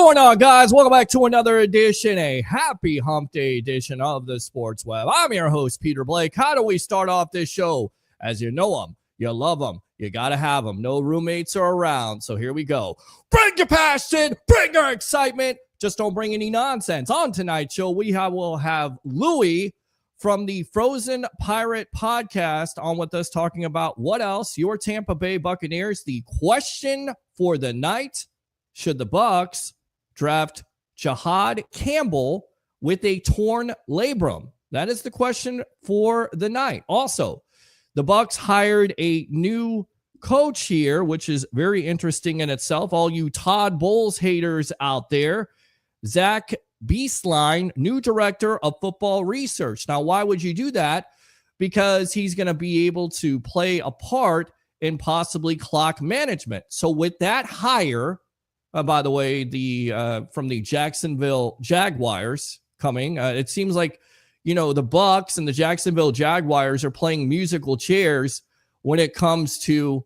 going on, guys? Welcome back to another edition, a happy hump day edition of the Sports Web. I'm your host, Peter Blake. How do we start off this show? As you know them, you love them, you got to have them. No roommates are around, so here we go. Bring your passion, bring your excitement. Just don't bring any nonsense. On tonight's show, will have Louie from the Frozen Pirate podcast on with us, talking about what else? Your Tampa Bay Buccaneers. The question for the night: should the Bucs draft Campbell with a torn labrum? That is the question for the night. Also, the Bucs hired a new coach here, which is very interesting in itself. All you Todd Bowles haters out there, Zach Beastline, new director of football research. Now, why would you do that? Because he's going to be able to play a part in possibly clock management. So with that hire, by the way, from the Jacksonville Jaguars coming, it seems like, the Bucs and the Jacksonville Jaguars are playing musical chairs when it comes to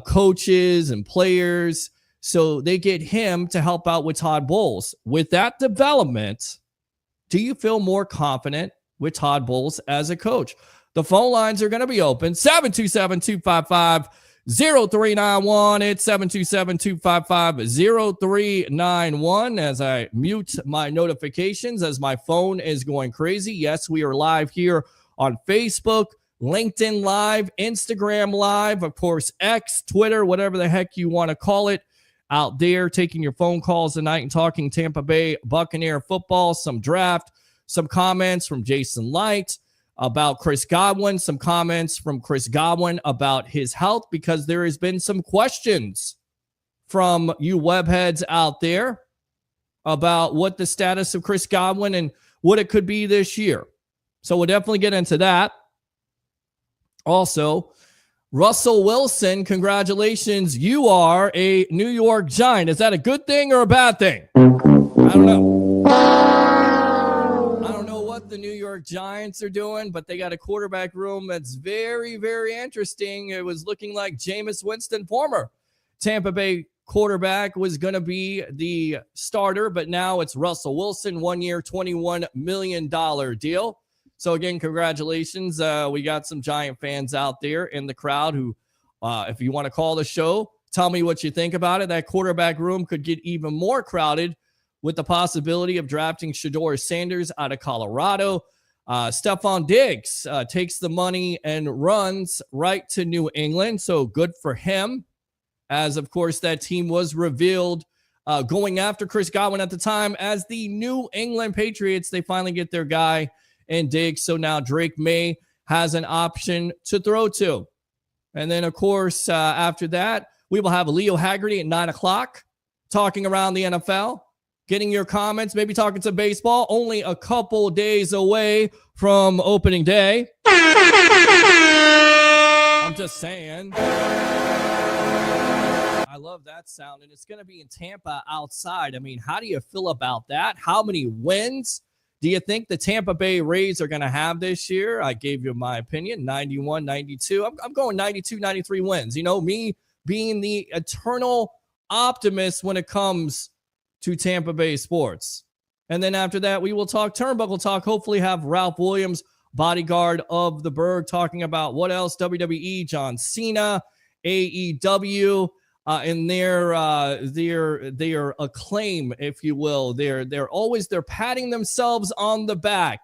coaches and players. So they get him to help out with Todd Bowles. With that development, do you feel more confident with Todd Bowles as a coach? The phone lines are going to be open. 727-255-0391. It's 727-255-0391 as I mute my notifications as my phone is going crazy. Yes, we are live here on Facebook, LinkedIn Live, Instagram Live, of course, X, Twitter, whatever the heck you want to call it, out there taking your phone calls tonight and talking Tampa Bay Buccaneer football, some draft, some comments from Jason Light about Chris Godwin, some comments from Chris Godwin about his health, because there has been some questions from you webheads out there about what the status of Chris Godwin and what it could be this year. So we'll definitely get into that. Also, Russell Wilson, congratulations. You are a New York Giant. Is that a good thing or a bad thing? I don't know. I don't know what the New York Giants are doing, but they got a quarterback room that's very, very interesting. It was looking like Jameis Winston, former Tampa Bay quarterback, was going to be the starter, but now it's Russell Wilson, 1 year, $21 million deal. So, again, congratulations. We got some Giant fans out there in the crowd who, if you want to call the show, tell me what you think about it. That quarterback room could get even more crowded with the possibility of drafting Shedeur Sanders out of Colorado. Stephon Diggs takes the money and runs right to New England. So good for him, as, of course, that team was revealed going after Chris Godwin at the time as the New England Patriots. They finally get their guy and Diggs. So now Drake May has an option to throw to. And then, of course, after that, we will have Leo Haggerty at 9 o'clock talking around the NFL, getting your comments, maybe talking to baseball. Only a couple days away from opening day. I'm just saying. I love that sound. And it's going to be in Tampa outside. I mean, how do you feel about that? How many wins do you think the Tampa Bay Rays are going to have this year? I gave you my opinion, 91, 92. I'm going 92, 93 wins. Me being the eternal optimist when it comes to Tampa Bay sports. And then after that, we will talk Turnbuckle talk. Hopefully have Ralph Williams, bodyguard of the Berg, talking about what else? WWE, John Cena, AEW. And their acclaim, if you will. They're patting themselves on the back.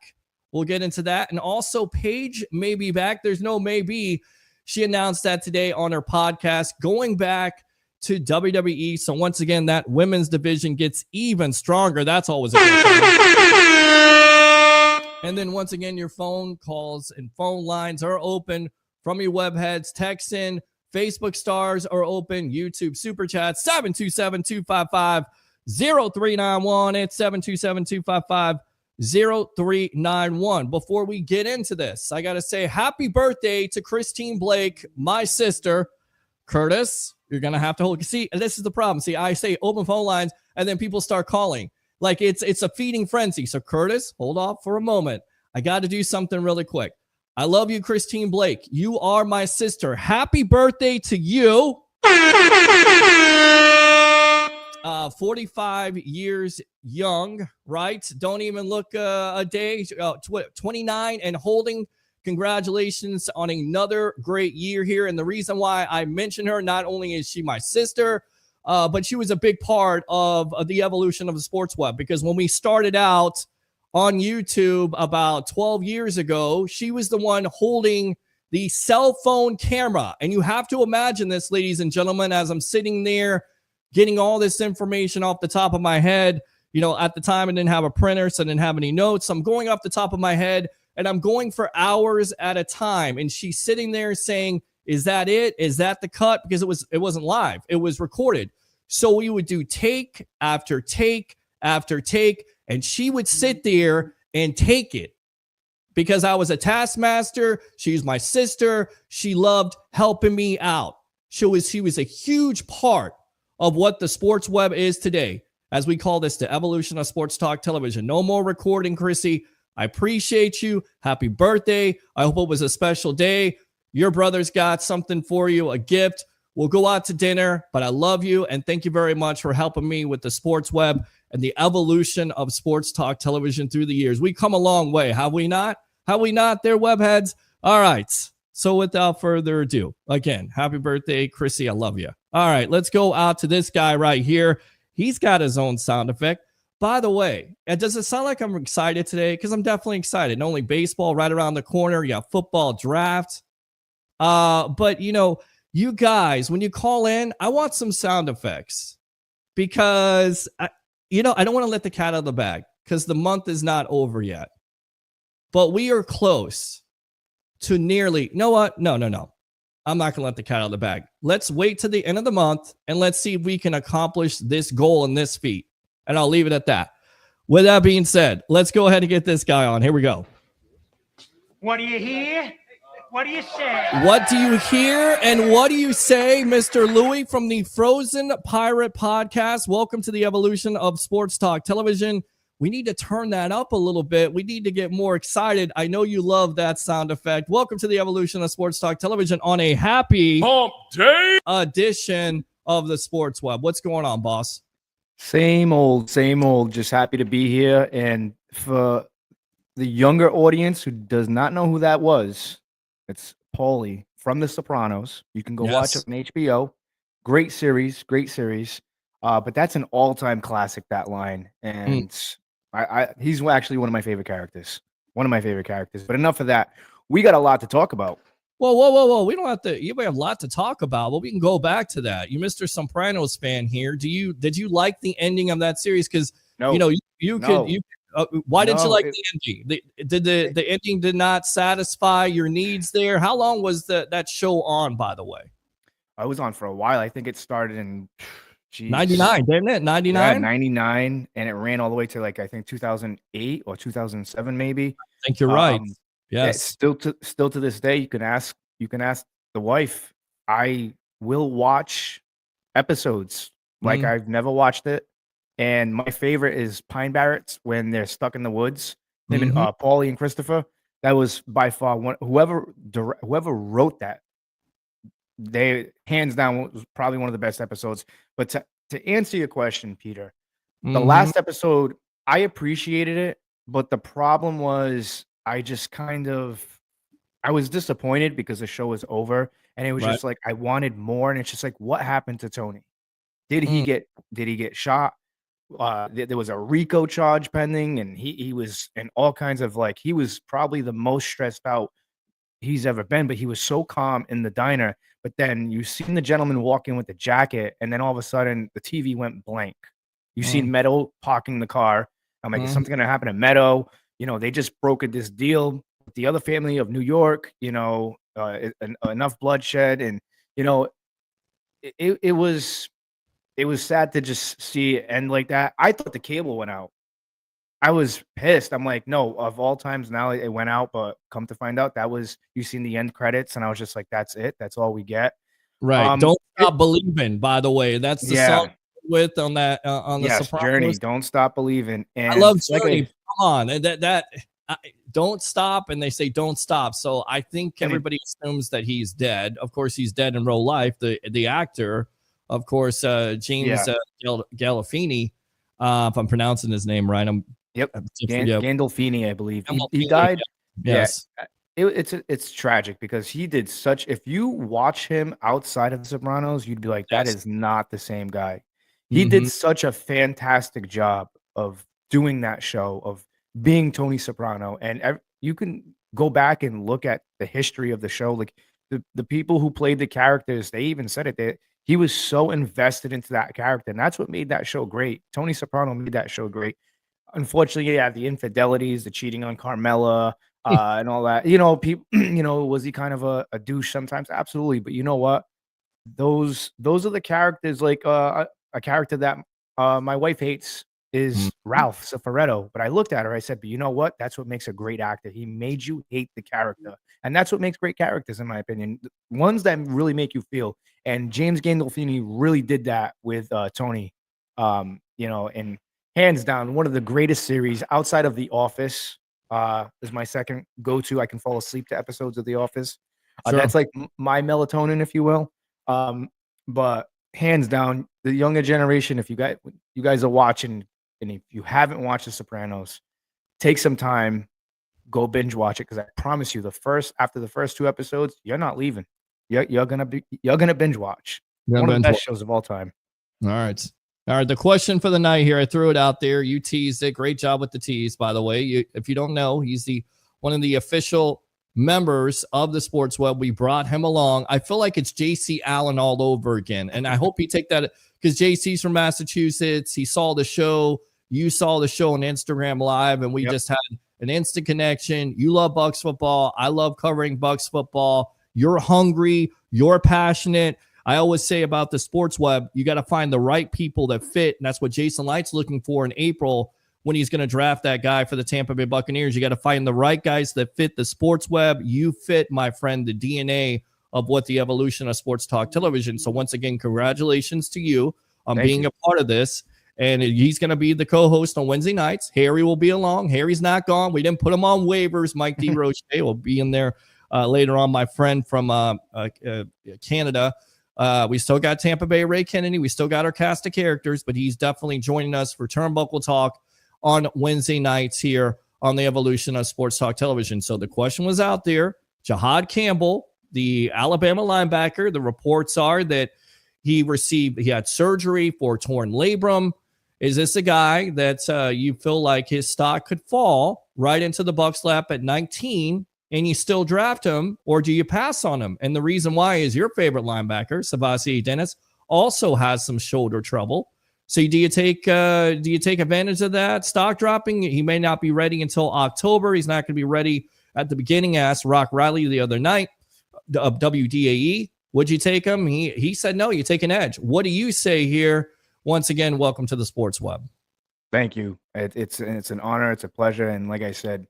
We'll get into that. And also, Paige may be back. There's no maybe. She announced that today on her podcast, going back to WWE. So once again, that women's division gets even stronger. That's always a good thing. And then once again, your phone calls and phone lines are open from your webheads. Text in. Facebook stars are open. YouTube super chat 727-255-0391. It's 727-255-0391. Before we get into this, I got to say happy birthday to Christine Blake, my sister. Curtis, you're going to have to hold. See, this is the problem. See, I say open phone lines and then people start calling. Like it's a feeding frenzy. So Curtis, hold off for a moment. I got to do something really quick. I love you, Christine Blake. You are my sister. Happy birthday to you. 45 years young, right? Don't even look a day. 29 and holding. Congratulations on another great year here. And the reason why I mention her, not only is she my sister, but she was a big part of the evolution of the sports web, because when we started out on YouTube about 12 years ago, she was the one holding the cell phone camera. And you have to imagine this, ladies and gentlemen, as I'm sitting there getting all this information off the top of my head. You know, at the time I didn't have a printer, so I didn't have any notes. I'm going off the top of my head and I'm going for hours at a time. And she's sitting there saying, is that it? Is that the cut? Because it wasn't live. It was recorded. So we would do take after take after take, and she would sit there and take it. Because I was a taskmaster, she's my sister. She loved helping me out. She was a huge part of what the sports web is today, as we call this the evolution of sports talk television. No more recording, Chrissy. I appreciate you. Happy birthday. I hope it was a special day. Your brother's got something for you, a gift. We'll go out to dinner, but I love you, and thank you very much for helping me with the sports web and the evolution of sports talk television through the years. We've come a long way, have we not? Have we not, there, webheads? All right. So without further ado, again, happy birthday, Chrissy. I love you. All right, let's go out to this guy right here. He's got his own sound effect. By the way, does it sound like I'm excited today? Because I'm definitely excited. Not only baseball right around the corner, you got football draft. But, you know, you guys, when you call in, I want some sound effects. Because, I don't want to let the cat out of the bag. Because the month is not over yet. But we are close to nearly, you know what? No. I'm not going to let the cat out of the bag. Let's wait to the end of the month and let's see if we can accomplish this goal and this feat. And I'll leave it at that. With that being said, let's go ahead and get this guy on. Here we go. What do you hear? What do you say? What do you hear and what do you say, Mr. Louie from the Frozen Pirate Podcast? Welcome to the evolution of sports talk television. We need to turn that up a little bit. We need to get more excited. I know you love that sound effect. Welcome to the evolution of sports talk television on a happy hump day edition of the sports web. What's going on, boss? Same old. Just happy to be here. And for the younger audience who does not know who that was, it's Paulie from The Sopranos. You can go watch it on HBO. Great series. But that's an all-time classic, that line. And he's actually one of my favorite characters. But enough of that. We got a lot to talk about. Whoa. We don't have to. You have a lot to talk about, but we can go back to that. You Mr. Sopranos fan here. Did you like the ending of that series? Because why didn't you like the ending? The ending did not satisfy your needs there. How long was that show on, by the way? I was on for a while. I think it started in 99, didn't it? 99? Yeah, 99, and it ran all the way to I think 2008 or 2007 maybe. I think you're right. Yes. Yeah, still to this day, you can ask the wife. I will watch episodes like I've never watched it. And my favorite is Pine Barrens when they're stuck in the woods. Him and Paulie and Christopher. That was by far whoever wrote that. They hands down was probably one of the best episodes. But to answer your question, Peter, the last episode, I appreciated it, but the problem was I was disappointed because the show was over, and it was just like I wanted more, and it's just like, what happened to Tony? Did he get shot? There was a RICO charge pending, and he was in all kinds of he was probably the most stressed out he's ever been, but he was so calm in the diner. But then you seen the gentleman walk in with the jacket, and then all of a sudden the TV went blank. You seen Meadow parking the car. I'm like, is something going to happen to Meadow? They just brokered this deal with the other family of New York, enough bloodshed. And, it was sad to just see it end like that. I thought the cable went out. I was pissed. I'm like, no, of all times now it went out, but come to find out you seen the end credits, and I was just like, that's it. That's all we get. Right. Don't Stop believing, by the way. That's the song with on that on the Sopranos. Journey, Don't Stop Believing. And I love Journey. Come on. Don't stop, and they say don't stop. So I think everybody assumes that he's dead. Of course, he's dead in real life, the actor. of course, James Gandolfini. If I'm pronouncing his name right, Gandolfini, I believe. He Gandolfini, died. Yes. Yeah, it's tragic because he did such. If you watch him outside of The Sopranos, you'd be like, that is not the same guy. He did such a fantastic job of doing that show, of being Tony Soprano, and you can go back and look at the history of the show. Like the people who played the characters, they even said it. That he was so invested into that character, and that's what made that show great. Tony Soprano made that show great. Unfortunately, yeah, the infidelities, the cheating on Carmela, and all that. People, was he kind of a douche sometimes? Absolutely. But you know what? Those are the characters, like a character that my wife hates is Ralph Cifaretto. But I looked at her, I said, but you know what? That's what makes a great actor. He made you hate the character. And that's what makes great characters, in my opinion. Ones that really make you feel. And James Gandolfini really did that with Tony. And hands down, one of the greatest series outside of The Office is my second go-to. I can fall asleep to episodes of The Office. That's like my melatonin, if you will. But hands down, the younger generation, if you guys are watching, and if you haven't watched The Sopranos, take some time, go binge watch it, because I promise you, after the first 2 episodes, you're not leaving. You're gonna binge watch. One of the best shows of all time. All right. The question for the night here, I threw it out there. You teased it. Great job with the tease, by the way. If you don't know, he's one of the official members of the Sports Web. We brought him along. I feel like it's JC Allen all over again. And I hope you take that, because JC's from Massachusetts. He saw the show. You saw the show on Instagram Live, and we just had an instant connection. You love Bucs football. I love covering Bucs football. You're hungry. You're passionate. I always say about the Sports Web, you got to find the right people that fit. And that's what Jason Light's looking for in April when he's going to draft that guy for the Tampa Bay Buccaneers. You got to find the right guys that fit the Sports Web. You fit, my friend, the DNA of what the evolution of sports talk television. So once again, congratulations to you on being a part of this. And he's going to be the co-host on Wednesday nights. Harry will be along. Harry's not gone. We didn't put him on waivers. Mike DeRoche will be in there later on. My friend from Canada. We still got Tampa Bay Ray Kennedy. We still got our cast of characters, but he's definitely joining us for Turnbuckle Talk on Wednesday nights here on the evolution of sports talk television. So the question was out there. Jahad Campbell, the Alabama linebacker, the reports are that he had surgery for torn labrum. Is this a guy that you feel like his stock could fall right into the Bucs lap at 19 and you still draft him, or do you pass on him? And the reason why is your favorite linebacker, Savasi Dennis, also has some shoulder trouble. So do you take advantage of that stock dropping? He may not be ready until October. He's not going to be ready at the beginning. I asked Rock Riley the other night of WDAE, would you take him? He said no, you take an edge. What do you say here? Once again, welcome to the Sports Web. Thank you. It's an honor. It's a pleasure. And like I said,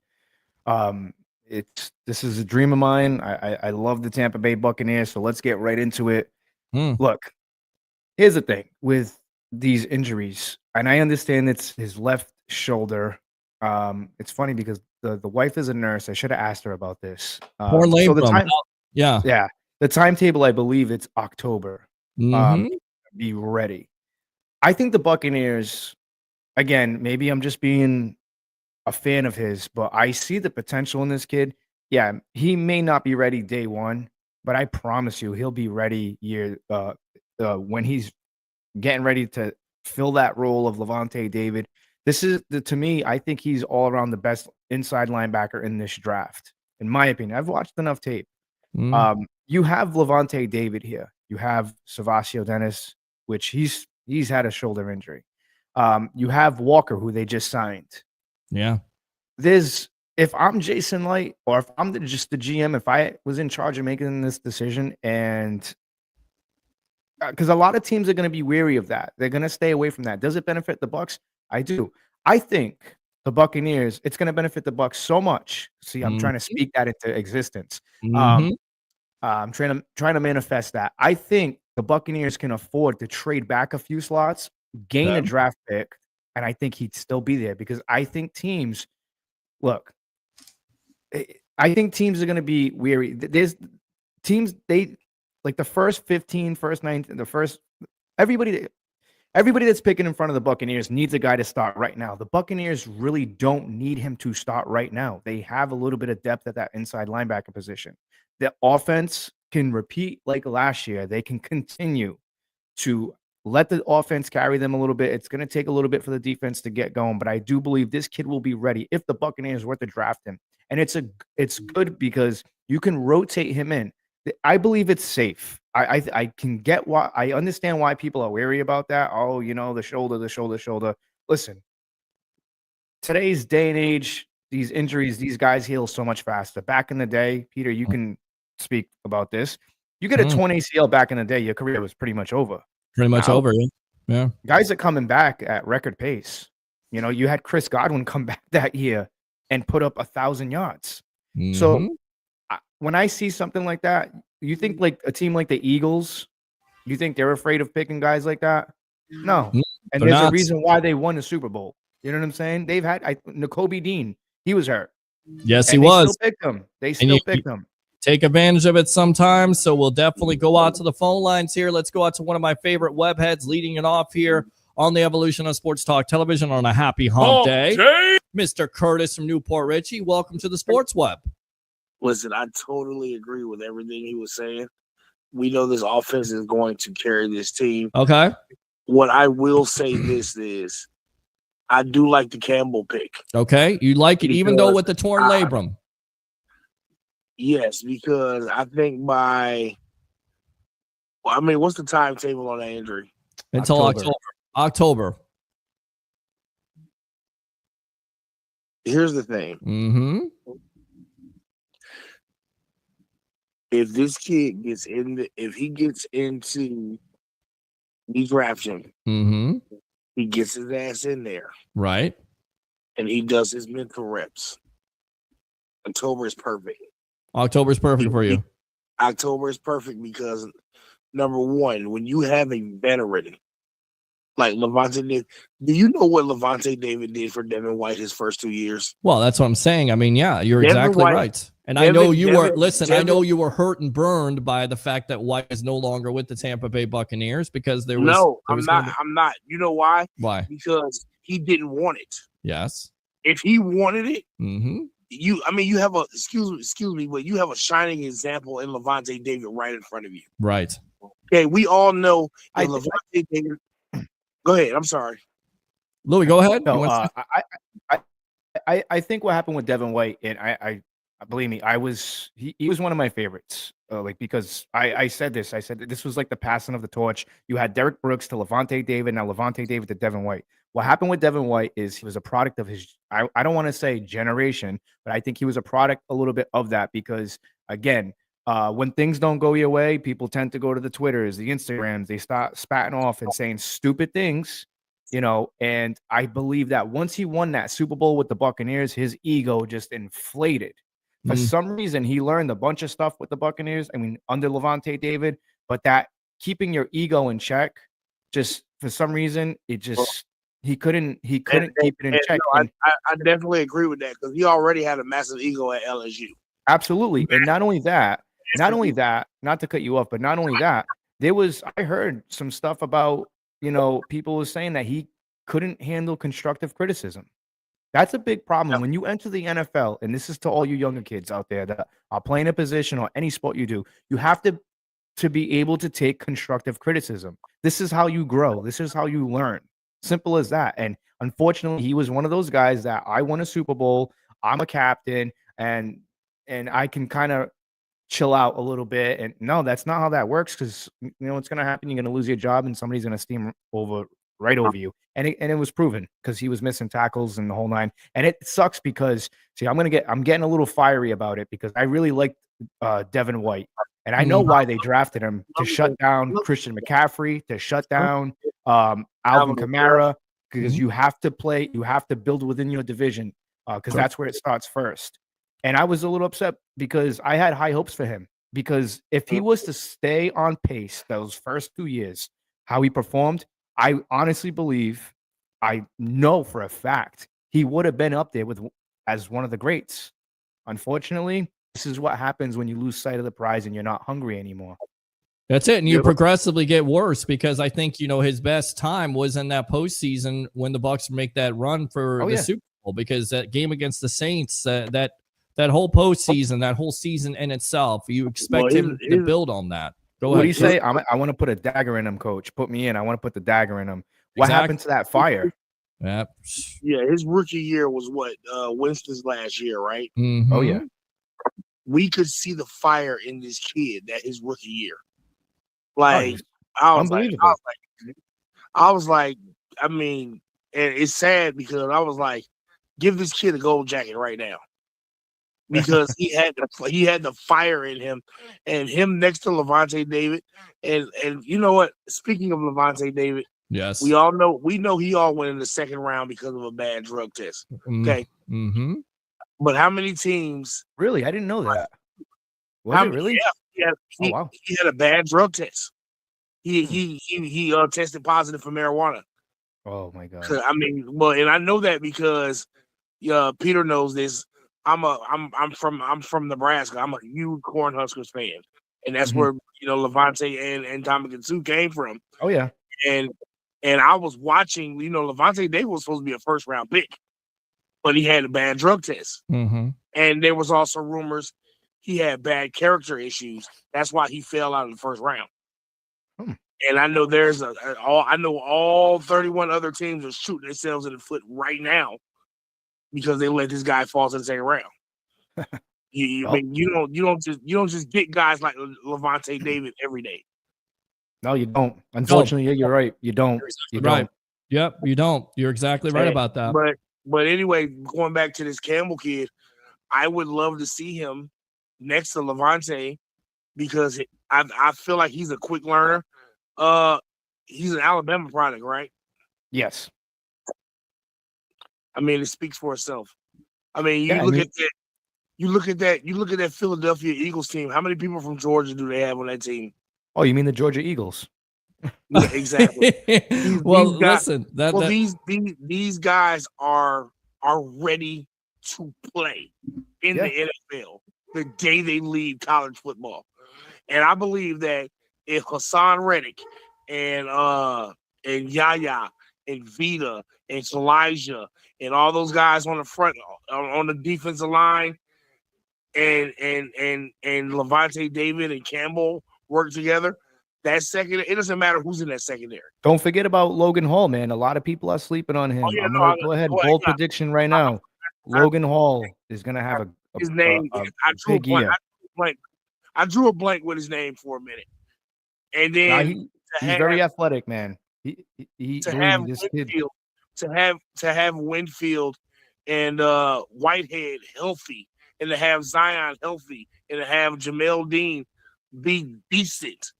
this is a dream of mine. I love the Tampa Bay Buccaneers, so let's get right into it. Look, here's the thing with these injuries, and I understand it's his left shoulder. It's funny because the wife is a nurse. I should have asked her about this. Poor labrum. The timetable, I believe it's October. Be ready. I think the Buccaneers, again, maybe I'm just being a fan of his, but I see the potential in this kid. Yeah, he may not be ready day one, but I promise you he'll be ready when he's getting ready to fill that role of Levante David. This is to me, I think he's all around the best inside linebacker in this draft, in my opinion. I've watched enough tape. You have Levante David here. You have Savasio Dennis, which he's had a shoulder injury. You have Walker, who they just signed. Yeah. If I'm Jason Light, or if I'm just the GM, if I was in charge of making this decision, and because a lot of teams are going to be weary of that, they're going to stay away from that. Does it benefit the Bucs? I do. I think the Buccaneers, it's going to benefit the Bucs so much. See, I'm trying to speak that into existence. I'm trying to manifest that. I think the Buccaneers can afford to trade back a few slots, gain a draft pick, and I think he'd still be there, because I think teams are going to be weary. There's teams, they like the first 15, first 19, the first everybody that's picking in front of the Buccaneers needs a guy to start right now. The Buccaneers really don't need him to start right now. They have a little bit of depth at that inside linebacker position. The offense can repeat like last year. They can continue to let the offense carry them a little bit. It's going to take a little bit for the defense to get going, but I do believe this kid will be ready if the Buccaneers were to draft him. And it's good because you can rotate him in. I believe it's safe. I can get why. I understand why people are wary about that. Oh, the shoulder. Listen, today's day and age, these injuries, these guys heal so much faster. Back in the day, Peter, you can speak about this. You get a torn ACL back in the day, your career was pretty much over. Pretty much over, yeah. Guys are coming back at record pace. You had Chris Godwin come back that year and put up 1,000 yards. So when I see something like that, you think like a team like the Eagles, you think they're afraid of picking guys like that? No. And there's a reason why they won the Super Bowl. You know what I'm saying? They've had N'Kobe Dean. He was hurt. Yes, he was. Still picked him. They still picked him. Take advantage of it sometimes. So we'll definitely go out to the phone lines here. Let's go out to one of my favorite web heads leading it off here on the Evolution of Sports Talk Television on a happy hump day. Mr. Curtis from Newport Richie, welcome to the Sports Web. Listen, I totally agree with everything he was saying. We know this offense is going to carry this team. Okay. What I will say this is, I do like the Campbell pick. Okay. You like it even though with the torn labrum? Yes, because I think what's the timetable on that injury? Until October. Here's the thing. If this kid gets if he gets into we draft him, he gets his ass in there. Right. And he does his mental reps. October is perfect. October is perfect for you. October is perfect because, number one, when you have a veteran like Levante David, do you know what Levante David did for Devin White his first 2 years? Well, that's what I'm saying. I mean, yeah, you're exactly right. And I know you were hurt and burned by the fact that White is no longer with the Tampa Bay Buccaneers because there was. No, I'm not. You know why? Why? Because he didn't want it. Yes. If he wanted it, you have a excuse me, but you have a shining example in Levante David right in front of you. Right. Okay, we all know Levante David. Go ahead. I'm sorry. Louie, go ahead. No, I think what happened with Devin White, and I believe me, he was one of my favorites. Because I said this that this was like the passing of the torch. You had Derek Brooks to Levante David, now Levante David to Devin White. What happened with Devin White is he was a product of his, I don't want to say generation, but I think he was a product a little bit of that because, again, when things don't go your way, people tend to go to the Twitters, the Instagrams, they start spatting off and saying stupid things, and I believe that once he won that Super Bowl with the Buccaneers, his ego just inflated. For some reason, he learned a bunch of stuff with the Buccaneers, under Levante David, but that keeping your ego in check, just for some reason, he couldn't keep it in check. No, I definitely agree with that because he already had a massive ego at LSU. Absolutely. And not only that, not to cut you off, but not only that, I heard some stuff about, people were saying that he couldn't handle constructive criticism. That's a big problem. When you enter the NFL, and this is to all you younger kids out there that are playing a position or any sport you do, you have to be able to take constructive criticism. This is how you grow. This is how you learn. Simple as that. And unfortunately, he was one of those guys that I won a Super Bowl. I'm a captain, and I can kind of chill out a little bit. And no, that's not how that works because what's going to happen. You're going to lose your job, and somebody's going to steam right over you. And it was proven because he was missing tackles and the whole nine. And it sucks because I'm getting a little fiery about it because I really liked Devin White. And I know why they drafted him to shut down Christian McCaffrey, to shut down Alvin Kamara, because you have to build within your division because that's where it starts first. And I was a little upset because I had high hopes for him because if he was to stay on pace those first 2 years, how he performed, I honestly believe, I know for a fact, he would have been up there as one of the greats. Unfortunately, this is what happens when you lose sight of the prize and you're not hungry anymore. That's it. And you progressively get worse because I think, his best time was in that postseason when the Bucs make that run for the Super Bowl, because that game against the Saints, that whole postseason, that whole season in itself, you expect him to build on that. Go ahead. What do you say? I want to put a dagger in him, coach. Put me in. I want to put the dagger in him. What happened to that fire? Yeah, his rookie year was what? Winston's last year, right? Mm-hmm. Oh, yeah. We could see the fire in this kid that his rookie year. I was like, I mean, and it's sad because I was like, give this kid a gold jacket right now, because he had the fire in him, and him next to Levante David, and you know what? Speaking of Levante David, yes, we know he all went in the second round because of a bad drug test. Okay, mm-hmm. But how many teams? Really, I didn't know that. Was it really? Yeah, he had a bad drug test. He tested positive for marijuana. Oh my god! I mean, and I know that because Peter knows this. I'm from Nebraska. I'm a huge Cornhuskers fan, and that's where Levante and Tommy Sue came from. Oh yeah, and I was watching. Levante Davis was supposed to be a first round pick, but he had a bad drug test, and there was also rumors he had bad character issues. That's why he fell out of the first round. And I know I know all 31 other teams are shooting themselves in the foot right now because they let this guy fall to the second round. I mean, you don't just get guys like Levante David every day. No, you don't. Unfortunately, you're right. You don't. You don't. Right. Yep, you don't. You're exactly right about that. But anyway, going back to this Campbell kid, I would love to see him next to Levante because I feel like he's a quick learner. He's an Alabama product, right? Yes. I mean, it speaks for itself. I mean, you look at that Philadelphia Eagles team. How many people from Georgia do they have on that team? Oh, you mean the Georgia Eagles? Yeah, exactly. These guys are ready to play in the NFL the day they leave college football, and I believe that if Hassan Reddick and Yaya and Vita and Elijah and all those guys on the front on the defensive line and Levante David and Campbell work together, that second, it doesn't matter who's in that secondary. Don't forget about Logan Hall, man. A lot of people are sleeping on him. I'm gonna go ahead. Bold prediction right now. Logan Hall is gonna have his name. I drew a blank with his name for a minute. And then he's very athletic, man. To have Winfield and Whitehead healthy, and to have Zion healthy, and to have Jamel Dean be decent.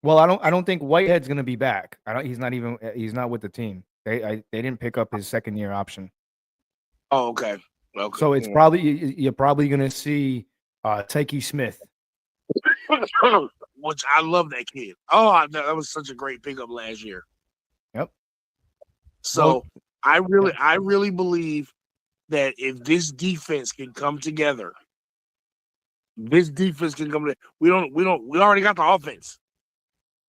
Well, I don't think Whitehead's gonna be back. He's not with the team. They didn't pick up his second year option. Oh, okay. So it's you're probably gonna see Tyke Smith. Which I love that kid. Oh, that was such a great pickup last year. Yep. So I really believe that if this defense can come together, we already got the offense.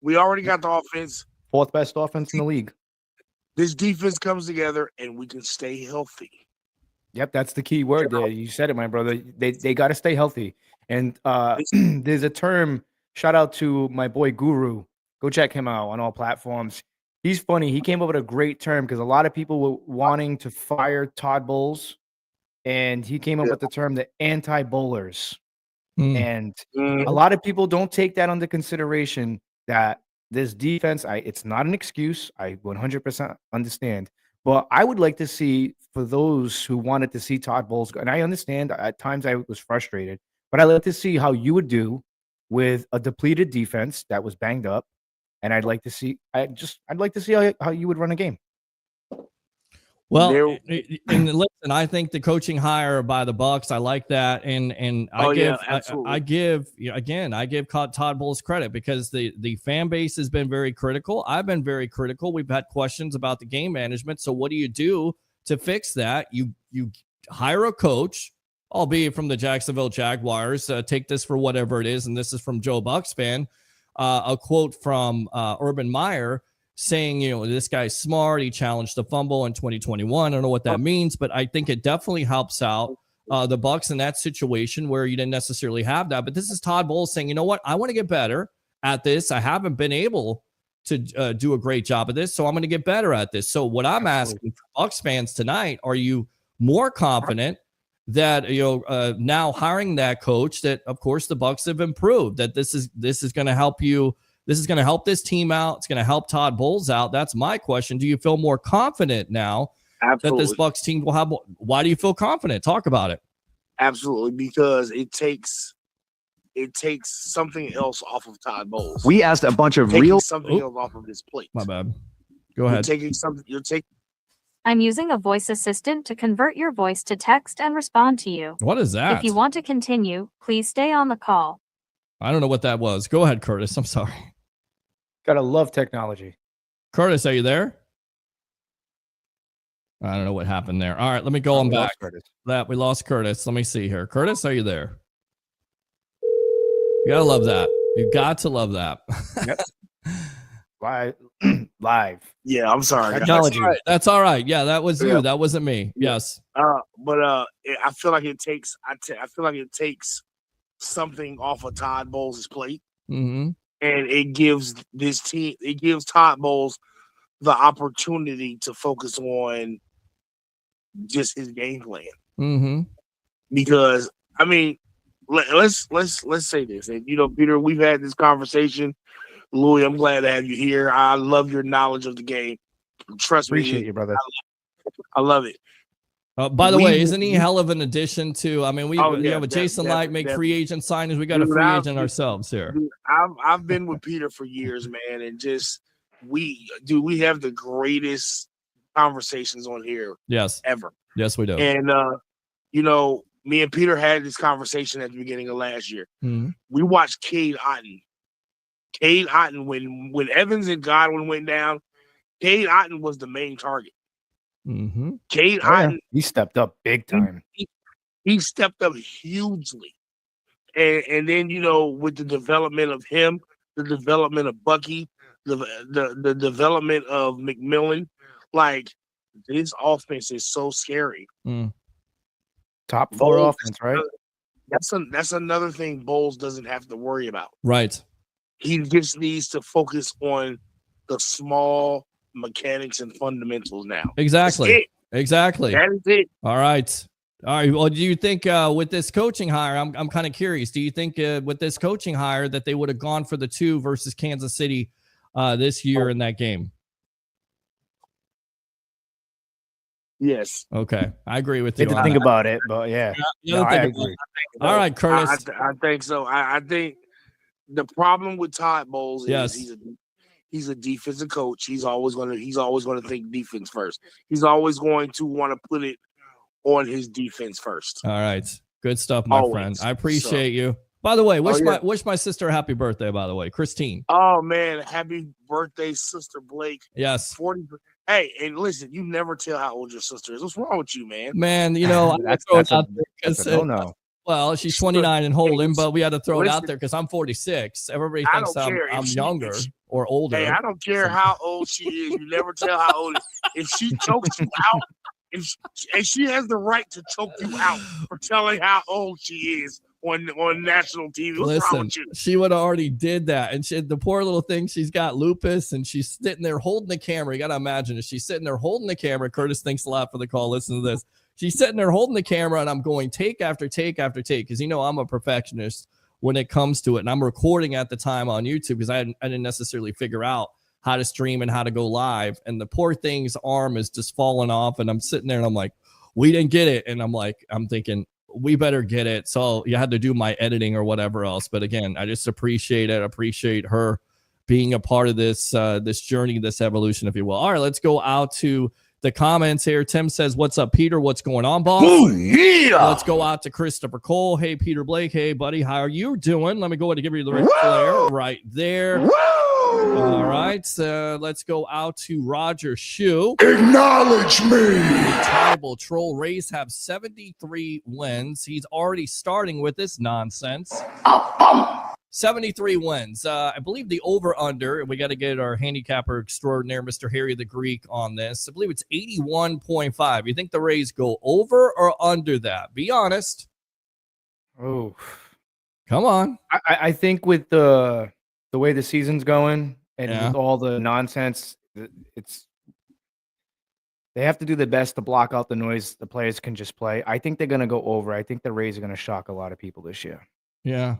We already got the offense. Fourth best offense in the league. This defense comes together and we can stay healthy. Yep, that's the key word there. You said it, my brother. They got to stay healthy. And there's a term. Shout out to my boy Guru. Go check him out on all platforms. He's funny. He came up with a great term because a lot of people were wanting to fire Todd Bowles, and he came up with the term the anti-bowlers. And a lot of people don't take that under consideration, that this defense, it's not an excuse. I 100% understand. But I would like to see, for those who wanted to see Todd Bowles go, and I understand at times I was frustrated, but I'd like to see how you would do with a depleted defense that was banged up, and I'd like to see how you would run a game. Well, and listen, I think the coaching hire by the Bucs, I like that, and I give Todd Bowles credit because the fan base has been very critical. I've been very critical. We've had questions about the game management. So what do you do to fix that? You hire a coach, albeit from the Jacksonville Jaguars. Take this for whatever it is, and this is from Joe Bucs fan. a quote from Urban Meyer saying, this guy's smart. He challenged the fumble in 2021. I don't know what that means, but I think it definitely helps out the Bucs in that situation where you didn't necessarily have that. But this is Todd Bowles saying, you know what? I want to get better at this. I haven't been able to do a great job of this, so I'm going to get better at this. So what I'm asking for Bucs fans tonight, are you more confident that now hiring that coach, that of course the Bucs have improved, that this is going to help you, this is going to help this team out, it's going to help Todd Bowles out? That's my question. Do you feel more confident now that this Bucs team will have more? Why do you feel confident? Talk about it. Absolutely, because it takes something else off of Todd Bowles. We asked a bunch of something else off of his plate. My bad. Go ahead. I'm using a voice assistant to convert your voice to text and respond to you. What is that? If you want to continue, please stay on the call. I don't know what that was. Go ahead, Curtis. I'm sorry. Gotta love technology. Curtis, are you there? I don't know what happened there. All right, let me go on back. We lost Curtis. Let me see here. Curtis, are you there? You gotta love that. You got to love that. Yep. Live. Yeah, I'm sorry. Technology. That's all right. Yeah, that was you. That wasn't me. Yes. But I feel like it takes. I feel like it takes something off of Todd Bowles' plate, and it gives this team. It gives Todd Bowles the opportunity to focus on just his game plan. Because I mean, let's say this. And Peter, we've had this conversation. Louie, I'm glad to have you here. I love your knowledge of the game. Trust me. Appreciate you, brother. I love it. By the way, isn't he hell of an addition to? I mean, we have a Jason Light make free agent signings. We got a free agent ourselves here. I've been with Peter for years, man, and just we have the greatest conversations on here. Yes, ever. Yes, we do. And me and Peter had this conversation at the beginning of last year. We watched Cade Otton. Cade Otton, when Evans and Godwin went down, Cade Otton was the main target. Cade Otton, he stepped up big time. He stepped up hugely, and then with the development of him, the development of Bucky, the development of McMillan, like this offense is so scary. Top 4 offense, right? That's another thing Bowles doesn't have to worry about. Right. He just needs to focus on the small mechanics and fundamentals now. Exactly. Exactly. That is it. All right. Well, do you think with this coaching hire, I'm kind of curious. Do you think with this coaching hire that they would have gone for the 2 versus Kansas City this year in that game? Yes. Okay. I agree with you. Need to think about it, but yeah. I agree. All right, Curtis. I think so. I think the problem with Todd Bowles is he's a defensive coach. He's always going to think defense first. He's always going to want to put it on his defense first. All right. Good stuff, my friend. I appreciate you. By the way, wish my sister a happy birthday, by the way. Christine. Oh man, happy birthday, Sister Blake. Yes. 40. Hey, and listen, you never tell how old your sister is. What's wrong with you, man? Man, that's no. Well, she's 29 and holding, but we had to throw it out there because I'm 46. Everybody thinks I'm younger or older. Hey, I don't care how old she is. You never tell how old. If she chokes you out, and she has the right to choke you out for telling how old she is on national TV. What's wrong with you? She would have already did that. And the poor little thing, she's got lupus, and she's sitting there holding the camera. You got to imagine it. She's sitting there holding the camera. Curtis, thanks a lot for the call. Listen to this. She's sitting there holding the camera, and I'm going take after take after take because I'm a perfectionist when it comes to it. And I'm recording at the time on YouTube because I didn't necessarily figure out how to stream and how to go live. And the poor thing's arm is just falling off, and I'm sitting there, and I'm like, we didn't get it. And I'm thinking, we better get it. So you had to do my editing or whatever else. But again, I just appreciate it. I appreciate her being a part of this journey, this evolution, if you will. All right, let's go out to the comments here. Tim says, what's up, Peter? What's going on, boss? Oh, yeah. Let's go out to Christopher Cole. Hey, Peter Blake. Hey, buddy. How are you doing? Let me go ahead and give you the right flare right there. Woo! All right. Let's go out to Roger Shue. Acknowledge me. Tribal Troll Rays have 73 wins. He's already starting with this nonsense. 73 wins. I believe the over-under, and we got to get our handicapper extraordinaire, Mr. Harry the Greek, on this. I believe it's 81.5. You think the Rays go over or under that? Be honest. Oh, come on. I think with the way the season's going and with all the nonsense, they have to do the best to block out the noise the players can just play. I think they're going to go over. I think the Rays are going to shock a lot of people this year. Yeah.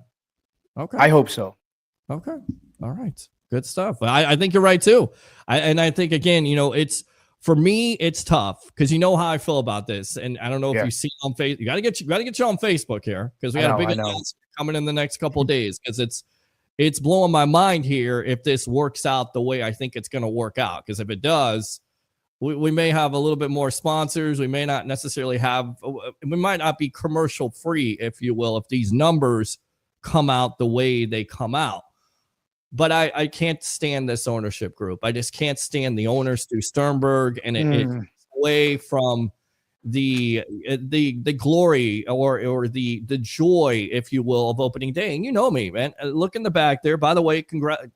Okay. I hope so. Okay. All right. Good stuff. I think you're right too. I think again, it's for me, it's tough because you know how I feel about this. And I don't know if you see on Facebook. You gotta get you on Facebook here because we got a big announcement coming in the next couple of days because it's blowing my mind here if this works out the way I think it's gonna work out. Because if it does, we may have a little bit more sponsors. We may not necessarily we might not be commercial free, if you will, if these numbers come out the way they come out. But I can't stand this ownership group. I just can't stand the owners through Sternberg, and it's away from the glory or the joy, if you will, of opening day. And you know me, man. Look in the back there. By the way,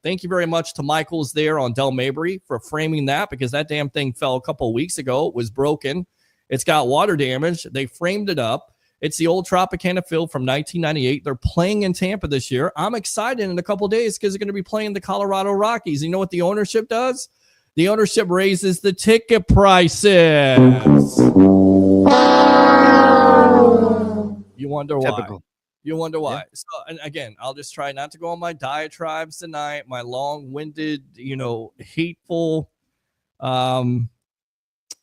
thank you very much to Michaels there on Del Mabry for framing that, because that damn thing fell a couple of weeks ago. It was broken. It's got water damage. They framed it up. It's the old Tropicana field from 1998. They're playing in Tampa this year. I'm excited in a couple of days because they're going to be playing the Colorado Rockies. You know what the ownership does? The ownership raises the ticket prices. You wonder why. Typical. You wonder why. Yeah. So, and again, I'll just try not to go on my diatribes tonight, my long-winded, hateful,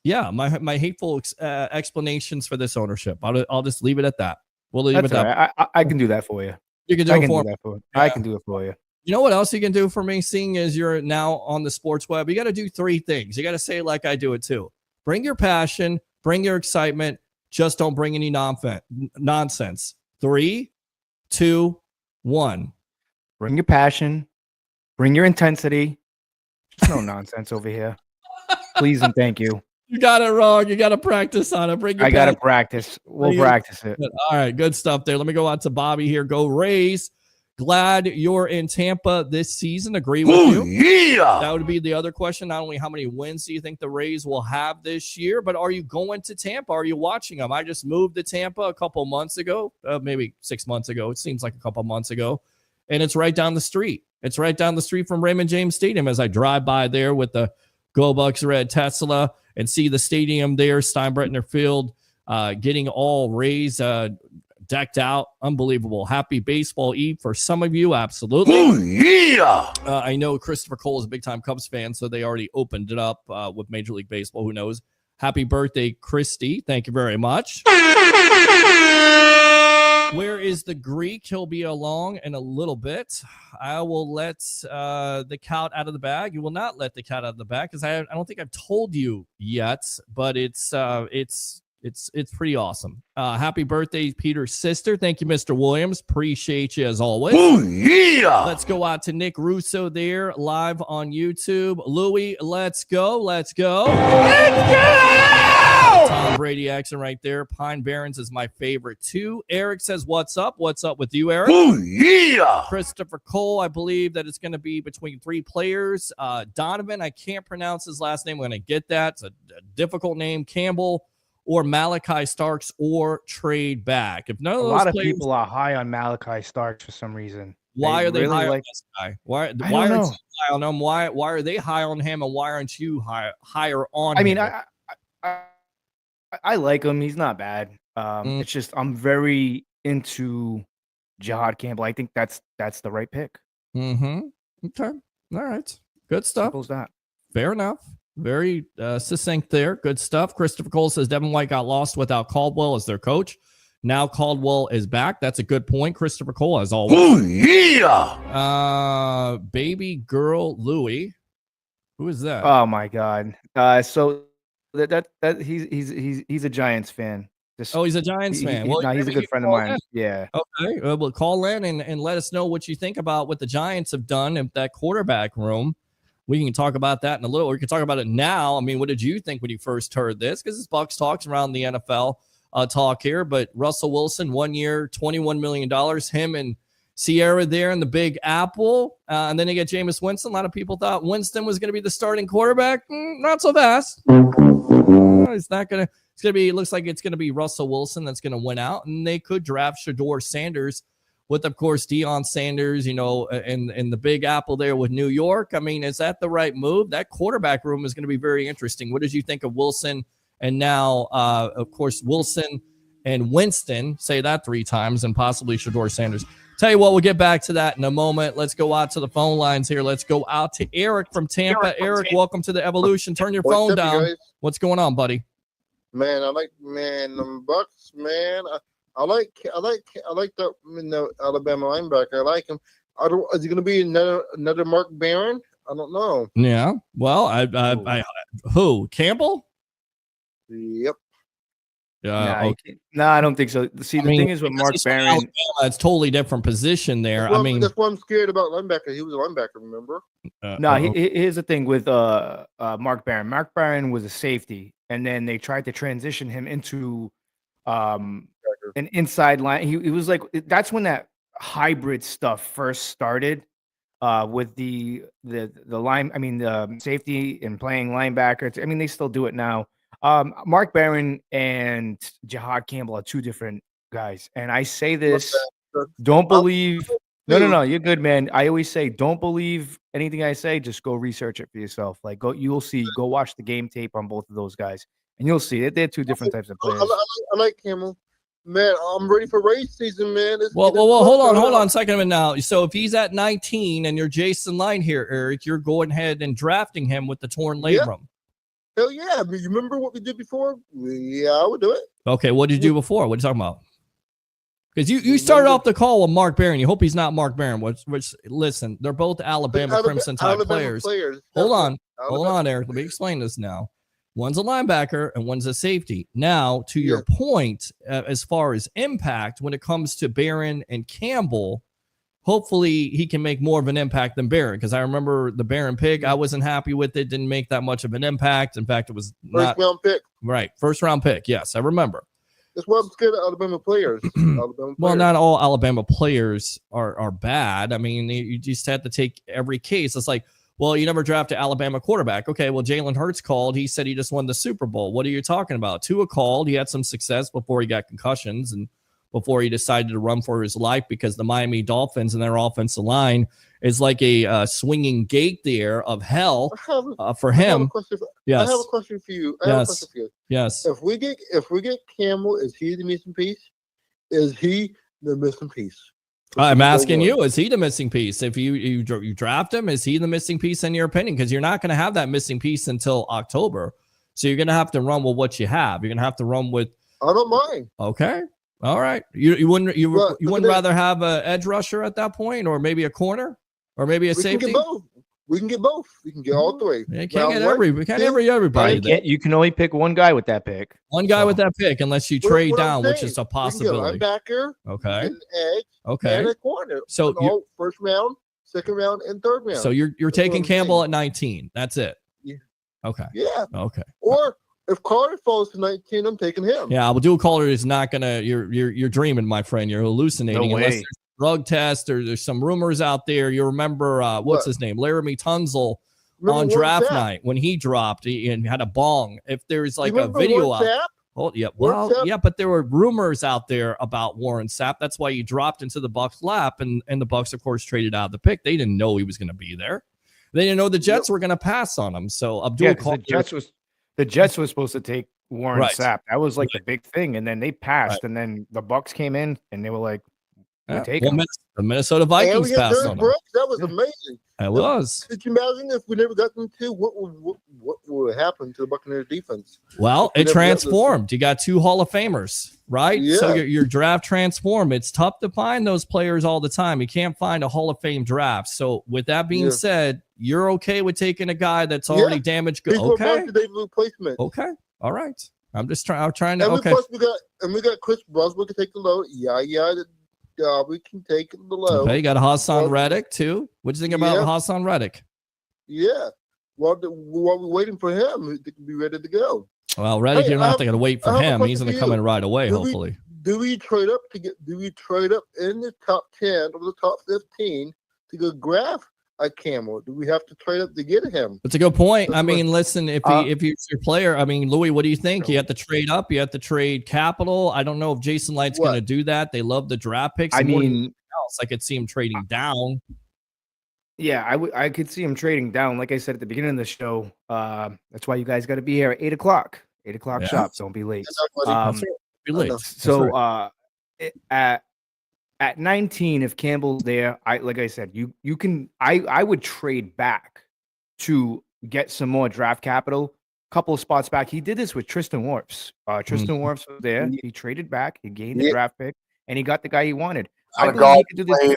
my hateful explanations for this ownership. I'll just leave it at that. We'll leave it at that. Right. I can do that for you. You can do it for me. I can do it for you. You know what else you can do for me? Seeing as you're now on the sports web, you got to do three things. You got to say it like I do it too. Bring your passion, bring your excitement. Just don't bring any nonsense. 3, 2, 1. Bring your passion, bring your intensity. There's no nonsense over here. Please and thank you. You got it wrong. You got to practice on it. I got to practice. We'll practice it. All right. Good stuff there. Let me go out to Bobby here. Go Rays. Glad you're in Tampa this season. Agree with you. Yeah. That would be the other question. Not only how many wins do you think the Rays will have this year, but are you going to Tampa? Are you watching them? I just moved to Tampa a couple months ago, maybe 6 months ago. It seems like a couple months ago. And it's right down the street. It's right down the street from Raymond James Stadium as I drive by there with the Go Bucs red Tesla and see the stadium there, Steinbrenner Field, getting all Rays decked out. Unbelievable. Happy baseball eve for some of you. Absolutely. Oh, yeah. I know Christopher Cole is a big-time Cubs fan, so they already opened it up with Major League Baseball. Who knows? Happy birthday, Christy. Thank you very much. Where is the Greek? He'll be along in a little bit. I will let the cat out of the bag. You will not let the cat out of the bag because I don't think I've told you yet, but it's pretty awesome. Happy birthday, Peter's sister. Thank you, Mr. Williams. Appreciate you as always. Oh, yeah. Let's go out to Nick Russo there live on YouTube. Louie, let's go. Let's go. Let's go. Tom Brady action right there. Pine Barrens is my favorite too. Eric says, what's up? What's up with you, Eric? Oh, yeah. Christopher Cole, I believe that it's going to be between 3 players. Donovan, I can't pronounce his last name. I'm going to get that. It's a difficult name. Campbell or Malachi Starks or trade back. If none of those a lot of players, people are high on Malachi Starks for some reason. why are they really high on like this guy? Why don't aren't know. you high on him? Why are they high on him and why aren't you higher on him? I mean, I like him. He's not bad. It's just I'm very into Jihad Campbell. I think that's the right pick. Mm-hmm. Okay. All right. Good stuff. Simple as that. Fair enough. Very succinct there. Good stuff. Christopher Cole says Devin White got lost without Caldwell as their coach. Now Caldwell is back. That's a good point. Christopher Cole, as always. Oh, yeah. Baby girl Louie. Who is that? Oh my God. So that he's a Giants fan. He's a Giants fan. He's a good friend of mine. Yeah. Okay. Well, call in and let us know what you think about what the Giants have done in that quarterback room. We can talk about that in a little. Or we can talk about it now. I mean, what did you think when you first heard this? Because it's Bucs talks around the NFL talk here. But Russell Wilson, 1 year, $21 million. Him and Sierra there in the Big Apple, and then they get Jameis Winston. A lot of people thought Winston was going to be the starting quarterback. Not so fast. It's not going to. It's going to be. It looks like it's going to be Russell Wilson that's going to win out, and they could draft Shedeur Sanders with, of course, Deion Sanders. In the Big Apple there with New York. I mean, is that the right move? That quarterback room is going to be very interesting. What did you think of Wilson? And now, of course, Wilson and Winston. Say that 3 times, and possibly Shedeur Sanders. Tell you what, we'll get back to that in a moment. Let's go out to the phone lines here. Let's go out to Eric from Tampa. Eric, welcome to the Evolution. Turn your phone down. What's going on, buddy? Man, I like them Bucs, man. I like the Alabama linebacker. I like him. Is he going to be another Mark Barron? I don't know. Yeah. Well, who? Campbell? Yep. Okay. No, I don't think so. See, the thing is with Mark Barron, it's totally different position there. That's why I'm scared about linebacker. He was a linebacker, remember? Here's the thing with Mark Barron. Mark Barron was a safety, and then they tried to transition him into an inside line. He was like, that's when that hybrid stuff first started with the line. I mean, the safety and playing linebacker. I mean, they still do it now. Mark Barron and Jihad Campbell are 2 different guys. And I say this, don't believe. No, you're good, man. I always say, don't believe anything I say. Just go research it for yourself. Like, you'll see, go watch the game tape on both of those guys, and you'll see it. They're 2 different types of players. I like Campbell. Man, I'm ready for race season, man. Well, hold on a second now. So if he's at 19 and you're Jason Line here, Eric, you're going ahead and drafting him with the torn labrum. Hell yeah. I mean, you remember what we did before? Yeah, I would do it. Okay, what did you do before? What are you talking about? Because you started off the call with Mark Barron. You hope he's not Mark Barron, which listen, they're both Alabama Crimson type players. Hold on, Eric. Let me explain this now. One's a linebacker and one's a safety. Now, to your point, as far as impact, when it comes to Barron and Campbell, hopefully he can make more of an impact than Barron, because I remember the Barron pick. I wasn't happy with it. Didn't make that much of an impact. In fact, it was first round pick. Right. First round pick. Yes, I remember. That's why I'm scared of Alabama players. Well, not all Alabama players are bad. I mean, you just have to take every case. It's like, well, you never drafted Alabama quarterback. Okay, well, Jalen Hurts called. He said he just won the Super Bowl. What are you talking about? Tua called. He had some success before he got concussions and before he decided to run for his life, because the Miami Dolphins and their offensive line is like a swinging gate there of hell for him. I have a question for you. Yes. If we get Campbell, is he the missing piece? Is he the missing piece? I'm asking you, is he the missing piece? If you draft him, is he the missing piece in your opinion? Because you're not going to have that missing piece until October. So you're going to have to run with what you have. You're going to have to run with. I don't mind. Okay. All right. You wouldn't rather have an edge rusher at that point, or maybe a corner, or maybe a safety? We can get both. We can get all 3. We can't get everybody. You can only pick one guy with that pick. One guy with that pick, unless you trade down, which is a possibility. We can get linebacker, okay, an edge, and a corner. So first round, second round, and third round. So you're taking Campbell at 19. That's it. Yeah. Okay. Yeah. Okay. Or if Carter falls to 19, I'm taking him. Yeah, Abdul Carter is not gonna. You're dreaming, my friend. You're hallucinating. No way. Unless there's a drug test or there's some rumors out there. You remember what's his name, Laramie Tunzel, on draft night when he dropped and had a bong. If there's like a video out. Oh yeah, well yeah, but there were rumors out there about Warren Sapp. That's why he dropped into the Bucs' lap, and the Bucs, of course, traded out the pick. They didn't know he was going to be there. They didn't know the Jets were going to pass on him. So Abdul Carter. The Jets was supposed to take Warren Sapp. That was like the big thing, and then they passed, and then the Bucs came in, and they were like, "We'll take him." The Minnesota Vikings passed on him. That was amazing. It was. Could you imagine if we never got them to? What would happen to the Buccaneers defense? Well, it transformed. You got 2 Hall of Famers, right? Yeah. So your draft transformed. It's tough to find those players all the time. You can't find a Hall of Fame draft. So with that being said, you're okay with taking a guy that's already damaged goods. Okay. Replacement. Okay. All right. I'm trying to. And we got Chris Boswell can take the load. Yeah, we can take the load. Okay, you got Hassan Reddick too. What do you think about Hassan Reddick? Yeah. While we're waiting for him, they can be ready to go. Well, Reddick, you're not going to wait for him. He's going to come in right away, hopefully. do we trade up in the top 10 or the top 15 to go grab a Campbell? Do we have to trade up to get him? That's a good point. I mean, listen, if he's your player, I mean, Louie, what do you think? You have to trade up. You have to trade capital. I don't know if Jason Light's going to do that. They love the draft picks. I mean, else, I could see him trading down. Yeah, I could see him trading down. Like I said at the beginning of the show, that's why you guys got to be here at 8 o'clock. 8 o'clock sharp. Don't be late. Be late. So at 19, if Campbell's there, like I said, you can. I would trade back to get some more draft capital. Couple of spots back. He did this with Tristan Wirfs. Tristan Wirfs was there. He traded back. He gained the draft pick, and he got the guy he wanted. I believe he can do this.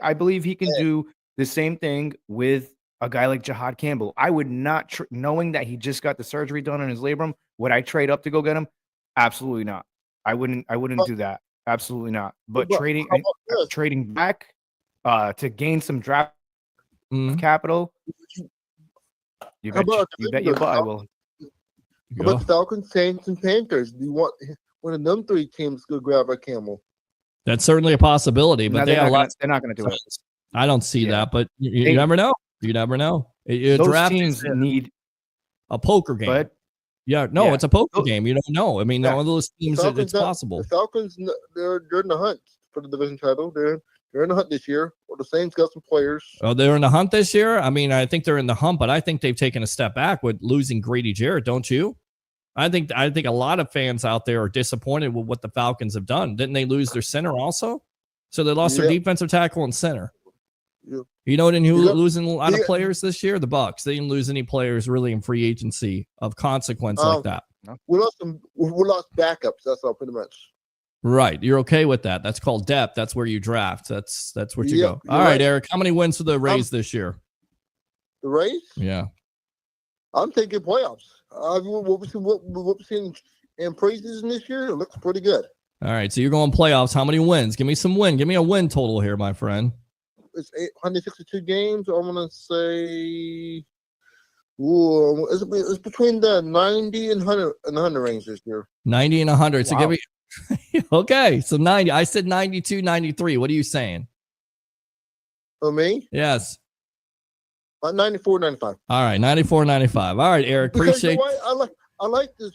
I believe he can do the same thing with a guy like Jihad Campbell. I would not, knowing that he just got the surgery done on his labrum, would I trade up to go get him? Absolutely not. I wouldn't do that. Absolutely not. But trading back to gain some draft capital, you bet your butt I will. How about Falcons, Saints, and Panthers? Do you want one of them three teams to grab a Campbell? That's certainly a possibility, but they're not going to do it. I don't see that, but you never know. You never know. Those draft teams need a poker game. But it's a poker game. You don't know. I mean, one of those teams, it's possible. The Falcons, they're in the hunt for the division title. They're in the hunt this year. Well, the Saints got some players. Oh, they're in the hunt this year? I mean, I think they're in the hunt, but I think they've taken a step back with losing Grady Jarrett, don't you? I think a lot of fans out there are disappointed with what the Falcons have done. Didn't they lose their center also? So they lost their defensive tackle and center. Yeah. You know, losing a lot of players this year? The Bucs. They didn't lose any players really in free agency of consequence like that. We lost backups. That's all, pretty much. Right. You're okay with that. That's called depth. That's where you draft. That's where you go. All right, Eric. How many wins for the Rays this year? The Rays? Yeah. I'm thinking playoffs. What we've seen in preseason this year, it looks pretty good. All right, so you're going playoffs. How many wins? Give me some win. Give me a win total here, my friend. It's 162 games. I'm gonna say, it's between the 90 and 100 range this year. 90 and 100. So give me. Okay, so 90. I said 92, 93. What are you saying? For me? Yes. 94, 95. All right, 94, 95. All right, Eric. Appreciate. I like this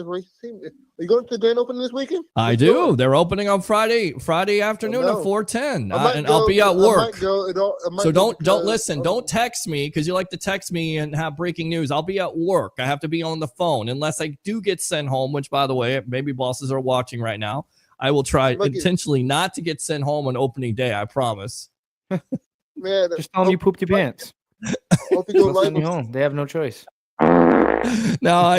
race team. Are you going to the grand opening this weekend? I do. They're opening on Friday afternoon at 4:10, and I'll be at work. So don't listen. Don't text me because you like to text me and have breaking news. I'll be at work. I have to be on the phone unless I do get sent home. Which, by the way, maybe bosses are watching right now. I will try intentionally not to get sent home on opening day. I promise. Man, just tell them you pooped your pants. Hope you go live home. They have no choice. No,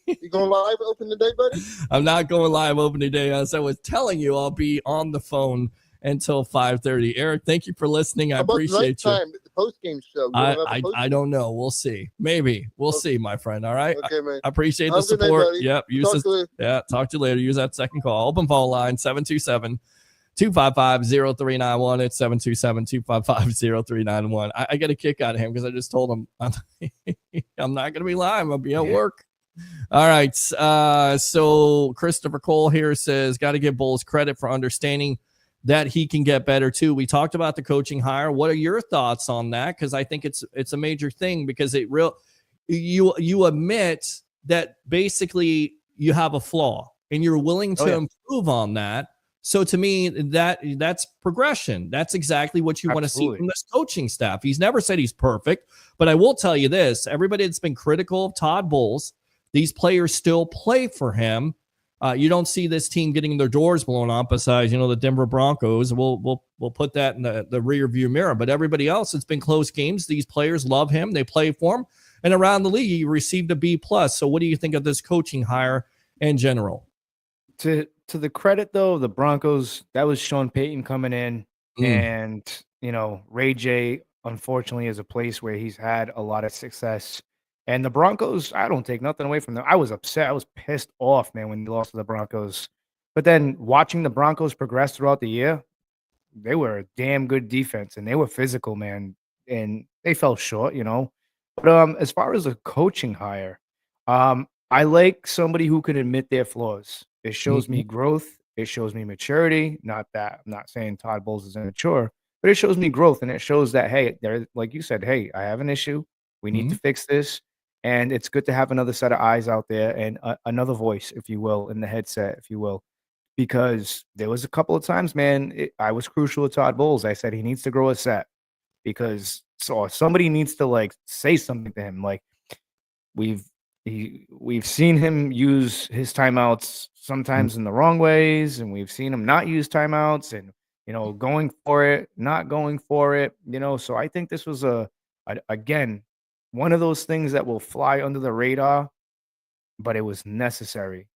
you going live open today, buddy? I'm not going live open today. As I was telling you, I'll be on the phone until 5:30. Eric, thank you for listening. I appreciate you. The post-game show. I don't know. We'll see. Maybe we'll see, my friend. All right. Okay, man. I appreciate the support. Yep. Talk to you later. Use that second call. Open phone line 727-255-0391. It's 727-255-0391. I get a kick out of him because I just told him I'm not going to be live. I'll be at work. All right. So Christopher Cole here says, got to give Bulls credit for understanding that he can get better too. We talked about the coaching hire. What are your thoughts on that? Because I think it's a major thing because you admit that basically you have a flaw and you're willing to improve on that. So to me, that's progression. That's exactly what you want to see from this coaching staff. He's never said he's perfect, but I will tell you this: everybody that's been critical of Todd Bowles, these players still play for him. You don't see this team getting their doors blown up. Besides, the Denver Broncos. We'll put that in the rear view mirror. But everybody else, it's been close games. These players love him. They play for him, and around the league, he received a B+. So, what do you think of this coaching hire in general? To the credit, though, the Broncos, that was Sean Payton coming in. And, Ray J, unfortunately, is a place where he's had a lot of success. And the Broncos, I don't take nothing away from them. I was upset. I was pissed off, man, when they lost to the Broncos. But then watching the Broncos progress throughout the year, they were a damn good defense, and they were physical, man. And they fell short, But as far as a coaching hire, I like somebody who can admit their flaws. It shows me growth. It shows me maturity. Not that I'm not saying Todd Bowles is immature, but it shows me growth, and it shows that, hey, there, like you said, hey, I have an issue. We need to fix this, and it's good to have another set of eyes out there and another voice, if you will, in the headset, if you will, because there was a couple of times, man, I was crucial with Todd Bowles. I said he needs to grow a set because somebody needs to like say something to him. Like we've seen him use his timeouts sometimes in the wrong ways, and we've seen him not use timeouts and, going for it, not going for it, so I think this was again, one of those things that will fly under the radar, but it was necessary.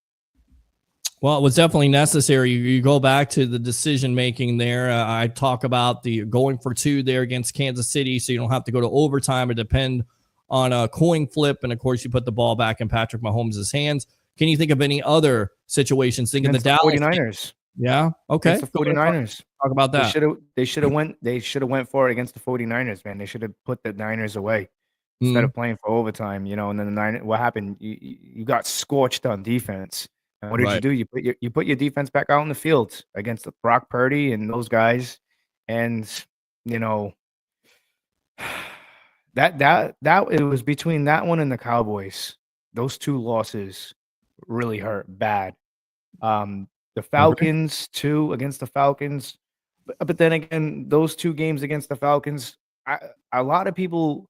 Well, it was definitely necessary. You go back to the decision making there. I talk about the going for 2 there against Kansas City, so you don't have to go to overtime or depend on a coin flip. And of course, you put the ball back in Patrick Mahomes' hands. Can you think of any other situations? Think of the Dallas 49ers. Yeah. Okay. Against the 49ers. Talk about that. They should have went for it against the 49ers, man. They should have put the Niners away instead of playing for overtime, and then the Niners, what happened? You got scorched on defense. And what did you do? You put your defense back out in the field against the Brock Purdy and those guys, and that it was between that one and the Cowboys. Those 2 losses really hurt bad. The Falcons too, against the Falcons, but then again, those 2 games against the Falcons, a lot of people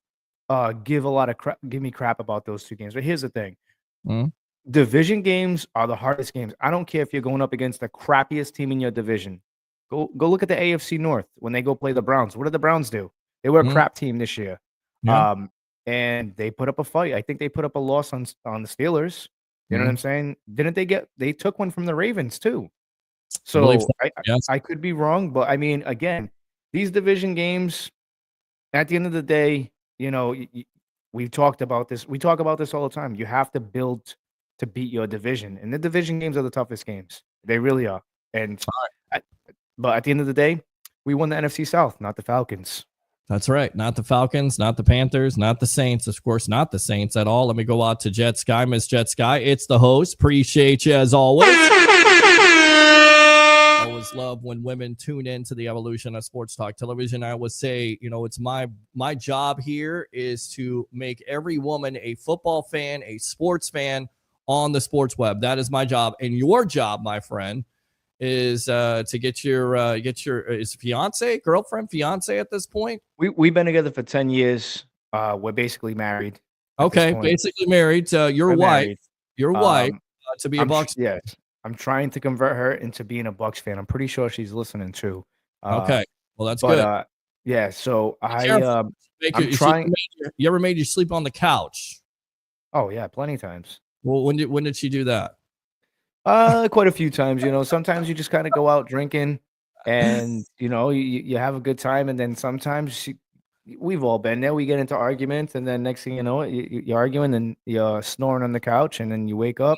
give me crap about those 2 games. But here's the thing. Division games are the hardest games. I don't care if you're going up against the crappiest team in your division. Go look at the AFC North when they go play the Browns. What did the Browns do? They were a crap team this year. Yeah. And they put up a fight. I think they put up a loss on the Steelers. You know what I'm saying? Didn't they took one from the Ravens too? So I could be wrong, but I mean, again, these division games, at the end of the day, we've talked about this. We talk about this all the time. You have to build to beat your division, and the division games are the toughest games. They really are. And but at the end of the day, we won the NFC South, not the Falcons. That's right. Not the Falcons, not the Panthers, not the Saints. Of course, not the Saints at all. Let me go out to Jet Sky. Miss Jet Sky, it's the host. Appreciate you as always. Always love when women tune in to the evolution of sports talk television. I would say, it's my job here is to make every woman a football fan, a sports fan on the sports web. That is my job. And your job, my friend, is to get your is girlfriend at this point. We've been together for 10 years. We're basically married. Okay, basically married. Your wife to be a Bucs. Yes, I'm trying to convert her into being a Bucs fan. I'm pretty sure she's listening too. Okay, well that's good. Yeah, so I'm trying. You ever made you sleep on the couch? Oh yeah, plenty of times. Well, when did she do that? Quite a few times. Sometimes you just kind of go out drinking, and you have a good time, and then sometimes we've all been there. We get into arguments, and then next thing you know, you're arguing, and you're snoring on the couch, and then you wake up.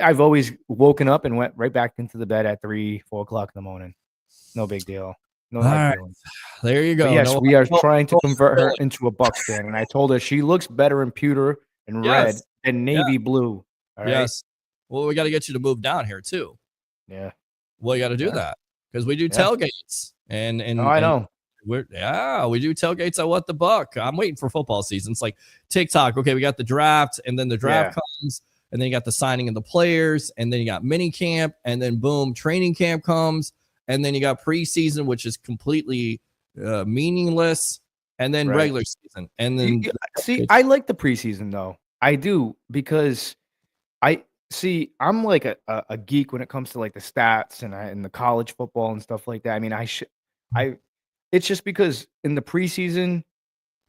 I've always woken up and went right back into the bed at 3-4 o'clock in the morning. No big deal. No hard feelings. There you go. But yes, we are trying to convert her into a Bucs fan, and I told her she looks better in pewter and red than navy blue. All right? Yes. Well, we got to get you to move down here too. Yeah. Well, you got to do that because we do tailgates, and I know. We do tailgates at What the Buck. I'm waiting for football season. It's like TikTok. Okay, we got the draft, and then the draft comes, and then you got the signing of the players, and then you got mini camp, and then boom, training camp comes, and then you got preseason, which is completely meaningless, and then regular season, and then I like the preseason though. I do because I'm like a geek when it comes to like the stats and the college football and stuff like that. I mean, it's just because in the preseason,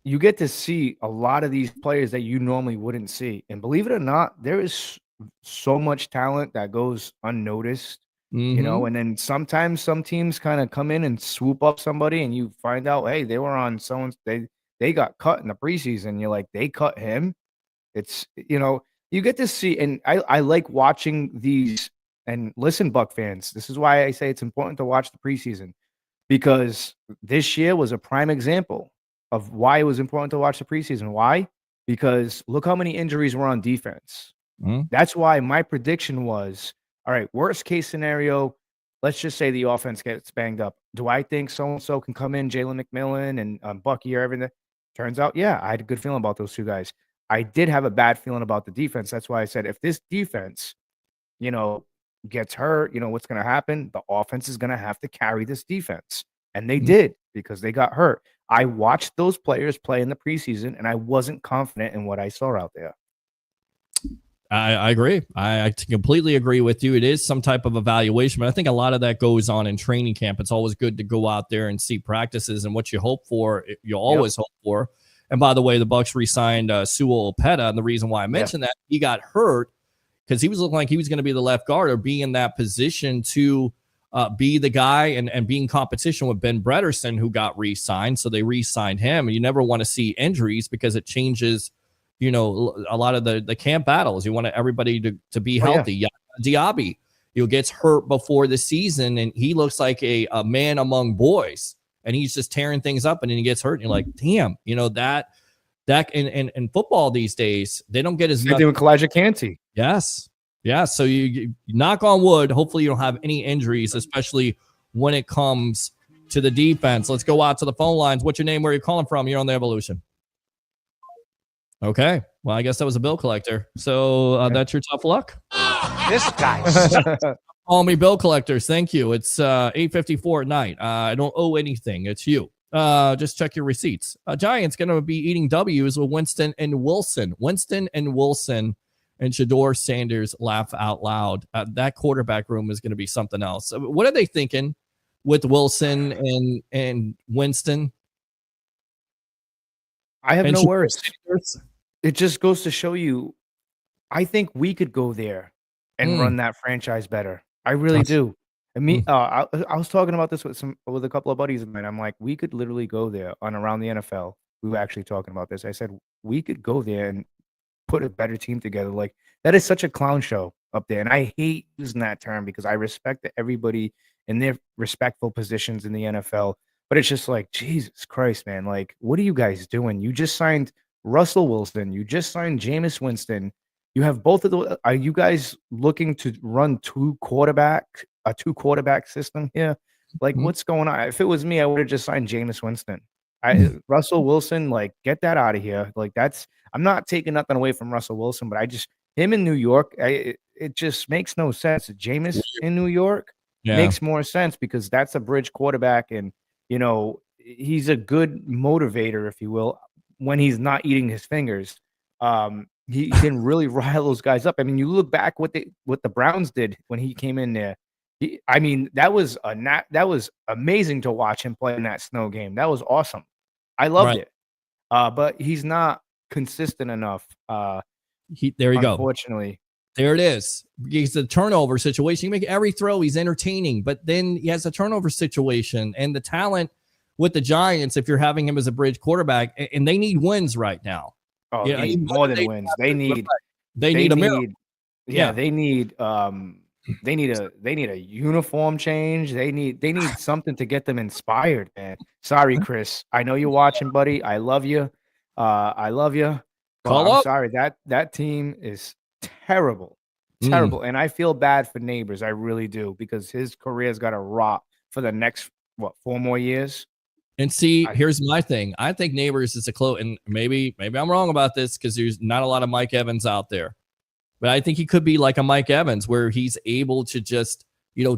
you get to see a lot of these players that you normally wouldn't see. And believe it or not, there is so much talent that goes unnoticed, and then sometimes some teams kind of come in and swoop up somebody and you find out, hey, they were on someone's, they got cut in the preseason. You're like, they cut him. It's, you get to see, and I like watching these. And listen, Buck fans, this is why I say it's important to watch the preseason, because this year was a prime example of why it was important to watch the preseason. Why? Because look how many injuries were on defense. That's why my prediction was, all right, worst case scenario, let's just say the offense gets banged up. Do I think so-and-so can come in, Jalen McMillan and Bucky or everything? Turns out, yeah, I had a good feeling about those two guys. I did have a bad feeling about the defense. That's why I said if this defense, gets hurt, what's going to happen? The offense is going to have to carry this defense. And they did because they got hurt. I watched those players play in the preseason, and I wasn't confident in what I saw out there. I agree. I completely agree with you. It is some type of evaluation, but I think a lot of that goes on in training camp. It's always good to go out there and see practices, and what you hope for, you always hope for. And by the way, the Bucs re-signed Sewell Opeta, and the reason why I mentioned that, he got hurt because he was looking like he was going to be the left guard or be in that position to be the guy and be in competition with Ben Bredesen, who got re-signed. So they re-signed him, and you never want to see injuries because it changes a lot of the camp battles. You want everybody to be healthy. Yeah. Diaby, gets hurt before the season, and he looks like a man among boys, and he's just tearing things up, and then he gets hurt, and you're like, damn, that in football these days, they don't get as much. They're doing Kalijah Canty. Yes. Yeah. So you knock on wood. Hopefully you don't have any injuries, especially when it comes to the defense. Let's go out to the phone lines. What's your name? Where are you calling from? You're on the Evolution. Okay. Well, I guess that was a bill collector. So that's your tough luck. This guy. Call me bill collectors. Thank you. It's 8:54 at night. I don't owe anything. It's you. Just check your receipts. Giants going to be eating W's with Winston and Wilson. And Shador Sanders laugh out loud. That quarterback room is going to be something else. What are they thinking with Wilson and Winston? I have no words. It just goes to show you, I think we could go there and run that franchise better. I really do. I mean, I was talking about this with a couple of buddies of mine. I'm like, we could literally go there on around the NFL. We were actually talking about this. I said we could go there and put a better team together. Like, that is such a clown show up there, and I hate using that term because I respect everybody in their respectful positions in the NFL. But it's just like, Jesus Christ, man! Like, what are you guys doing? You just signed Russell Wilson. You just signed Jameis Winston. You have both of those. Are you guys looking to run a two quarterback system here? Like, what's going on? If it was me, I would have just signed Jameis Winston. Russell Wilson, like, get that out of here. Like, I'm not taking nothing away from Russell Wilson, but him in New York, it just makes no sense. Jameis in New York makes more sense because that's a bridge quarterback, and he's a good motivator, if you will, when he's not eating his fingers. He can really rile those guys up. I mean, you look back what the Browns did when he came in there. That was amazing to watch him play in that snow game. That was awesome. I loved it. But he's not consistent enough. There you go. Unfortunately. There it is. He's the turnover situation. You make every throw, he's entertaining, but then he has a turnover situation, and the talent with the Giants, if you're having him as a bridge quarterback, and they need wins right now. Oh, they need more than wins. They need a miracle. They need a uniform change. They need something to get them inspired, man. Sorry, Chris. I know you're watching, buddy. I love you. I'm sorry. That team is terrible. And I feel bad for Neighbors. I really do, because his career's got to rot for the next 4 more years. And see, here's my thing. I think Neighbors is a close, and maybe I'm wrong about this because there's not a lot of Mike Evans out there, but I think he could be like a Mike Evans where he's able to just,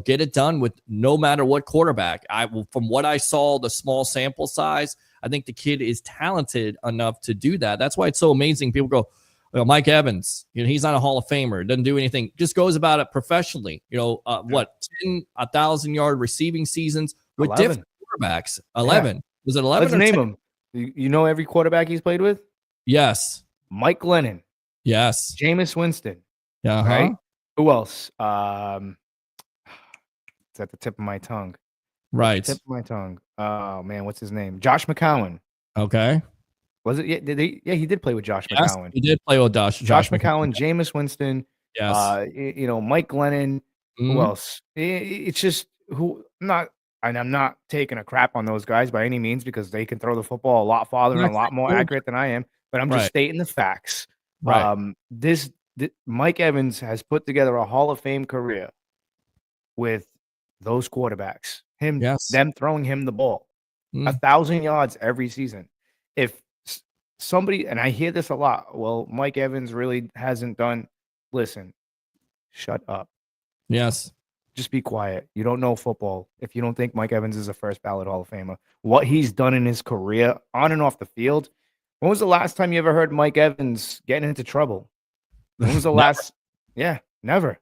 get it done with no matter what quarterback. From what I saw, the small sample size, I think the kid is talented enough to do that. That's why it's so amazing. People go, Mike Evans, he's not a Hall of Famer, doesn't do anything, just goes about it professionally. 1,000-yard receiving seasons with 11. Different quarterbacks. 11. Yeah. Was it 11? Let's name them. You know every quarterback he's played with? Yes. Mike Glennon. Yes. Jameis Winston. Yeah. Right? Who else? It's at the tip of my tongue. Right. Tip of my tongue. Oh, man, what's his name? Josh McCown. Okay. Was it? Yeah, he did play with Josh McCown. He did play with Josh McCown, Jameis Winston. Yes. Mike Glennon. Who else? It's just I'm not taking a crap on those guys by any means because they can throw the football a lot farther and a lot more accurate than I am. But I'm just stating the facts. Right. Mike Evans has put together a Hall of Fame career. with those quarterbacks. Yes. Them throwing him the ball. 1,000 yards every season. If somebody, and I hear this a lot, well, Mike Evans really hasn't done. Listen, shut up. Yes. Just be quiet. You don't know football if you don't think Mike Evans is a first ballot Hall of Famer. What he's done in his career on and off the field. When was the last time you ever heard Mike Evans getting into trouble? When was the last? Yeah, never.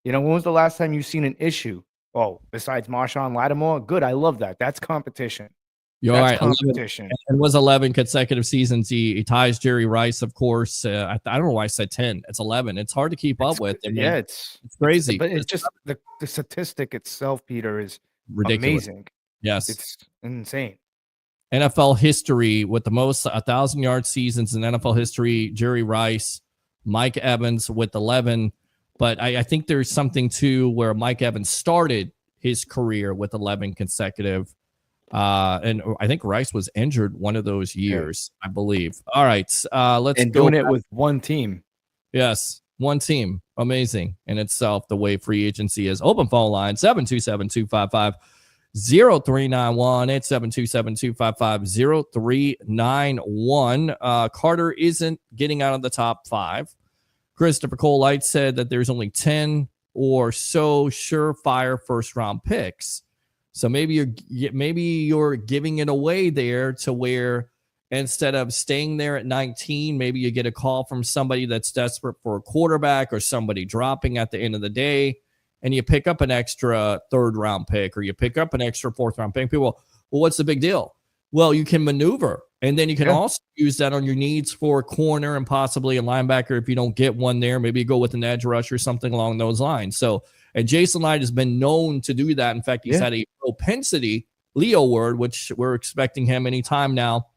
When was the last time you've seen an issue? Oh, besides Marshawn Lattimore? Good. I love that. That's competition. You're That's right. competition. It was 11 consecutive seasons. He ties Jerry Rice, of course. I don't know why I said 10. It's 11. It's hard to keep up with. It's crazy. But it's just the statistic itself, Peter, is ridiculous. Amazing. Yes. It's insane. NFL history with the most 1,000-yard seasons in NFL history, Jerry Rice, Mike Evans with 11. But I think there's something, too, where Mike Evans started his career with 11 consecutive. And I think Rice was injured one of those years, I believe. All right. Let's and go doing it with one team. Yes. One team. Amazing in itself, the way free agency is. Open phone line, 727-255-0391. It's 727-255-0391. Carter isn't getting out of the top 5. Christopher Cole Light said that there's only 10 or so surefire first-round picks. So maybe you're giving it away there to where instead of staying there at 19, maybe you get a call from somebody that's desperate for a quarterback or somebody dropping at the end of the day, and you pick up an extra 3rd-round pick or you pick up an extra 4th-round pick. People, well, what's the big deal? Well, you can maneuver, and then you can also use that on your needs for a corner and possibly a linebacker. If you don't get one there, maybe you go with an edge rush or something along those lines. So, and Jason Light has been known to do that. In fact, he's had a propensity, Leo word, which we're expecting him anytime now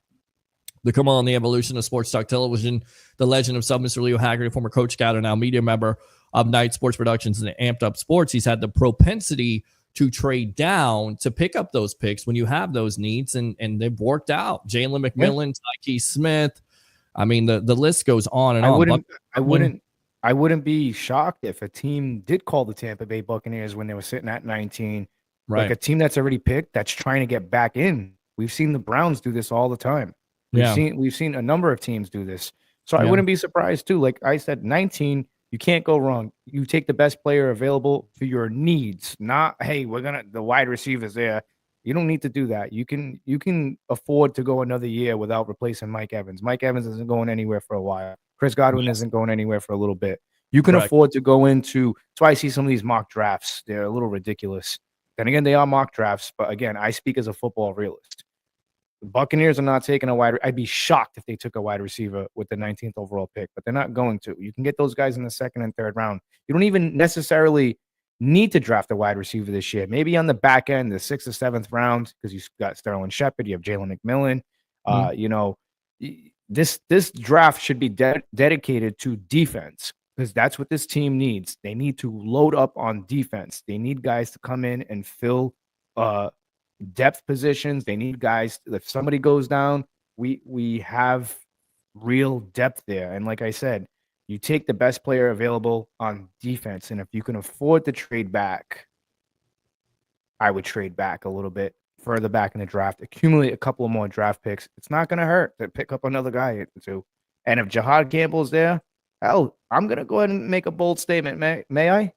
to come on the evolution of sports talk television. The legend of Mr. Leo Haggerty, former coach scout and now media member of Night Sports Productions and Amped Up Sports. He's had the propensity to trade down to pick up those picks when you have those needs, and they've worked out. Jalen McMillan, Tyke Smith. I mean, the list goes on and on. I wouldn't be shocked if a team did call the Tampa Bay Buccaneers when they were sitting at 19. Right. Like a team that's already picked that's trying to get back in. We've seen the Browns do this all the time. We've seen a number of teams do this. So I wouldn't be surprised too. Like I said, 19, you can't go wrong. You take the best player available for your needs, not, hey, the wide receivers there. You don't need to do that. You can afford to go another year without replacing Mike Evans. Mike Evans isn't going anywhere for a while. Chris Godwin isn't going anywhere for a little bit. You can afford to go into. That's why I see some of these mock drafts. They're a little ridiculous. Then again, they are mock drafts. But again, I speak as a football realist. The Buccaneers are not taking a wide. I'd be shocked if they took a wide receiver with the 19th overall pick, but they're not going to. You can get those guys in the 2nd and 3rd round. You don't even necessarily need to draft a wide receiver this year. Maybe on the back end, the 6th or 7th round, because you've got Sterling Shepard, you have Jalen McMillan. This draft should be dedicated to defense, because that's what this team needs. They need to load up on defense. They need guys to come in and fill depth positions. They need guys. If somebody goes down, we have real depth there. And like I said, you take the best player available on defense, and if you can afford to trade back, I would trade back a little bit further back in the draft, accumulate a couple of more draft picks. It's not going to hurt to pick up another guy or two. And if Jahad Campbell's there, hell, I'm going to go ahead and make a bold statement. May I?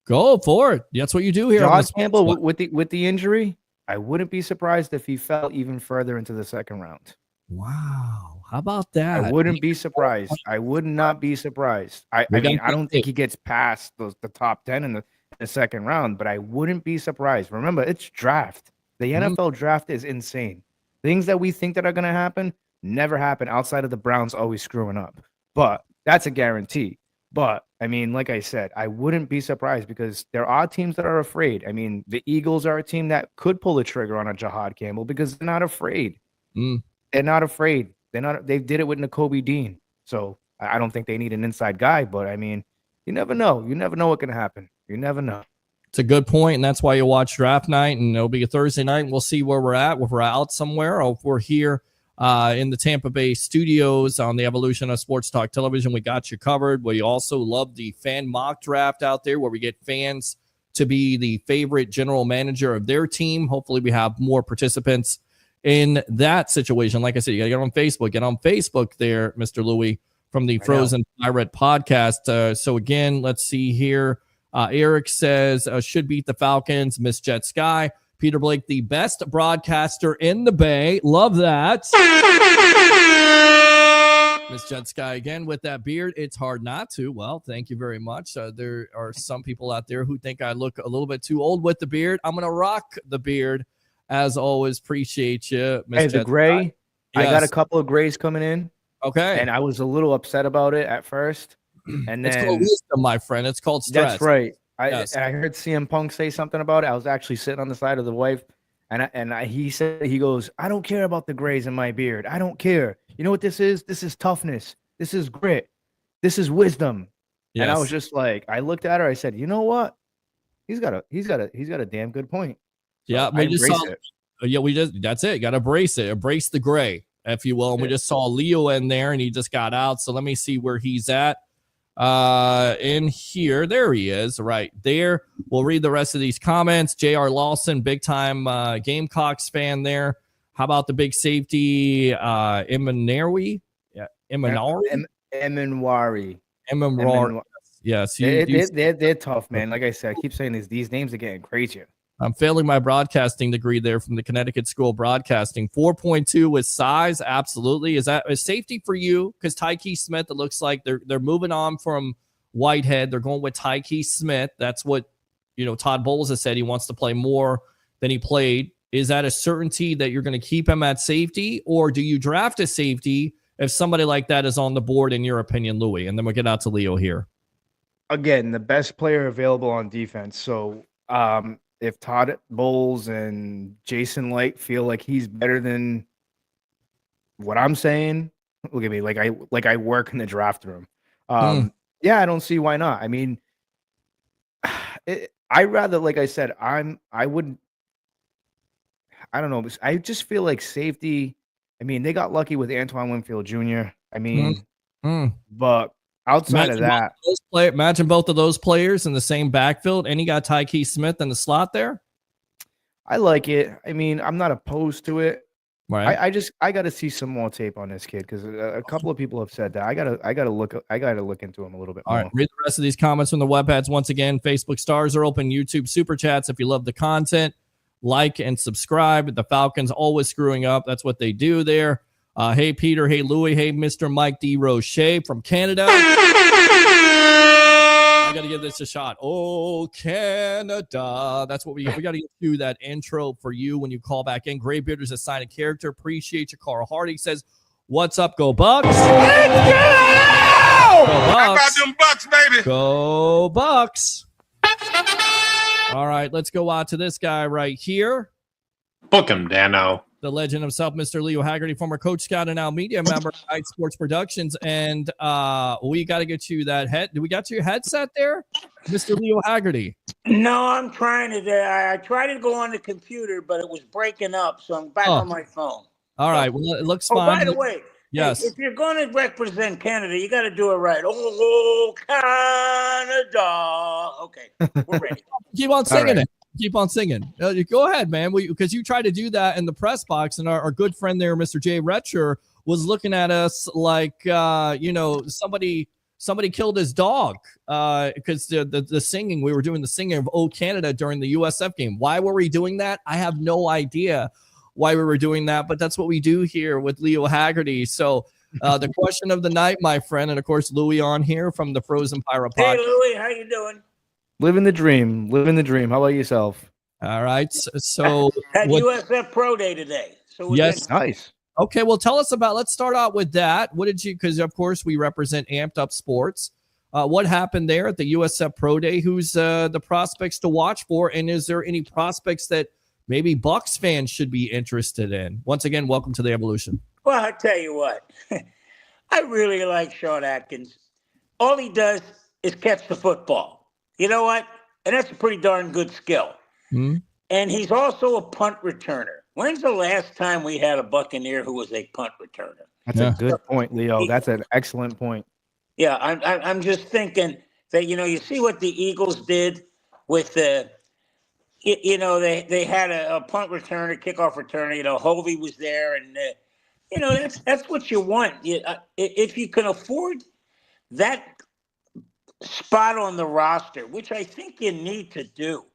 Go for it. That's what you do here. Jahad Campbell with the injury, I wouldn't be surprised if he fell even further into the 2nd round. Wow. How about that? I wouldn't be surprised. I would not be surprised. I mean, I don't think he gets past the top 10 in the 2nd round, but I wouldn't be surprised. Remember, it's draft. The NFL draft is insane. Things that we think that are going to happen never happen outside of the Browns always screwing up. But that's a guarantee. But, I mean, like I said, I wouldn't be surprised because there are teams that are afraid. I mean, the Eagles are a team that could pull the trigger on a Jahad Campbell because they're not afraid. They're not afraid. They did it with Nakobe Dean. So I don't think they need an inside guy. But, I mean, you never know. You never know what can happen. You never know. It's a good point, and that's why you watch draft night, and it'll be a Thursday night, and we'll see where we're at, if we're out somewhere, or if we're here in the Tampa Bay studios on the evolution of Sports Talk Television. We got you covered. We also love the fan mock draft out there where we get fans to be the favorite general manager of their team. Hopefully we have more participants in that situation. Like I said, you got to get on Facebook. Get on Facebook there, Mr. Louie, from the Frozen Pirate podcast. So again, let's see here. Eric says, should beat the Falcons, Miss Jet Sky. Peter Blake, the best broadcaster in the Bay. Love that. Miss Jet Sky again with that beard. It's hard not to. Well, thank you very much. There are some people out there who think I look a little bit too old with the beard. I'm going to rock the beard. As always, appreciate you, Miss Jet the gray. Sky. I Yes. got a couple of grays coming in. Okay. And I was a little upset about it at first. And It's then called wisdom, my friend. It's called stress. that's right. Yes. And I heard CM Punk say something about it. I was actually sitting on the side of the wife, and he said, he goes, I don't care about the grays in my beard. I don't care. You know what this is? This is toughness. This is grit. This is wisdom. Yes. And I was just like, I looked at her. I said, you know what? He's got a damn good point. So Yeah, I we just embrace saw. it. That's it. You got to embrace it. Embrace the gray, if you will. And we just saw Leo in there, and he just got out. So let me see where he's at. In here, there he is, right there. We'll read the rest of these comments. J.R. Lawson, big time Gamecocks fan there. How about the big safety, Emanari? Yeah, Emanari. Emanari. Yes, They're tough, man. Like I said, I keep saying this. These names are getting crazier. I'm failing my broadcasting degree there from the Connecticut School of Broadcasting. 4.2 with size, absolutely. Is that a safety for you? Because Tyke Smith, it looks like they're moving on from Whitehead. They're going with Tyke Smith. That's what Todd Bowles has said. He wants to play more than he played. Is that a certainty that you're going to keep him at safety, or do you draft a safety if somebody like that is on the board, in your opinion, Louie? And then we'll get out to Leo here. Again, the best player available on defense. So, if Todd Bowles and Jason Light feel like he's better than what I'm saying, look at me, like I work in the draft room. Yeah, I don't see why not. I mean, I rather, like I said, I don't know. I just feel like safety. I mean, they got lucky with Antoine Winfield Jr. I mean, but outside of that, imagine both of those players in the same backfield, and you got Tyke Smith in the slot there. I like it. I mean, I'm not opposed to it. Right. I got to see some more tape on this kid because a couple of people have said that. I gotta look into him a little bit more. All right, read the rest of these comments from the webpads once again. Facebook stars are open. YouTube super chats. If you love the content, like and subscribe. The Falcons always screwing up. That's what they do there. Hey Peter. Hey Louie. Hey Mr. Mike D. Roche from Canada. I got to give this a shot. Oh, Canada. That's what we got to do that intro for you when you call back in. Graybearders assign a character. Appreciate you. Carl Hardy says, what's up? Go Bucs. Let's go! Go Bucs. How about them Bucks, baby? Go Bucs. All right, let's go out to this guy right here. Book him, Dano. The legend himself, Mr. Leo Haggerty, former Coach Scout and now media member of Night Sports Productions. And we got to get you that head. Do we got your headset there, Mr. Leo Haggerty? No, I'm trying to. I tried to go on the computer, but it was breaking up, so I'm back on my phone. All right. Well, it looks Oh, fine. by the way, yes. if you're going to represent Canada, you got to do it right. Oh, Canada. Okay, we're ready. Keep on singing it. Keep on singing. Go ahead, man. Because you tried to do that in the press box, and our good friend there, Mr. Jay Retcher, was looking at us like, somebody killed his dog because the singing, we were doing the singing of "Oh Canada" during the USF game. Why were we doing that? I have no idea why we were doing that, but that's what we do here with Leo Haggerty. So the question of the night, my friend, and of course Louie on here from the Frozen Pirate Podcast. Hey, Louie, how you doing? Living the dream. How about yourself? All right. So Had USF Pro Day today. So yes, nice. Okay, well, tell us about. Let's start out with that. What did you? Because of course we represent Amped Up Sports. What happened there at the USF Pro Day? Who's the prospects to watch for, and is there any prospects that maybe Bucs fans should be interested in? Once again, welcome to the Evolution. Well, I tell you what, I really like Sean Atkins. All he does is catch the football. You know what? And that's a pretty darn good skill. Mm-hmm. And he's also a punt returner. When's the last time we had a Buccaneer who was a punt returner? That's a good point, Leo. That's an excellent point. Yeah, I'm just thinking that, you see what the Eagles did with the, they had a punt returner, kickoff returner. Hovey was there, and that's what you want. If you can afford that spot on the roster, which I think you need to do,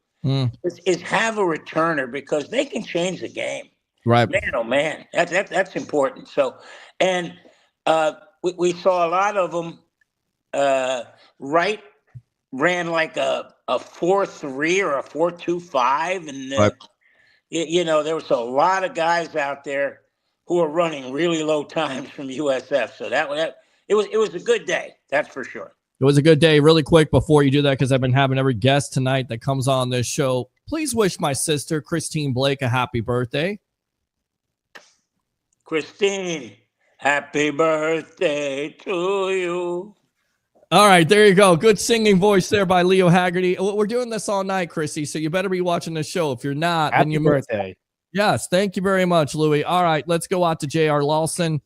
is have a returner because they can change the game. Right. Man, oh man, that's important. So, and we saw a lot of them. Wright ran like a 4.3 or a 4.25, and right. There was a lot of guys out there who are running really low times from USF. So it was a good day, that's for sure. It was a good day. Really quick before you do that, because I've been having every guest tonight that comes on this show, please wish my sister Christine Blake a happy birthday. Christine, happy birthday to you. All right, there you go. Good singing voice there by Leo Haggerty. We're doing this all night, Chrissy, so you better be watching the show. If you're not, happy then your birthday. Yes, thank you very much, Louie. All right, let's go out to J.R. Lawson.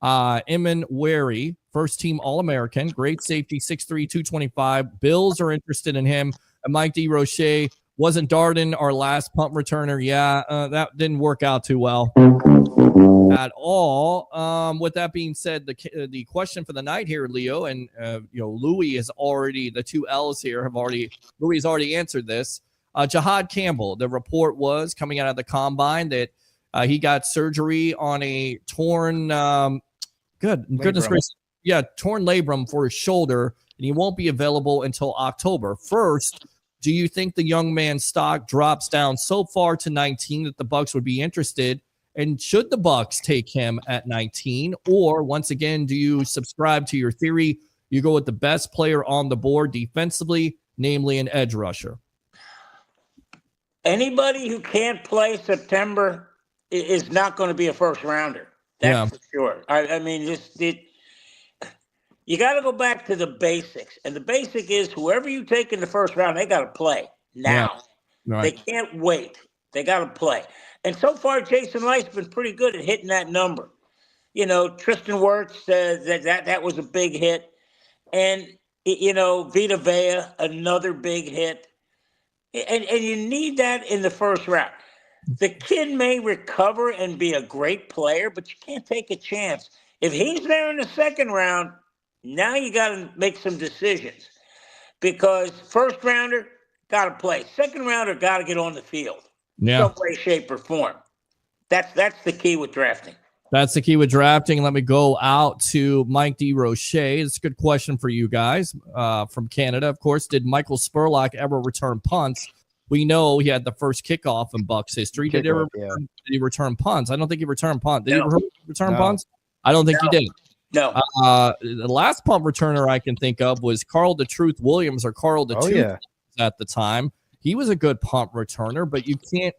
Eamon Wary, first-team All-American, great safety, 6'3", 225. Bills are interested in him. And Mike DeRoche, wasn't Darden our last punt returner? Yeah, that didn't work out too well at all. With that being said, the question for the night here, Leo, and Louie is already, the two L's here have already, Louie's already answered this. Jahad Campbell, the report was coming out of the combine that he got surgery on a torn, goodness gracious, torn labrum for his shoulder, and he won't be available until October. First, do you think the young man's stock drops down so far to 19 that the Bucs would be interested? And should the Bucs take him at 19? Or once again, do you subscribe to your theory? You go with the best player on the board defensively, namely an edge rusher. Anybody who can't play September is not going to be a first rounder. That's for sure. I mean, you got to go back to the basics. And the basic is whoever you take in the first round, they got to play now. Yeah. Right. They can't wait. They got to play. And so far, Jason Light's been pretty good at hitting that number. Tristan Wirtz, that was a big hit. And, Vita Vea, another big hit. And you need that in the first round. The kid may recover and be a great player, but you can't take a chance. If he's there in the second round, now you got to make some decisions. Because first rounder, got to play. Second rounder, got to get on the field. Yeah. Some way, shape, or form. That's the key with drafting. That's the key with drafting. Let me go out to Mike DeRoche. It's a good question for you guys from Canada. Of course, did Michael Spurlock ever return punts? We know he had the first kickoff in Bucs history. Did he return punts? I don't think he returned punts. Did he return punts? I don't think he did. No. The last punt returner I can think of was Carl the Truth Williams or Carl the Truth at the time. He was a good punt returner, but you can't.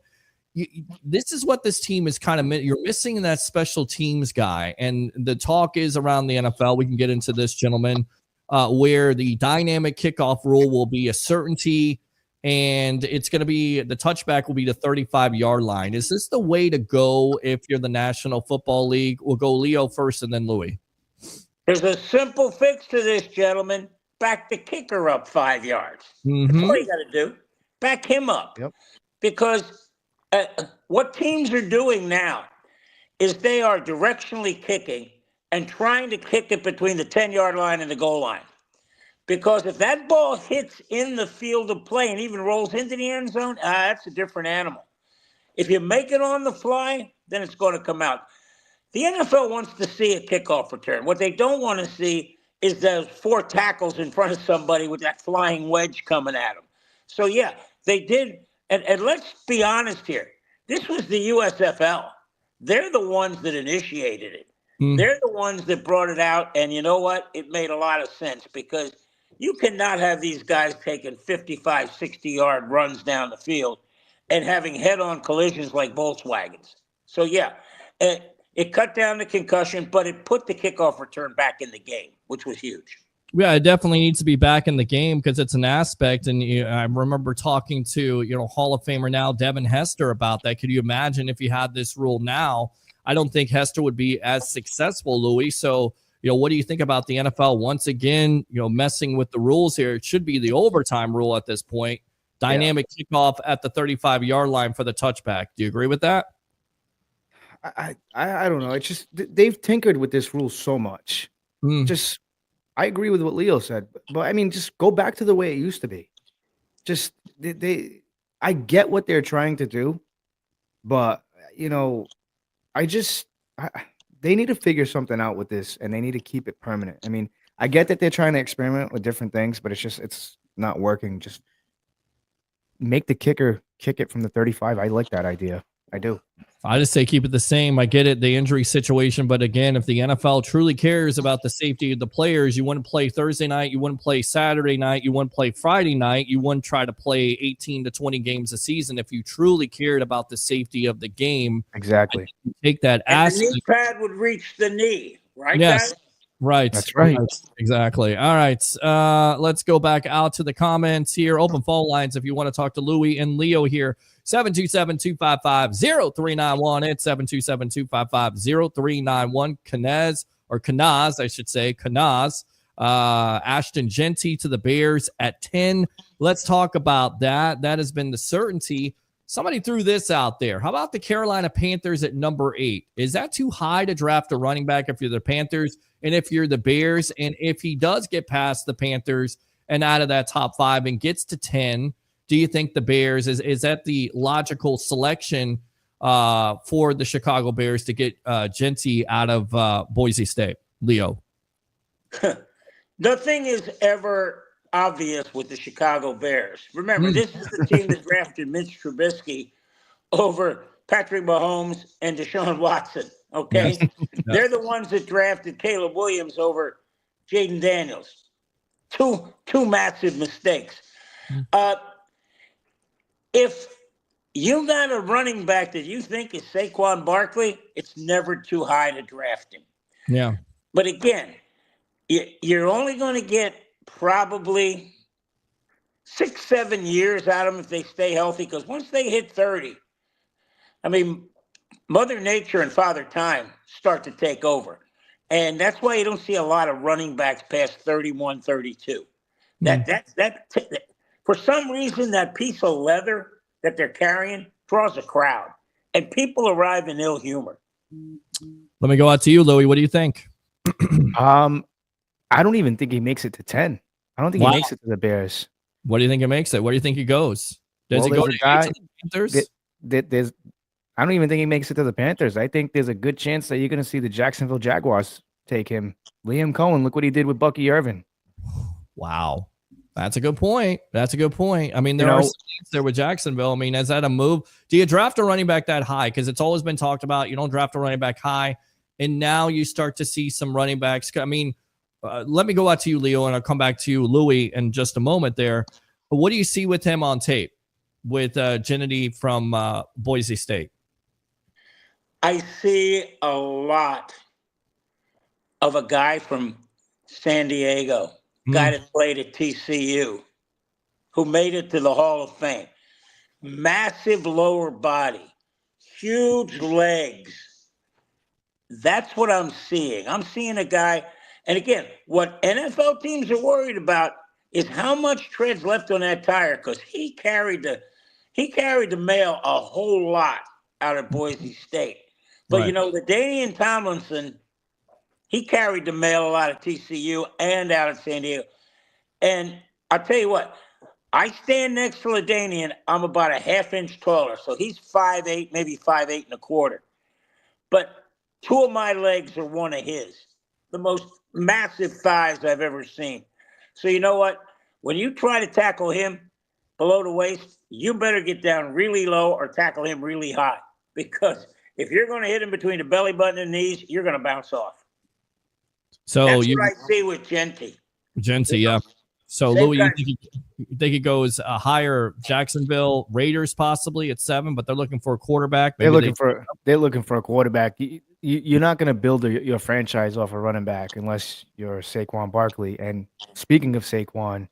This is what this team is kind of. You're missing that special teams guy, and the talk is around the NFL. We can get into this, gentlemen, where the dynamic kickoff rule will be a certainty, and it's going to be the touchback will be the 35-yard line. Is this the way to go if you're the National Football League? We'll go Leo first, and then Louie. There's a simple fix to this, gentlemen. Back the kicker up 5 yards. That's all you got to do. Back him up. Yep. Because what teams are doing now is they are directionally kicking and trying to kick it between the 10-yard line and the goal line. Because if that ball hits in the field of play and even rolls into the end zone, that's a different animal. If you make it on the fly, then it's going to come out. The NFL wants to see a kickoff return. What they don't want to see is those 4 tackles in front of somebody with that flying wedge coming at them. So, yeah, they did. And let's be honest here. This was the USFL. They're the ones that initiated it. They're the ones that brought it out. And you know what? It made a lot of sense because you cannot have these guys taking 55, 60-yard runs down the field and having head-on collisions like Volkswagens. So, yeah, it cut down the concussion, but it put the kickoff return back in the game, which was huge. Yeah, it definitely needs to be back in the game because it's an aspect. And I remember talking to, Hall of Famer now, Devin Hester, about that. Could you imagine if you had this rule now? I don't think Hester would be as successful, Louie. So, what do you think about the NFL once again, messing with the rules here? It should be the overtime rule at this point. dynamic kickoff at the 35-yard line for the touchback. Do you agree with that? I don't know. It's just they've tinkered with this rule so much. Just I agree with what Leo said, but I mean, just go back to the way it used to be. Just I get what they're trying to do, but you know, they need to figure something out with this, and they need to keep it permanent. I mean, I get that they're trying to experiment with different things, but it's not working. Just make the kicker kick it from the 35. I like that idea. I do. I just say keep it the same. I get it, the injury situation, but again, if the NFL truly cares about the safety of the players, you wouldn't play Thursday night, you wouldn't play Saturday night, you wouldn't play Friday night, you wouldn't try to play 18 to 20 games a season if you truly cared about the safety of the game. Exactly. Take that and the knee pad would reach the knee, right, yes. guys? Right. That's right. Exactly. All right. Let's go back out to the comments here. Open phone lines if you want to talk to Louie and Leo here. 727-255-0391. It's 727-255-0391. Kanaz, I should say. Kanaz. Ashton Genty to the Bears at 10. Let's talk about that. That has been the certainty. Somebody threw this out there. How about the Carolina Panthers at number 8? Is that too high to draft a running back if you're the Panthers and if you're the Bears? And if he does get past the Panthers and out of that top 5 and gets to 10, do you think the Bears, is that the logical selection for the Chicago Bears to get Genty out of Boise State? Leo. Nothing is ever obvious with the Chicago Bears. Remember, this is the team that drafted Mitch Trubisky over Patrick Mahomes and Deshaun Watson. Okay, yes. They're the ones that drafted Caleb Williams over Jaden Daniels. Two massive mistakes. If you got a running back that you think is Saquon Barkley, it's never too high to draft him. Yeah, but again, you're only going to get probably 6-7 years out of them if they stay healthy, because once they hit 30, I mean, Mother Nature and Father Time start to take over. And that's why you don't see a lot of running backs past 31, 32. For some reason, that piece of leather that they're carrying draws a crowd, and people arrive in ill humor. Let me go out to you, Louie. What do you think? I don't even think he makes it to 10. I don't think he makes it to the Bears. What do you think it makes it? Where do you think he goes? Does he go to the Panthers? I don't even think he makes it to the Panthers. I think there's a good chance that you're going to see the Jacksonville Jaguars take him. Liam Cohen, look what he did with Bucky Irvin. Wow. That's a good point. I mean, there are some things there with Jacksonville. I mean, is that a move? Do you draft a running back that high? Because it's always been talked about. You don't draft a running back high, and now you start to see some running backs. I mean, let me go out to you, Leo, and I'll come back to you, Louie, in just a moment there. But what do you see with him on tape with Genty from Boise State? I see a lot of a guy from San Diego, guy that played at TCU, who made it to the Hall of Fame. Massive lower body, huge legs. That's what I'm seeing. I'm seeing a guy, and again, what NFL teams are worried about is how much tread's left on that tire, because he carried the mail a whole lot out of Boise State. But, you know, the Danian Tomlinson, he carried the mail a lot at TCU and out of San Diego. And I'll tell you what, I stand next to LaDainian. I'm about a half-inch taller, so he's 5'8", maybe 5'8 and a quarter. But 2 of my legs are one of his, the most massive thighs I've ever seen. So you know what? When you try to tackle him below the waist, you better get down really low or tackle him really high, because if you're going to hit him between the belly button and knees, you're going to bounce off. So that's what I see with Genty. Yeah. So Louie, you think he goes higher? Jacksonville Raiders possibly at 7, but they're looking for a quarterback. They're looking for a quarterback. You're not going to build your franchise off a running back unless you're Saquon Barkley. And speaking of Saquon,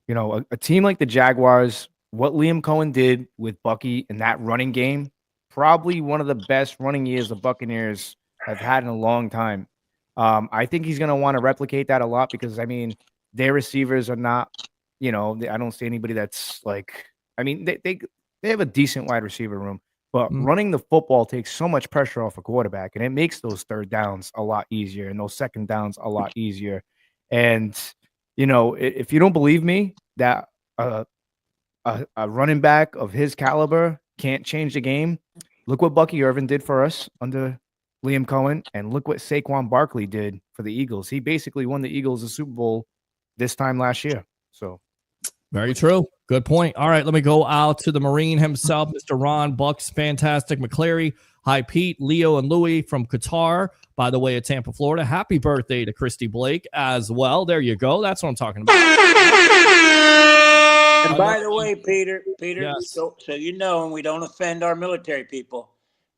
you know, a team like the Jaguars, what Liam Cohen did with Bucky in that running game, probably one of the best running years the Buccaneers have had in a long time. I think he's going to want to replicate that a lot, because, I mean, their receivers are not, you know, I don't see anybody that's like I mean, they have a decent wide receiver room, but Mm. running the football takes so much pressure off a quarterback, and it makes those third downs a lot easier and those second downs a lot easier. And if you don't believe me that a running back of his caliber can't change the game, look what Bucky Irvin did for us under Liam Cohen, and look what Saquon Barkley did for the Eagles. He basically won the Eagles a Super Bowl this time last year. So very true. Good point. All right, let me go out to the Marine himself, Mr. Ron Bucs, Fantastic McCleary. Hi, Pete, Leo, and Louie from Qatar. By the way, at Tampa, Florida. Happy birthday to Christy Blake as well. There you go. That's what I'm talking about. And by the way, Peter, Yes. so you know, and we don't offend our military people,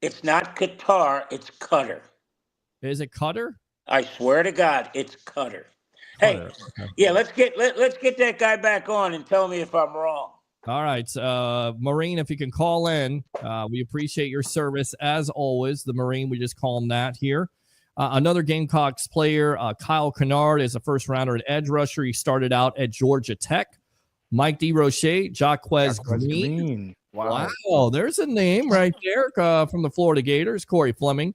it's not Qatar, it's Qatar. Is it Cutter? I swear to God, it's Qatar. Hey, Okay. yeah, let's get that guy back on and tell me if I'm wrong. All right, Marine, if you can call in, we appreciate your service as always. The Marine, we just call him that here. Another Gamecocks player, Kyle Kennard, is a first rounder at edge rusher. He started out at Georgia Tech. Mike DeRoche, Jaquez Green. Wow, there's a name right there from the Florida Gators. Corey Fleming.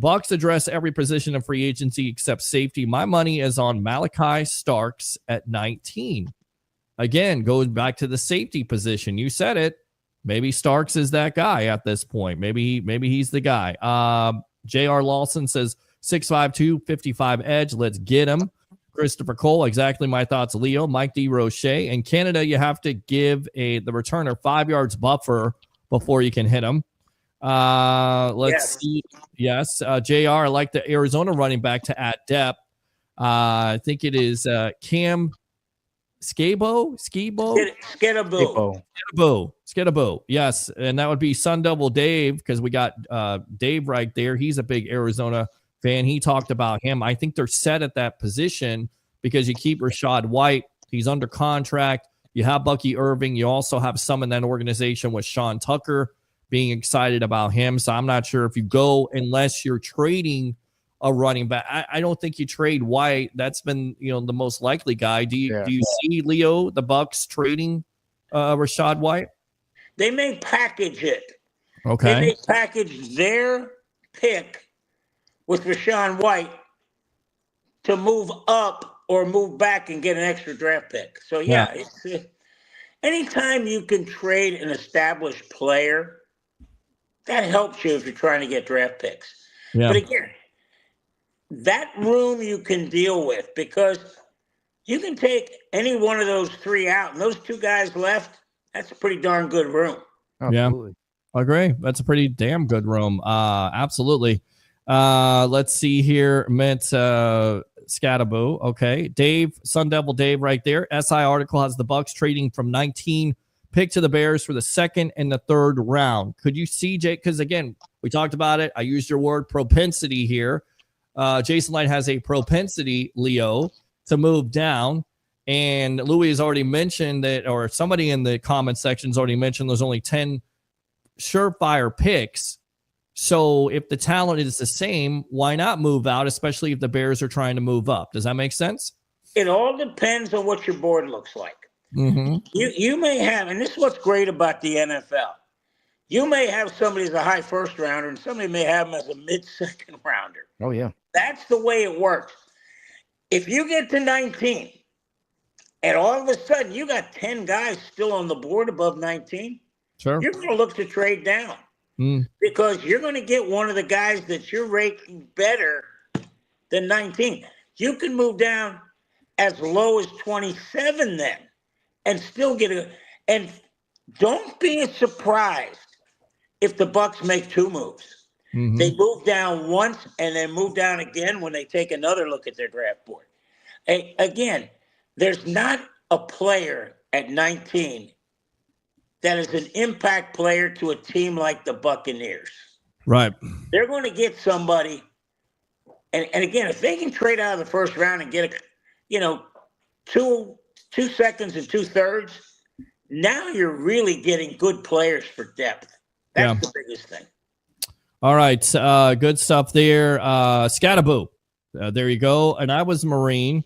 Bucs address every position of free agency except safety. My money is on Malachi Starks at 19. Again, goes back to the safety position. You said it. Maybe Starks is that guy at this point. Maybe he's the guy. J.R. Lawson says 6'5", 255 edge. Let's get him. Christopher Cole, exactly my thoughts. Leo, Mike DeRoche. In Canada, you have to give the returner 5 yards buffer before you can hit him. Let's see. Yes, JR, I like the Arizona running back to add depth. I think it is Cam Skidabo. Yes, and that would be Sun Devil Dave, because we got Dave right there. He's a big Arizona fan. He talked about him. I think they're set at that position because you keep Rashad White. He's under contract. You have Bucky Irving. You also have some in that organization with Sean Tucker being excited about him. So I'm not sure if you go unless you're trading a running back. I don't think you trade White. That's been the most likely guy. Do you see, Leo, the Bucs trading Rashad White? They may package it. Okay. They may package their pick with Rashawn White to move up or move back and get an extra draft pick. So, it's anytime you can trade an established player, that helps you if you're trying to get draft picks. Yeah. But again, that room you can deal with, because you can take any one of those three out, and those two guys left, that's a pretty darn good room. Absolutely. Yeah, I agree. That's a pretty damn good room. Absolutely. Let's see here. Mint Scattaboo. Okay. Dave, Sun Devil Dave right there. SI article has the Bucs trading from 19 pick to the Bears for the second and the third round. Could you see, Jake? Because again, we talked about it. I used your word propensity here. Jason Light has a propensity, Leo, to move down. And Louie has already mentioned that, or somebody in the comment section has already mentioned there's only 10 surefire picks. So if the talent is the same, why not move out, especially if the Bears are trying to move up? Does that make sense? It all depends on what your board looks like. Mm-hmm. You may have, and this is what's great about the NFL. You may have somebody as a high first rounder, and somebody may have them as a mid-second rounder. Oh, yeah. That's the way it works. If you get to 19, and all of a sudden you got 10 guys still on the board above 19, sure, you're going to look to trade down. Because you're going to get one of the guys that you're rating better than 19. You can move down as low as 27 then and still get a – and don't be surprised if the Bucs make two moves. Mm-hmm. They move down once and then move down again when they take another look at their draft board. Again, there's not a player at 19 that is an impact player to a team like the Buccaneers. Right. They're going to get somebody. And again, if they can trade out of the first round and get, 2 seconds and 2/3, now you're really getting good players for depth. That's the biggest thing. All right. Good stuff there. Scattaboo. There you go. And I was Marine,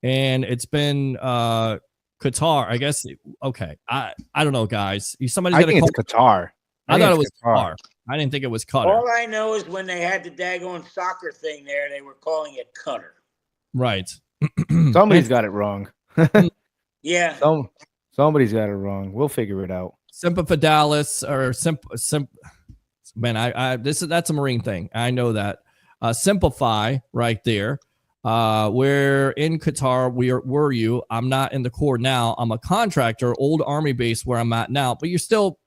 and it's been Qatar, I guess. Okay, I don't know, guys. Somebody's I gonna. think it's Qatar. I thought it was Qatar. Qatar. I didn't think it was Qatar. All I know is when they had the daggone soccer thing there, they were calling it Qatar. Right. Somebody's got it wrong. Yeah. Somebody's got it wrong. We'll figure it out. Sympathidalis or man, that's a Marine thing. I know that. Simplify right there. We're in Qatar. Were you? I'm not in the Corps now. I'm a contractor, old Army base where I'm at now, but you're still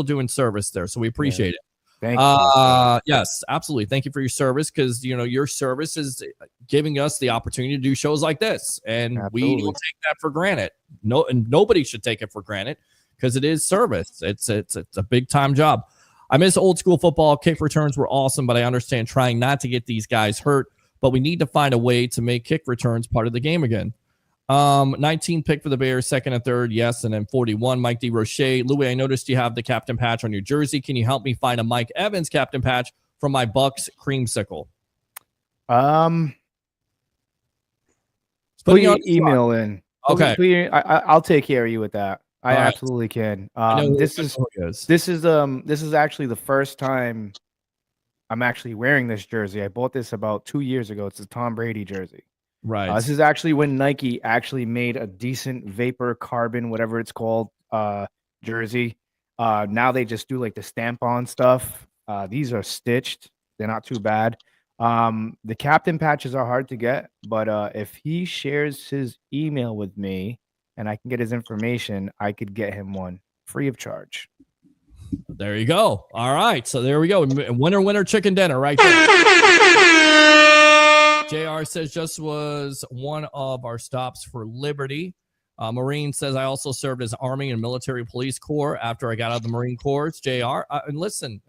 doing service there. So we appreciate it. Thank you. Yes, absolutely. Thank you for your service, because your service is giving us the opportunity to do shows like this, and we don't take that for granted. No, and nobody should take it for granted, because it is service. It's a big time job. I miss old school football. Kick returns were awesome, but I understand trying not to get these guys hurt. But we need to find a way to make kick returns part of the game again. 19 pick for the Bears, second and third, yes, and then 41, Mike D. Roche. Louie, I noticed you have the captain patch on your jersey. Can you help me find a Mike Evans captain patch from my Bucs creamsicle? Put your email in. Okay. I'll take care of you with that. I All right. absolutely can. This is actually the first time I'm actually wearing this jersey. I bought this about 2 years ago. It's a Tom Brady jersey. Right. This is actually when Nike actually made a decent vapor carbon, whatever it's called, jersey. Now they just do like the stamp on stuff. These are stitched. They're not too bad. The captain patches are hard to get, but if he shares his email with me and I can get his information, I could get him one free of charge. There you go. All right. So there we go. Winner, chicken dinner right there. JR says just was one of our stops for Liberty. Marine says I also served as Army and Military Police Corps after I got out of the Marine Corps. JR, and listen,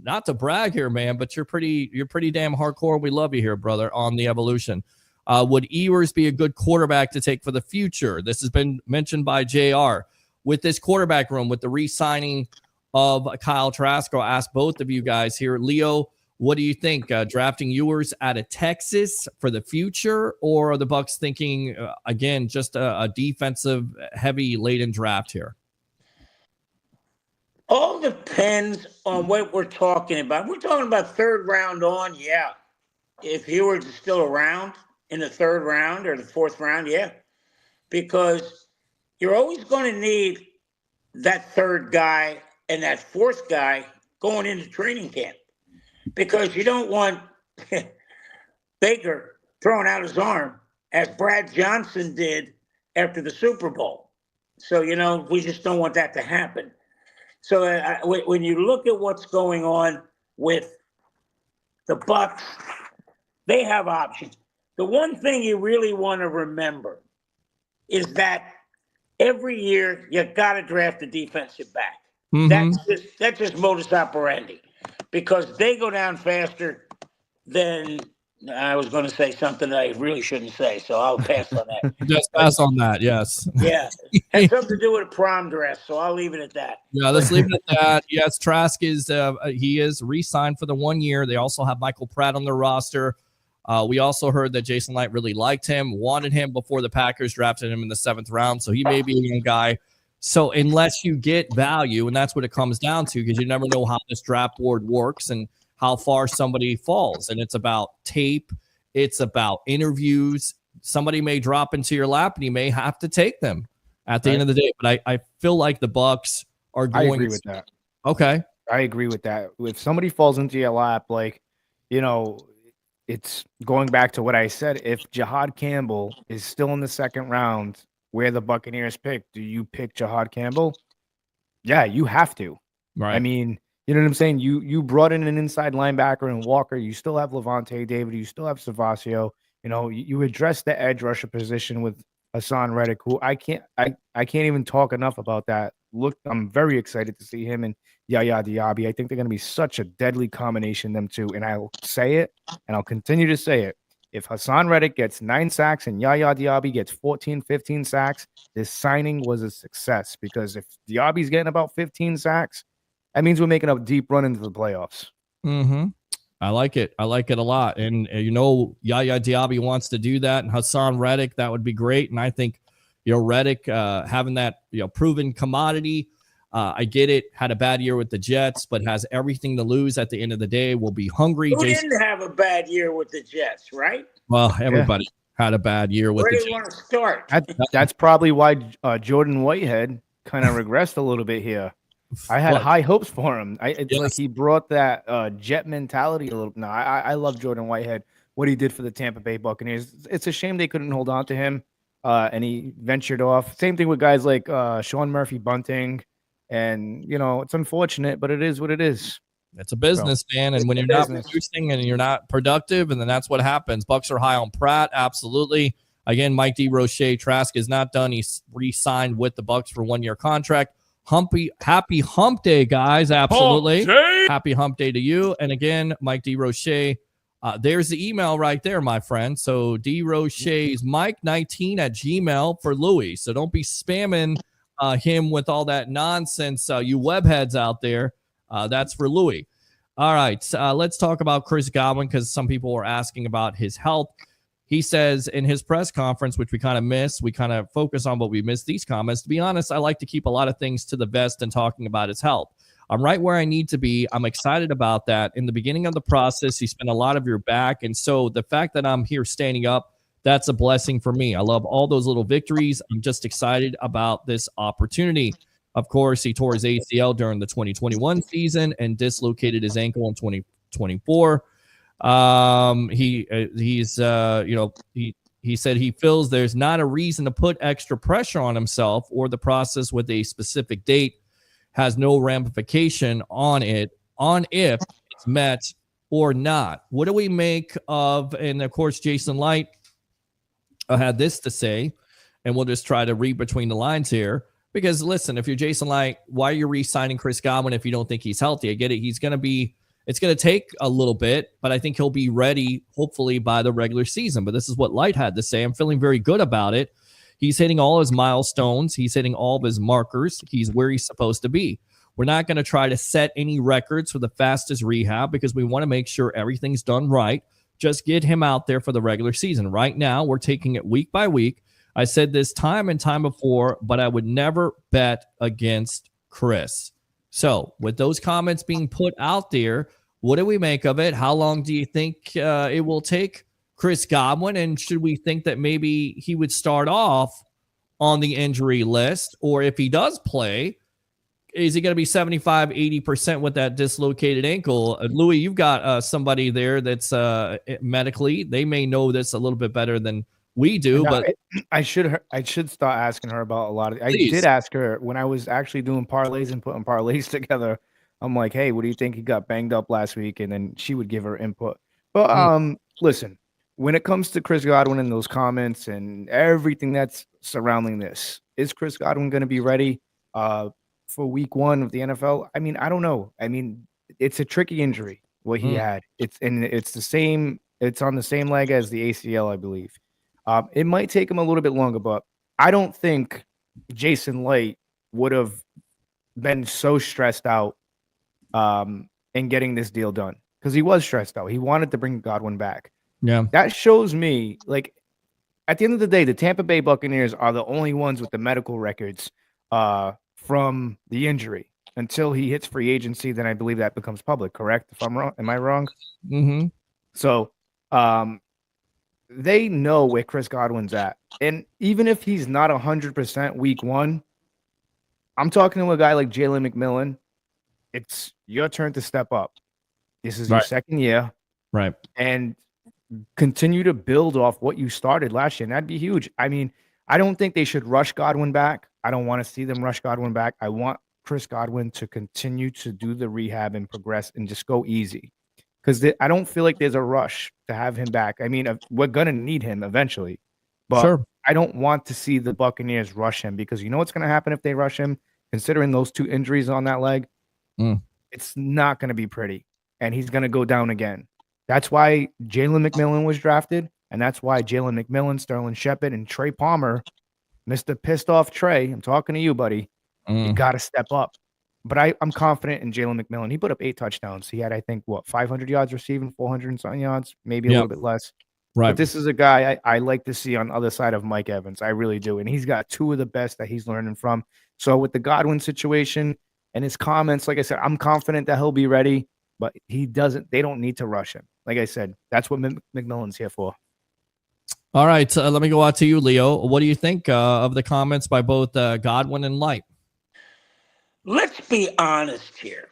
not to brag here, man, but you're pretty damn hardcore. We love you here, brother, on the evolution. Would Ewers be a good quarterback to take for the future? This has been mentioned by JR. With this quarterback room, with the re-signing of Kyle Trask, I'll ask both of you guys here. Leo, what do you think? Drafting Ewers out of Texas for the future, or are the Bucs thinking, again, just a defensive heavy laden draft here? All depends on what we're talking about. We're talking about third round on, yeah. If Ewers is still around in the third round or the fourth round, yeah. Because you're always going to need that third guy and that fourth guy going into training camp. Because you don't want Baker throwing out his arm as Brad Johnson did after the Super Bowl. So, we just don't want that to happen. So when you look at what's going on with the Bucs, they have options. The one thing you really want to remember is that every year you got to draft a defensive back. Mm-hmm. That's just modus operandi, because they go down faster than I was going to say something that I really shouldn't say, so I'll pass on that. Just pass on that, yes. Yeah. Has something to do with a prom dress, so I'll leave it at that. Yeah, let's leave it at that. Yes, Trask is he is re-signed for the 1 year. They also have Michael Pratt on their roster. We also heard that Jason Light really liked him, wanted him before the Packers drafted him in the 7th round, so he may be a young guy. So unless you get value, and that's what it comes down to, because you never know how this draft board works and how far somebody falls. And it's about tape. It's about interviews. Somebody may drop into your lap and you may have to take them at the end of the day. But I feel like the Bucs are going. I agree with that. Okay. I agree with that. If somebody falls into your lap, it's going back to what I said. If Jihad Campbell is still in the 2nd round, where the Buccaneers pick, do you pick Jihad Campbell? Yeah, you have to. Right. I mean, you know what I'm saying? You brought in an inside linebacker in Walker. You still have Levante David. You still have Savasio. You address the edge rusher position with Hassan Reddick, who I can't even talk enough about that. Look, I'm very excited to see him and Yaya Diaby. I think they're going to be such a deadly combination, them two. And I'll say it, and I'll continue to say it. If Hassan Reddick gets 9 sacks and Yaya Diaby gets 14, 15 sacks, this signing was a success. Because if Diaby's getting about 15 sacks, that means we're making a deep run into the playoffs. Mm-hmm. I like it. I like it a lot. And, Yaya Diaby wants to do that. And Hassan Reddick, that would be great. And I think Reddick having that proven commodity. I get it. Had a bad year with the Jets, but has everything to lose at the end of the day. Will be hungry. Who didn't have a bad year with the Jets, right? Well, everybody had a bad year with Where the do you want to start? That's probably why Jordan Whitehead kind of regressed a little bit here. I had high hopes for him. It's like he brought that Jet mentality a little. No, I love Jordan Whitehead. What he did for the Tampa Bay Buccaneers. It's a shame they couldn't hold on to him, and he ventured off. Same thing with guys like Sean Murphy Bunting, and it's unfortunate, but it is what it is. It's a business, man, and when you're not producing and you're not productive, and then that's what happens. Bucs are high on Pratt, absolutely. Again, Mike DeRoche, Trask is not done. He's re-signed with the Bucs for 1-year contract. Happy hump day, guys. Absolutely. Happy hump day to you. And again, Mike DeRoche, there's the email right there, my friend. So DeRoche's Mike19@gmail for Louie. So don't be spamming him with all that nonsense, you webheads out there. That's for Louie. All right. Let's talk about Chris Godwin, because some people were asking about his health. He says in his press conference, which we kind of missed, we kind of focus on, but we missed these comments. To be honest, I like to keep a lot of things to the vest and talking about his health. I'm right where I need to be. I'm excited about that. In the beginning of the process, he spent a lot of your back. And so the fact that I'm here standing up, that's a blessing for me. I love all those little victories. I'm just excited about this opportunity. Of course, he tore his ACL during the 2021 season and dislocated his ankle in 2024. He said he feels there's not a reason to put extra pressure on himself or the process with a specific date has no ramification on if it's met or not. What do we make of, and of course, Jason Light had this to say, and we'll just try to read between the lines here. Because listen, if you're Jason Light, why are you re-signing Chris Godwin if you don't think he's healthy? I get it. It's going to take a little bit, but I think he'll be ready, hopefully, by the regular season. But this is what Light had to say. I'm feeling very good about it. He's hitting all his milestones. He's hitting all of his markers. He's where he's supposed to be. We're not going to try to set any records for the fastest rehab because we want to make sure everything's done right. Just get him out there for the regular season. Right now, we're taking it week by week. I said this time and time before, but I would never bet against Chris. So with those comments being put out there, what do we make of it? How long do you think it will take Chris Godwin? And should we think that maybe he would start off on the injury list? Or if he does play, is he going to be 75, 80% with that dislocated ankle? Louie, you've got somebody there that's medically. They may know this a little bit better than we do, but I should start asking her about a lot of. Please. I did ask her when I was actually doing parlays and putting parlays together. I'm like, hey, what do you think? He got banged up last week, and then she would give her input. But listen, when it comes to Chris Godwin and those comments and everything that's surrounding this, is Chris Godwin going to be ready for week 1 of the NFL? I mean, I don't know. I mean, it's a tricky injury what he had. It's the same. It's on the same leg as the ACL, I believe. It might take him a little bit longer, but I don't think Jason Light would have been so stressed out in getting this deal done because he was stressed out. He wanted to bring Godwin back. Yeah, that shows me, like, at the end of the day, the Tampa Bay Buccaneers are the only ones with the medical records from the injury until he hits free agency. Then I believe that becomes public. Correct? If I'm wrong, am I wrong? Mm-hmm. So, they know where Chris Godwin's at. And even if he's not 100% week 1, I'm talking to a guy like Jalen McMillan. It's your turn to step up. This is your second year. Right. And continue to build off what you started last year. And that'd be huge. I mean, I don't think they should rush Godwin back. I don't want to see them rush Godwin back. I want Chris Godwin to continue to do the rehab and progress and just go easy. Because I don't feel like there's a rush to have him back. I mean, we're going to need him eventually. But I don't want to see the Buccaneers rush him because you know what's going to happen if they rush him? Considering those 2 injuries on that leg, it's not going to be pretty. And he's going to go down again. That's why Jalen McMillan was drafted. And that's why Jalen McMillan, Sterling Shepard, and Trey Palmer, Mr. Pissed Off Trey, I'm talking to you, buddy. You got to step up. But I'm confident in Jalen McMillan. He put up 8 touchdowns. He had, I think, 500 yards receiving, 400 and something yards, maybe a little bit less. Right. But this is a guy I like to see on the other side of Mike Evans. I really do. And he's got two of the best that he's learning from. So with the Godwin situation and his comments, like I said, I'm confident that he'll be ready, but they don't need to rush him. Like I said, that's what McMillan's here for. All right. Let me go out to you, Leo. What do you think of the comments by both Godwin and Light? Let's be honest here.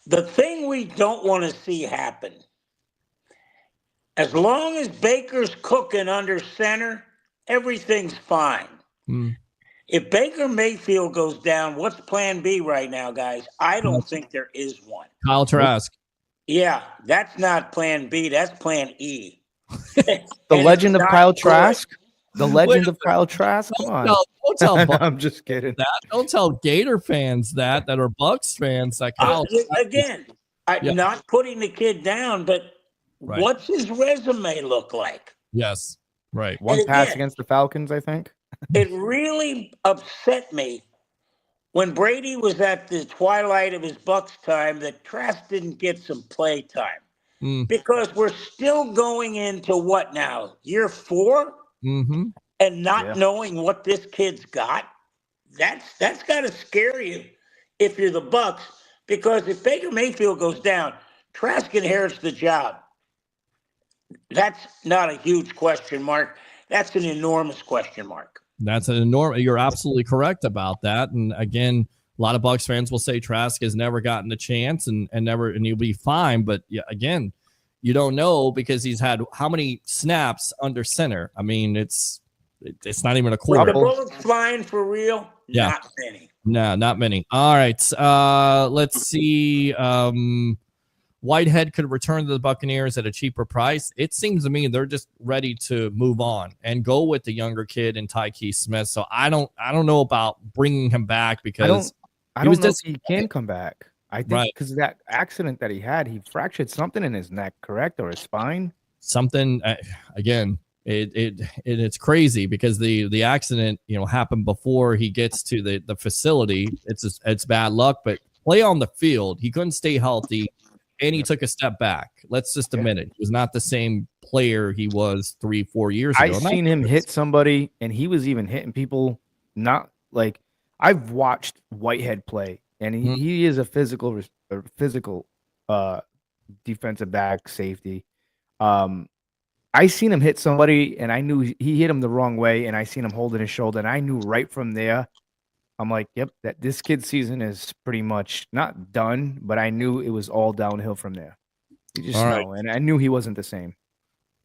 The thing we don't want to see happen, as long as Baker's cooking under center, everything's fine. If Baker Mayfield goes down, what's plan B right now, guys? I don't think there is one. Kyle Trask. Yeah, that's not plan B. That's plan E. The legend of Kyle Trask? The legend of Kyle Trask? Come on. Don't tell I'm just kidding. that. Don't tell Gator fans that are Bucs fans that Kyle again, I'm not putting the kid down, but what's his resume look like? Yes. Right. One pass against the Falcons, I think. It really upset me when Brady was at the twilight of his Bucs time that Trask didn't get some play time. Because we're still going into what now? Year 4? And not knowing what this kid's got? That's got to scare you if you're the Bucs. Because if Baker Mayfield goes down, Trask inherits the job. That's not a huge question mark. That's an enormous question mark. That's an enormous. You're absolutely correct about that. And again, a lot of Bucs fans will say Trask has never gotten a chance and he'll be fine. But again, you don't know because he's had how many snaps under center. I mean, it's not even a quarter. The bullets flying for real? Yeah. Not many. No, not many. All right. Let's see. Whitehead could return to the Buccaneers at a cheaper price. It seems to me they're just ready to move on and go with the younger kid and Tyke Smith. So I don't know about bringing him back because I don't know if he can come back. I think because of that accident that he had, he fractured something in his neck, correct, or his spine. Something again. It's crazy because the accident happened before he gets to the facility. It's bad luck, but play on the field, he couldn't stay healthy. And he took a step back. Let's just admit it. He was not the same player he was 3-4 years ago. I've seen him hit somebody, and he was even hitting people. Not like I've watched Whitehead play, and he is a physical defensive back safety. I seen him hit somebody, and I knew he hit him the wrong way, and I seen him holding his shoulder, and I knew right from there. I'm like, yep, that this kid's season is pretty much not done, but I knew it was all downhill from there. You just know, and I knew he wasn't the same.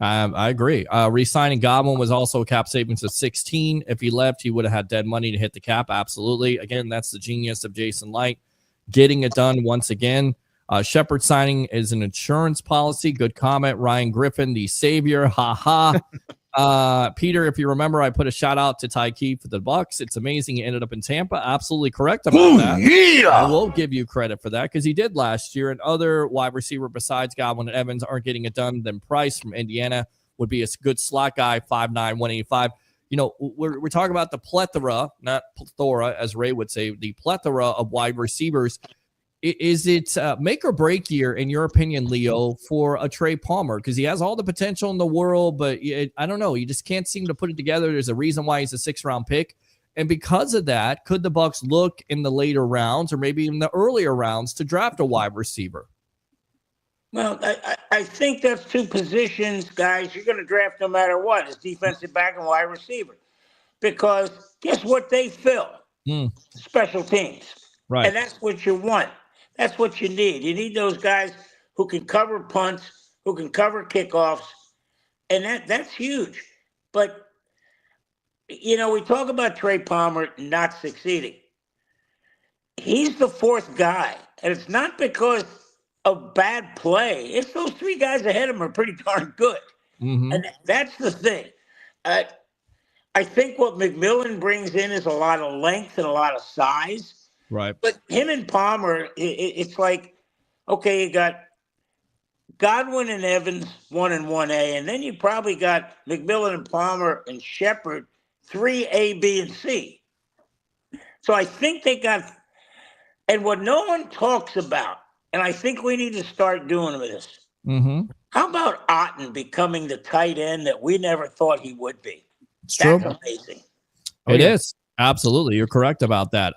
I agree. Re-signing Godwin was also a cap savings of 16. If he left, he would have had dead money to hit the cap. Absolutely. Again, that's the genius of Jason Light getting it done once again. Shepard signing is an insurance policy. Good comment. Ryan Griffin, the savior. Ha ha. Peter, if you remember, I put a shout out to Tyke for the Bucs. It's amazing he ended up in Tampa. Absolutely correct about that. Yeah. I will give you credit for that because he did last year. And other wide receiver besides Godwin and Evans aren't getting it done. Then Price from Indiana would be a good slot guy, 5'9", 185. We're talking about the plethora, not plethora, as Ray would say, the plethora of wide receivers. Is it make or break year, in your opinion, Leo, for a Trey Palmer? Because he has all the potential in the world, but I don't know. You just can't seem to put it together. There's a reason why he's a 6th-round pick. And because of that, could the Bucs look in the later rounds or maybe in the earlier rounds to draft a wide receiver? Well, I think that's two positions, guys, you're going to draft no matter what, is defensive back and wide receiver. Because guess what they fill? Special teams. Right. And that's what you want. That's what you need. You need those guys who can cover punts, who can cover kickoffs, and that's huge. But, we talk about Trey Palmer not succeeding. He's the 4th guy, and it's not because of bad play. It's those 3 guys ahead of him are pretty darn good. And that's the thing. I think what McMillan brings in is a lot of length and a lot of size. Right. But him and Palmer, it's like, okay, you got Godwin and Evans 1 and 1A, and then you probably got McMillan and Palmer and Shepard 3A, B, and C. So I think they got, and what no one talks about, and I think we need to start doing with this, Mm-hmm. How about Otten becoming the tight end that we never thought he would be? It's That's true. amazing. It is. Absolutely. You're correct about that.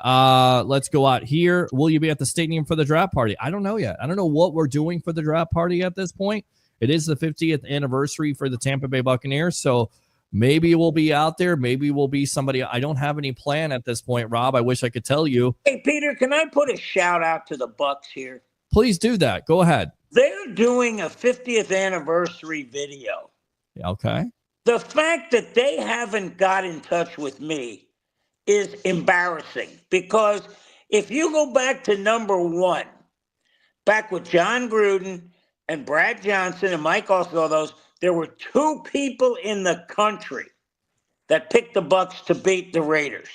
Let's go out here. Will you be at the stadium for the draft party? I don't know yet. I don't know what we're doing for the draft party at this point. It is the 50th anniversary for the Tampa Bay Buccaneers, so maybe we'll be out there. Maybe we'll be somebody. I don't have any plan at this point, Rob. I wish I could tell you. Hey, Peter, can I put a shout out to the Bucs here? Please do that. Go ahead. They're doing a 50th anniversary video. Okay. The fact that they haven't got in touch with me is embarrassing, because if you go back to number one, back with John Gruden and Brad Johnson and Mike Oswald, those, there were two people in the country that picked the Bucs to beat the Raiders.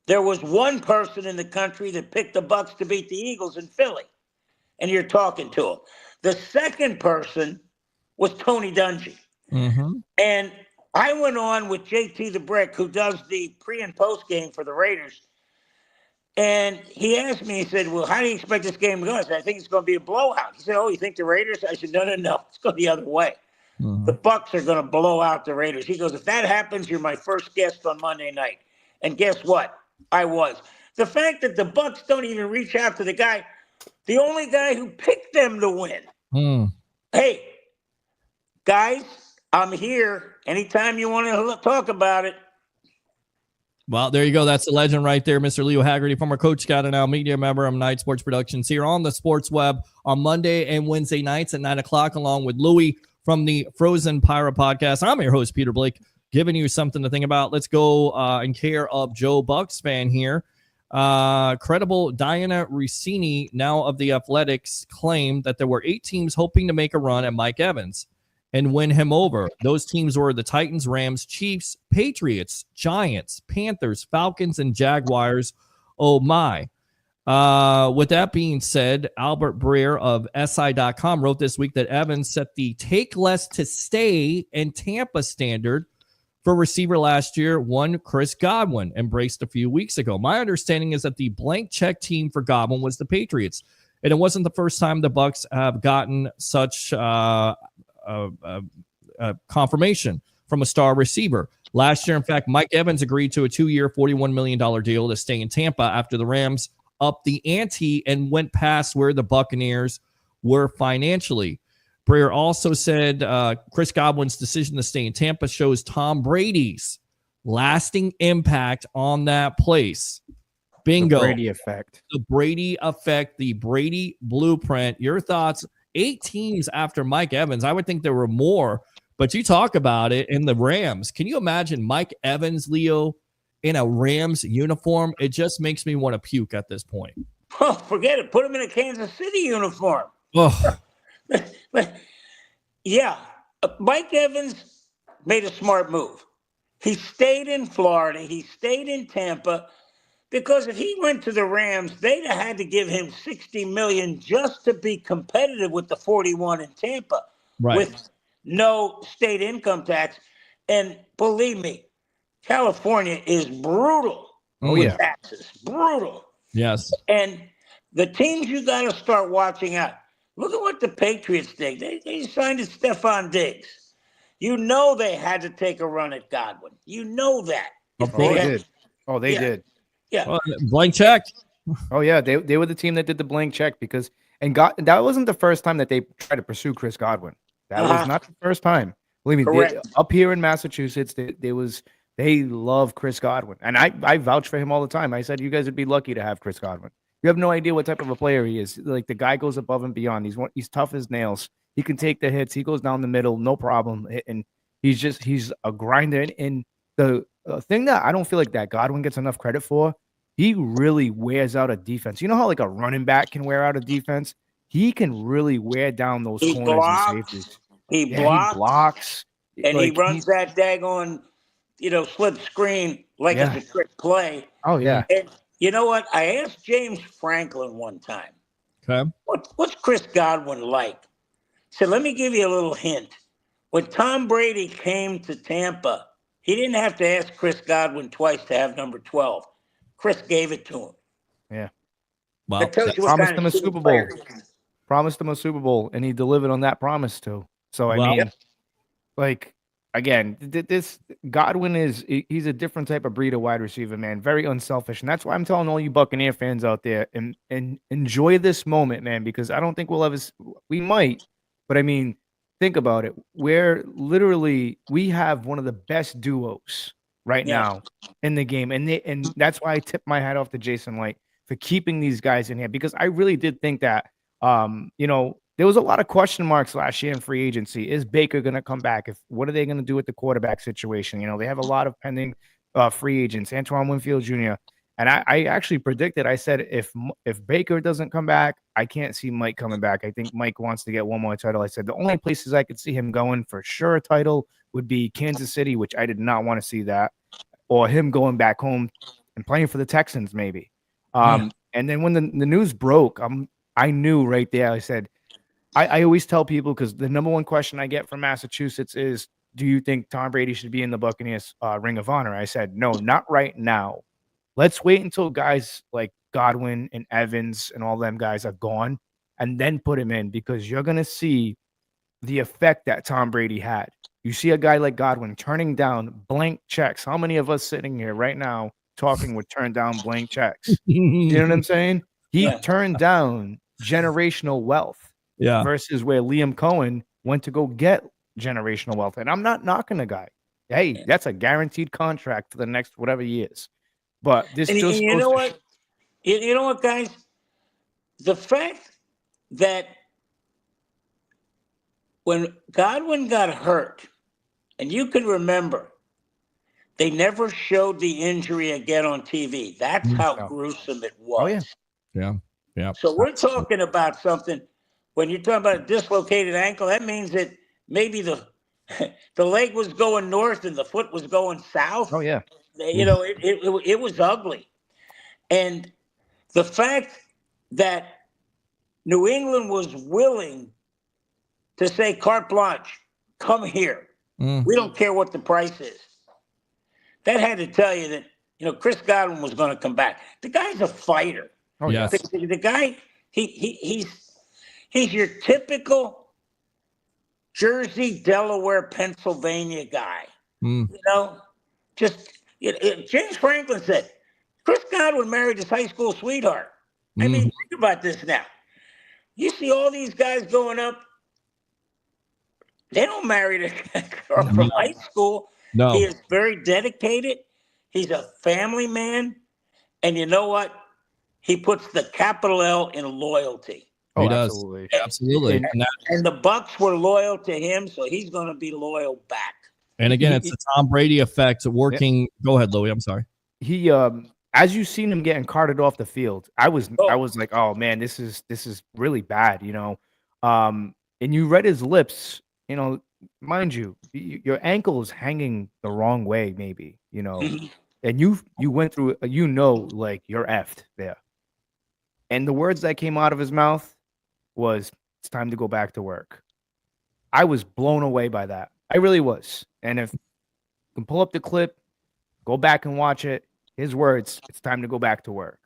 There was one person in the country that picked the Bucs to beat the Eagles in Philly, and you're talking to him. The second person was Tony Dungy. Mm-hmm. And I went on with JT the Brick, who does the pre and post game for the Raiders. And he asked me, he said, well, how do you expect this game to go? I said, I think it's going to be a blowout. He said, oh, you think the Raiders? I said, no. It's going the other way. Mm-hmm. The Bucs are going to blow out the Raiders. He goes, if that happens, you're my first guest on Monday night. And guess what? I was. The fact that the Bucs don't even reach out to the guy, the only guy who picked them to win. Mm. Hey, guys, I'm here anytime you want to talk about it. Well, there you go. That's the legend right there, Mr. Leo Haggerty, former Coach Scout and now media member of Night Sports Productions, here on the Sports Web on Monday and Wednesday nights at 9 o'clock, along with Louie from the Frozen Pirate Podcast. I'm your host, Peter Blake, giving you something to think about. Let's go in care of Joe Bucs fan here. Credible Diana Rossini, now of the Athletics, claimed that there were 8 teams hoping to make a run at Mike Evans and win him over. Those teams were the Titans, Rams, Chiefs, Patriots, Giants, Panthers, Falcons, and Jaguars. Oh, my. With that being said, Albert Breer of SI.com wrote this week that Evans set the take less to stay in Tampa standard for receiver last year, one Chris Godwin embraced a few weeks ago. My understanding is that the blank check team for Godwin was the Patriots, and it wasn't the first time the Bucs have gotten such confirmation from a star receiver. Last year, in fact, Mike Evans agreed to a 2-year, $41 million deal to stay in Tampa after the Rams upped the ante and went past where the Buccaneers were financially. Breer also said Chris Godwin's decision to stay in Tampa shows Tom Brady's lasting impact on that place. Bingo. The Brady effect. The Brady effect, the Brady blueprint. Your thoughts? 8 teams after Mike Evans. I would think there were more, but you talk about it in the Rams. Can you imagine Mike Evans, Leo, in a Rams uniform? It just makes me want to puke at this point. Oh, forget it. Put him in a Kansas City uniform. Oh. But yeah, Mike Evans made a smart move. He stayed in Florida. He stayed in Tampa, because if he went to the Rams, they'd have had to give him $60 million just to be competitive with the 41 in Tampa, right, with no state income tax. And believe me, California is brutal with taxes. Brutal. Yes. And the teams you got to start watching out. Look at what the Patriots did. They signed Stephon Diggs. You know they had to take a run at Godwin. You know that. They did. Oh, they did. Yeah. Well, blank check. Oh, yeah. They were the team that did the blank check, because that wasn't the first time that they tried to pursue Chris Godwin. That was not the first time. Believe me, up here in Massachusetts, they love Chris Godwin. And I vouch for him all the time. I said, you guys would be lucky to have Chris Godwin. You have no idea what type of a player he is. Like, the guy goes above and beyond. He's tough as nails. He can take the hits. He goes down the middle, no problem. And he's a grinder. And the thing that I don't feel like that Godwin gets enough credit for, he really wears out a defense. You know how like a running back can wear out a defense? He can really wear down those corners and safeties. He blocks. And like, he runs that daggone, slip screen like it's a trick play. Oh, yeah. And you know what? I asked James Franklin one time, okay, what's Chris Godwin like? I said, let me give you a little hint. When Tom Brady came to Tampa, he didn't have to ask Chris Godwin twice to have number 12. Chris gave it to him. Yeah. Well, promised him a Super Bowl. promised him a Super Bowl, and he delivered on that promise too. So I Well- mean, like again, this Godwin he's a different type of breed of wide receiver, man. Very unselfish, and that's why I'm telling all you Buccaneer fans out there and enjoy this moment, man, because I don't think we might, but I mean, think about it. We have one of the best duos right now in the game, and that's why I tip my hat off to Jason Light for keeping these guys in here, because I really did think that there was a lot of question marks last year in free agency. Is Baker going to come back? What are they going to do with the quarterback situation? They have a lot of pending free agents, Antoine Winfield Jr. And I actually predicted, I said, if Baker doesn't come back, I can't see Mike coming back. I think Mike wants to get one more title. I said the only places I could see him going for sure a title would be Kansas City, which I did not want to see that, or him going back home and playing for the Texans maybe. And then when the news broke, I knew right there. I said, I always tell people, because the number one question I get from Massachusetts is, do you think Tom Brady should be in the Buccaneers Ring of Honor? I said, no, not right now. Let's wait until guys like Godwin and Evans and all them guys are gone, and then put him in, because you're going to see the effect that Tom Brady had. You see a guy like Godwin turning down blank checks. How many of us sitting here right now talking would turn down blank checks? You know what I'm saying? He turned down generational wealth. Yeah. Versus where Liam Cohen went to go get generational wealth. And I'm not knocking the guy. Hey, that's a guaranteed contract for the next whatever years. But this just you know what? You know what, guys? The fact that when Godwin got hurt, and you can remember, they never showed the injury again on TV. That's how gruesome it was. Oh, yeah. Yeah. Yeah. So we're talking about something. When you're talking about a dislocated ankle, that means that maybe the leg was going north and the foot was going south. Oh, yeah. It was ugly. And the fact that New England was willing to say, carte blanche, come here. We don't care what the price is. That had to tell you that, Chris Godwin was going to come back. The guy's a fighter. Oh, yes. The guy, he's your typical Jersey, Delaware, Pennsylvania guy. James Franklin said, Chris Godwin married his high school sweetheart. I mean, think about this now. You see all these guys going up, they don't marry the girl from high school. No. He is very dedicated. He's a family man. And you know what? He puts the capital L in loyalty. He does. Absolutely. Absolutely. And the Bucs were loyal to him, so he's going to be loyal back. And again, it's the Tom Brady effect working. Go ahead, Louie. I'm sorry. He as you seen him getting carted off the field, I was like, oh man, this is really bad, and you read his lips, mind you, your ankle is hanging the wrong way, maybe, and you went through, like you're effed there. And the words that came out of his mouth was, it's time to go back to work. I was blown away by that. I really was. And if you can pull up the clip, go back and watch it, his words, it's time to go back to work.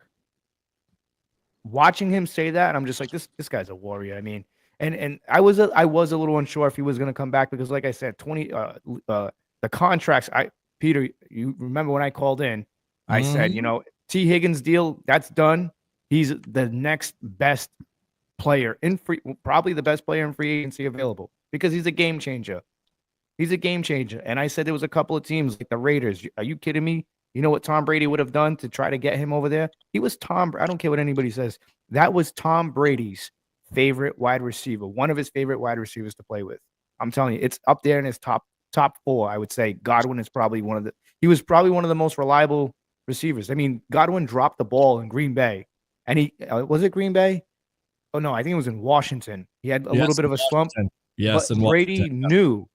Watching him say that, I'm just like, this guy's a warrior. I mean, and I was a little unsure if he was going to come back, because like I said, the contracts, Peter, you remember when I called in, I said, T. Higgins deal, that's done. He's the next best player probably the best player in free agency available, because he's a game changer. He's a game changer. And I said there was a couple of teams like the Raiders. Are you kidding me? You know what Tom Brady would have done to try to get him over there? He was I don't care what anybody says. That was Tom Brady's favorite wide receiver, one of his favorite wide receivers to play with. I'm telling you, it's up there in his top four. I would say Godwin is probably he was probably one of the most reliable receivers. I mean, Godwin dropped the ball in Green Bay. And was it Green Bay? Oh, no, I think it was in Washington. He had a little bit of a slump. Yes, but Brady knew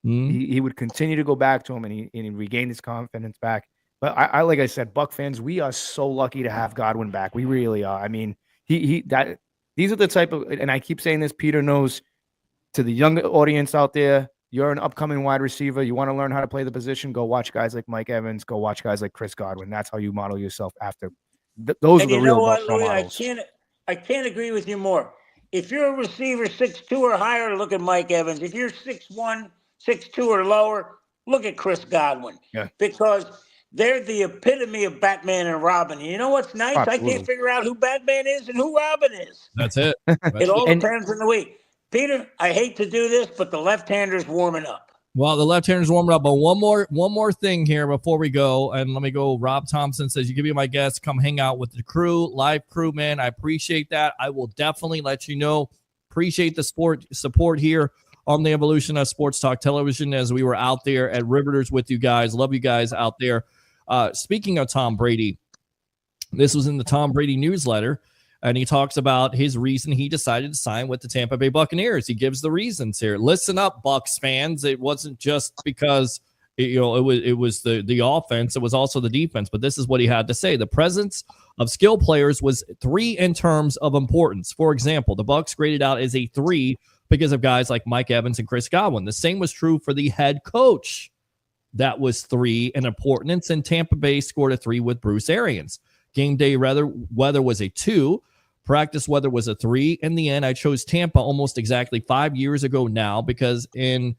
he would continue to go back to him, and he regained his confidence back. But I like I said, Buck fans, we are so lucky to have Godwin back. We really are. I mean, these are the type of, and I keep saying this, Peter knows, to the younger audience out there, you're an upcoming wide receiver. You want to learn how to play the position, go watch guys like Mike Evans, go watch guys like Chris Godwin. That's how you model yourself after. Those are the real role models. I can't agree with you more. if you're a receiver 6'2" or higher, look at Mike Evans. If you're 6'1", 6'2" or lower, look at Chris Godwin. Yeah. Because they're the epitome of Batman and Robin. You know what's nice? Absolutely. I can't figure out who Batman is and who Robin is. That's it. It all depends on the week. Peter, I hate to do this, but the left-hander's warming up. Well, the left-hander's warming up, but one more thing here before we go, and let me go. Rob Thompson says, you can be my guest, come hang out with the crew, live crew, man. I appreciate that. I will definitely let you know. Appreciate the support here on the Evolution of Sports Talk Television as we were out there at Riveters with you guys. Love you guys out there. Speaking of Tom Brady, this was in the Tom Brady newsletter, and he talks about his reason he decided to sign with the Tampa Bay Buccaneers. He gives the reasons here. Listen up, Bucs fans. It wasn't just because it was the offense. It was also the defense. But this is what he had to say. The presence of skill players was 3 in terms of importance. For example, the Bucs graded out as a 3 because of guys like Mike Evans and Chris Godwin. The same was true for the head coach. That was 3 in importance, and Tampa Bay scored a 3 with Bruce Arians. Game day weather was a 2. Practice weather was a 3. In the end, I chose Tampa almost exactly 5 years ago now because in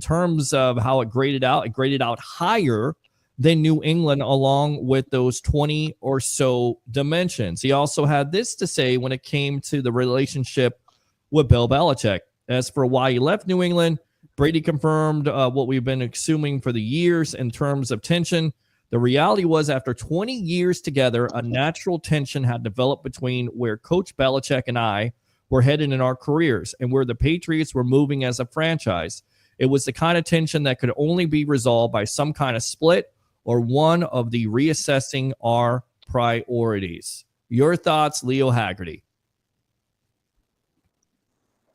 terms of how it graded out higher than New England along with those 20 or so dimensions. He also had this to say when it came to the relationship with Bill Belichick. As for why he left New England, Brady confirmed what we've been assuming for the years in terms of tension. The reality was after 20 years together, a natural tension had developed between where Coach Belichick and I were headed in our careers and where the Patriots were moving as a franchise. It was the kind of tension that could only be resolved by some kind of split or one of the reassessing our priorities. Your thoughts, Leo Haggerty?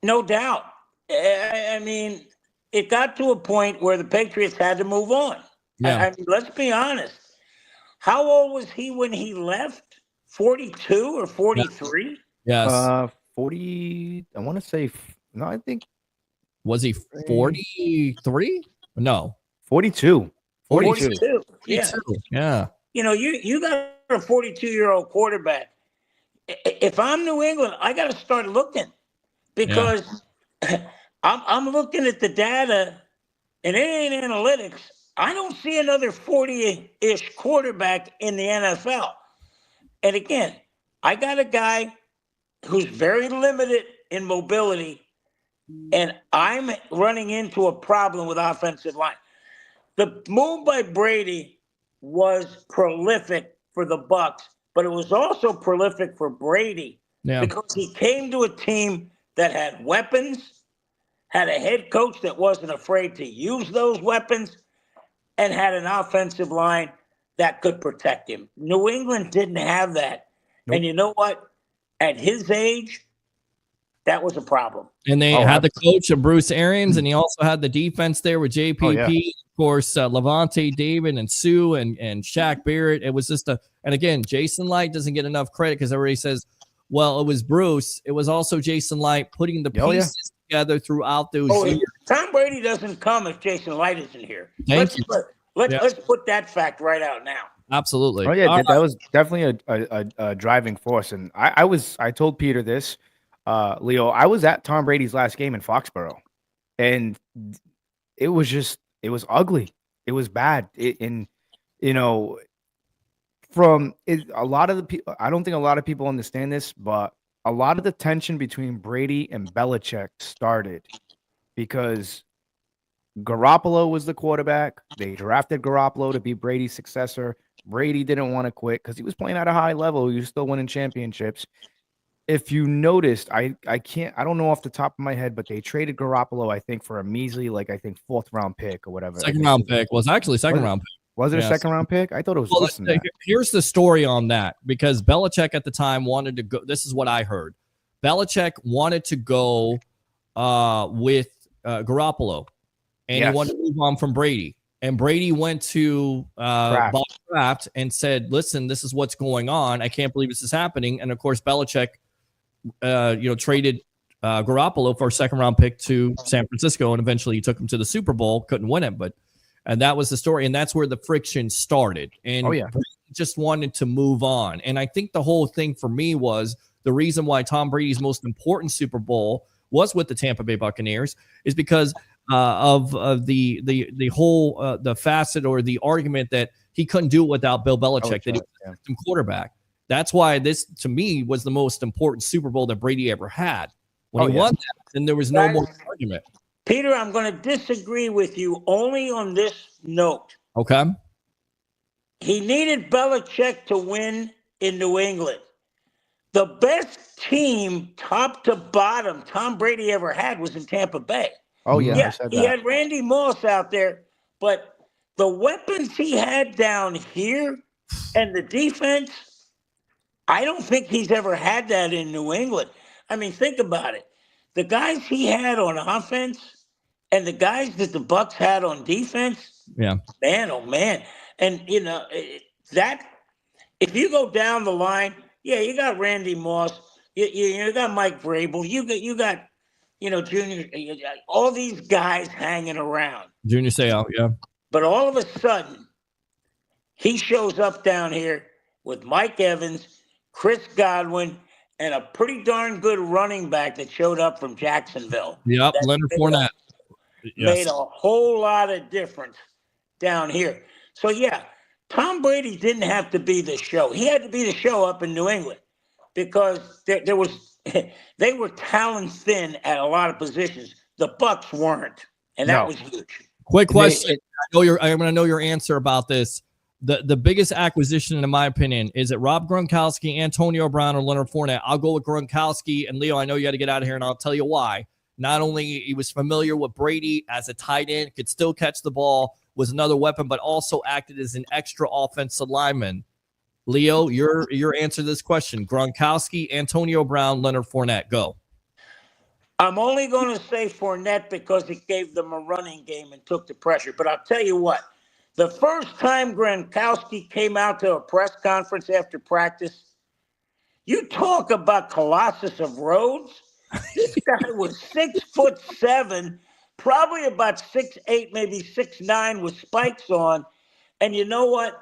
No doubt. I mean, it got to a point where the Patriots had to move on. Yeah. I mean, let's be honest. How old was he when he left? 42 or 43? Yes. 40. I want to say no. I think was he 43? No, 42. 42. Yeah. Yeah. You know, you got a 42-year-old quarterback. If I'm New England, I got to start looking because I'm looking at the data, and it ain't analytics. I don't see another 40-ish quarterback in the NFL. And again, I got a guy who's very limited in mobility, and I'm running into a problem with offensive line. The move by Brady was prolific for the Bucs, but it was also prolific for Brady because he came to a team that had weapons, had a head coach that wasn't afraid to use those weapons, and had an offensive line that could protect him. New England didn't have that. Nope. And you know what? At his age, that was a problem. And they had the coach of Bruce Arians, and he also had the defense there with JPP, of course, Levante David and Sue and Shaq Barrett. It was just and again, Jason Light doesn't get enough credit because everybody says, well, it was Bruce. It was also Jason Light putting the pieces together throughout those years. Tom Brady doesn't come if Jason Light isn't here. Let's put that fact right out now. Absolutely. Oh yeah, that was definitely a driving force. And I told Peter this, Leo. I was at Tom Brady's last game in Foxborough, and it was ugly. It was bad. A lot of the people, I don't think a lot of people understand this, but a lot of the tension between Brady and Belichick started because Garoppolo was the quarterback. They drafted Garoppolo to be Brady's successor. Brady didn't want to quit because he was playing at a high level. He was still winning championships. If you noticed, I don't know off the top of my head, but they traded Garoppolo, I think, for a measly, 4th round pick or whatever. Second round pick. Well, it's actually second round pick. Was it a second round pick? I thought it was less than that. Here's the story on that, because Belichick at the time wanted to go. This is what I heard. Belichick wanted to go with Garoppolo, and he wanted to move on from Brady. And Brady went to Bob Kraft and said, listen, this is what's going on. I can't believe this is happening. And, of course, Belichick traded Garoppolo for a second-round pick to San Francisco, and eventually he took him to the Super Bowl, couldn't win it. And that was the story, and that's where the friction started. And Brady just wanted to move on. And I think the whole thing for me was the reason why Tom Brady's most important Super Bowl was with the Tampa Bay Buccaneers is because of the whole the facet or the argument that he couldn't do it without Bill Belichick, that he was a system quarterback. That's why this, to me, was the most important Super Bowl that Brady ever had. When he won that, then there was no more argument. Peter, I'm going to disagree with you only on this note. Okay. He needed Belichick to win in New England. The best team, top to bottom, Tom Brady ever had was in Tampa Bay. Oh, yeah, I said he had Randy Moss out there, but the weapons he had down here and the defense, I don't think he's ever had that in New England. I mean, think about it. The guys he had on offense and the guys that the Bucs had on defense, man, oh, man. And, you know, that if you go down the line, you got Randy Moss, you got Mike Vrabel, you got Junior, all these guys hanging around. Junior Seau, yeah. But all of a sudden, he shows up down here with Mike Evans, Chris Godwin, and a pretty darn good running back that showed up from Jacksonville. Yep, Leonard Fournette. Made a whole lot of difference down here. So, Tom Brady didn't have to be the show. He had to be the show up in New England because there was they were talent thin at a lot of positions. The Bucs weren't, and that was huge. Quick question. I'm going to know your answer about this. The biggest acquisition, in my opinion, is it Rob Gronkowski, Antonio Brown, or Leonard Fournette? I'll go with Gronkowski. And Leo, I know you got to get out of here, and I'll tell you why. Not only he was familiar with Brady as a tight end, could still catch the ball, was another weapon, but also acted as an extra offensive lineman. Leo, your answer to this question: Gronkowski, Antonio Brown, Leonard Fournette. Go. I'm only going to say Fournette because it gave them a running game and took the pressure. But I'll tell you what, the first time Gronkowski came out to a press conference after practice, you talk about Colossus of Rhodes. This guy was 6'7", probably about 6'8", maybe 6'9", with spikes on. And you know what?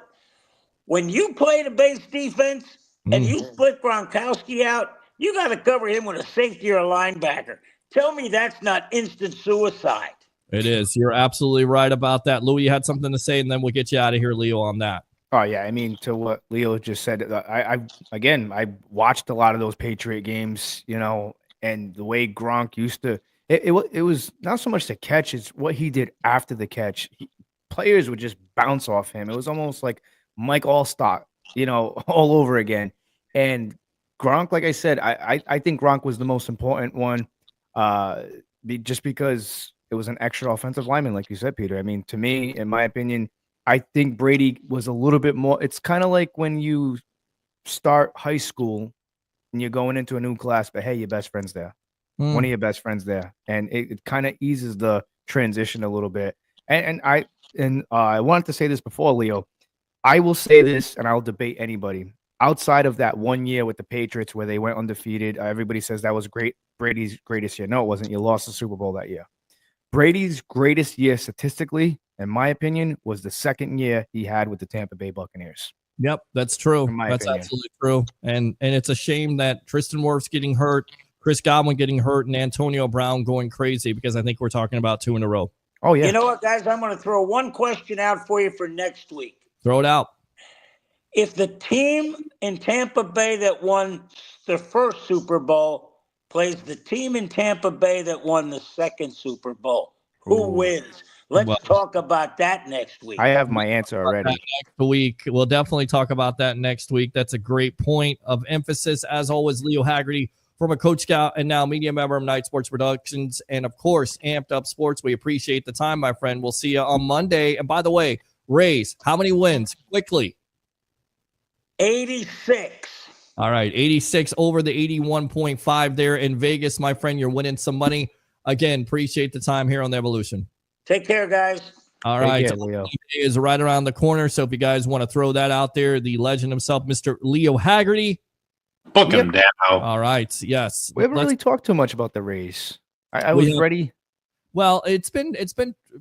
When you play the base defense and you split Gronkowski out, you got to cover him with a safety or a linebacker. Tell me that's not instant suicide. It is. You're absolutely right about that. Louie, you had something to say, and then we'll get you out of here, Leo, on that. Oh, yeah. I mean, to what Leo just said, I watched a lot of those Patriot games, and the way Gronk used to, it was not so much the catch, it's what he did after the catch. Players would just bounce off him. It was almost like Mike Allstott, all over again. And Gronk, like I said, I think Gronk was the most important one, just because it was an extra offensive lineman, like you said, Peter. I mean, to me, in my opinion, I think Brady was a little bit more. It's kind of like when you start high school and you're going into a new class, but hey, your best friend's there. One of your best friends there. And it kind of eases the transition a little bit. And I wanted to say this before, Leo. I will say this, and I'll debate anybody. Outside of that 1 year with the Patriots where they went undefeated, everybody says that was great. Brady's greatest year. No, it wasn't. You lost the Super Bowl that year. Brady's greatest year statistically, in my opinion, was the second year he had with the Tampa Bay Buccaneers. Yep, that's true. That's opinion. Absolutely true. And it's a shame that Tristan Wirfs getting hurt, Chris Godwin getting hurt, and Antonio Brown going crazy, because I think we're talking about 2 in a row. Oh, yeah. You know what, guys? I'm going to throw one question out for you for next week. Throw it out. If the team in Tampa Bay that won the first Super Bowl plays the team in Tampa Bay that won the second Super Bowl, who wins? Let's talk about that next week. I have my answer already. Next week. We'll definitely talk about that next week. That's a great point of emphasis. As always, Leo Haggerty, former Coach Scout and now media member of Night Sports Productions, and of course, Amped Up Sports. We appreciate the time, my friend. We'll see you on Monday. And by the way, Rays, how many wins? Quickly. 86. All right, 86 over the 81.5 there in Vegas, my friend. You're winning some money. Again, appreciate the time here on The Evolution. Take care, guys. All right, care, Leo. is right around the corner, so if you guys want to throw that out there, the legend himself, Mr. Leo Haggerty. Book him, Dano. All right, yes. We haven't really talked too much about the Rays. I was ready. Well, it's been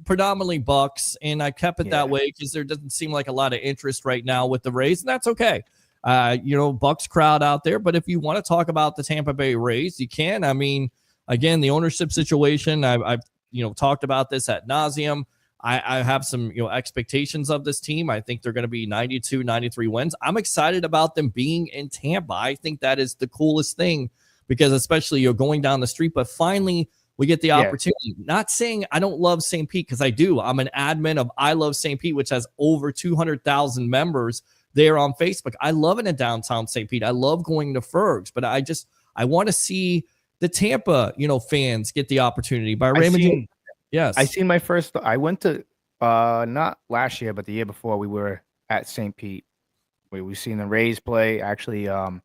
predominantly Bucs, and I kept it that way because there doesn't seem like a lot of interest right now with the Rays, and that's okay. Bucs crowd out there. But if you want to talk about the Tampa Bay Rays, you can. I mean, again, the ownership situation, I've talked about this ad nauseum. I have some expectations of this team. I think they're going to be 92, 93 wins. I'm excited about them being in Tampa. I think that is the coolest thing because especially you're going down the street, but finally we get the opportunity. Not saying I don't love St. Pete because I do. I'm an admin of I Love St. Pete, which has over 200,000 members there on Facebook. I love it in downtown St. Pete. I love going to Ferg's, but I want to see the Tampa, fans get the opportunity by Raymond. Yes. I went to, not last year, but the year before we were at St. Pete. We've seen the Rays play. Actually, the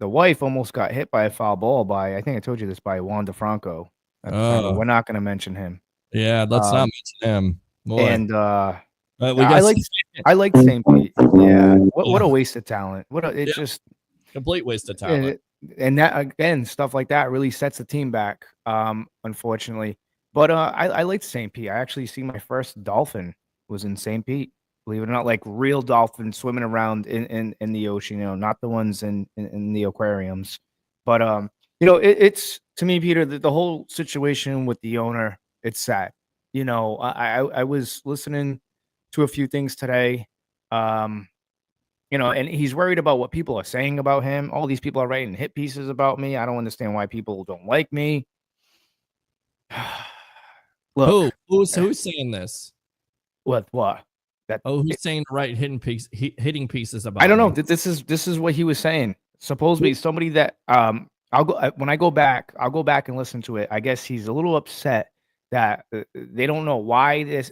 wife almost got hit by a foul ball I think I told you this, by Juan DeFranco. We're not going to mention him. Yeah, let's not mention him. Boy. And I like St. Pete. Yeah. What a waste of talent. Just complete waste of talent. And that, again, stuff like that really sets the team back, unfortunately. But I liked St. Pete. I actually see my first dolphin was in St. Pete. Believe it or not, like real dolphins swimming around in the ocean, not the ones in the aquariums. But, it's, to me, Peter, the whole situation with the owner, it's sad. I was listening to a few things today, and he's worried about what people are saying about him. All these people are writing hit pieces about me. I don't understand why people don't like me. Look, who's saying this? What? Who's saying the right hitting pieces about? I don't know. me? This is what he was saying. Supposedly somebody that I'll go back and listen to it. I guess he's a little upset that they don't know why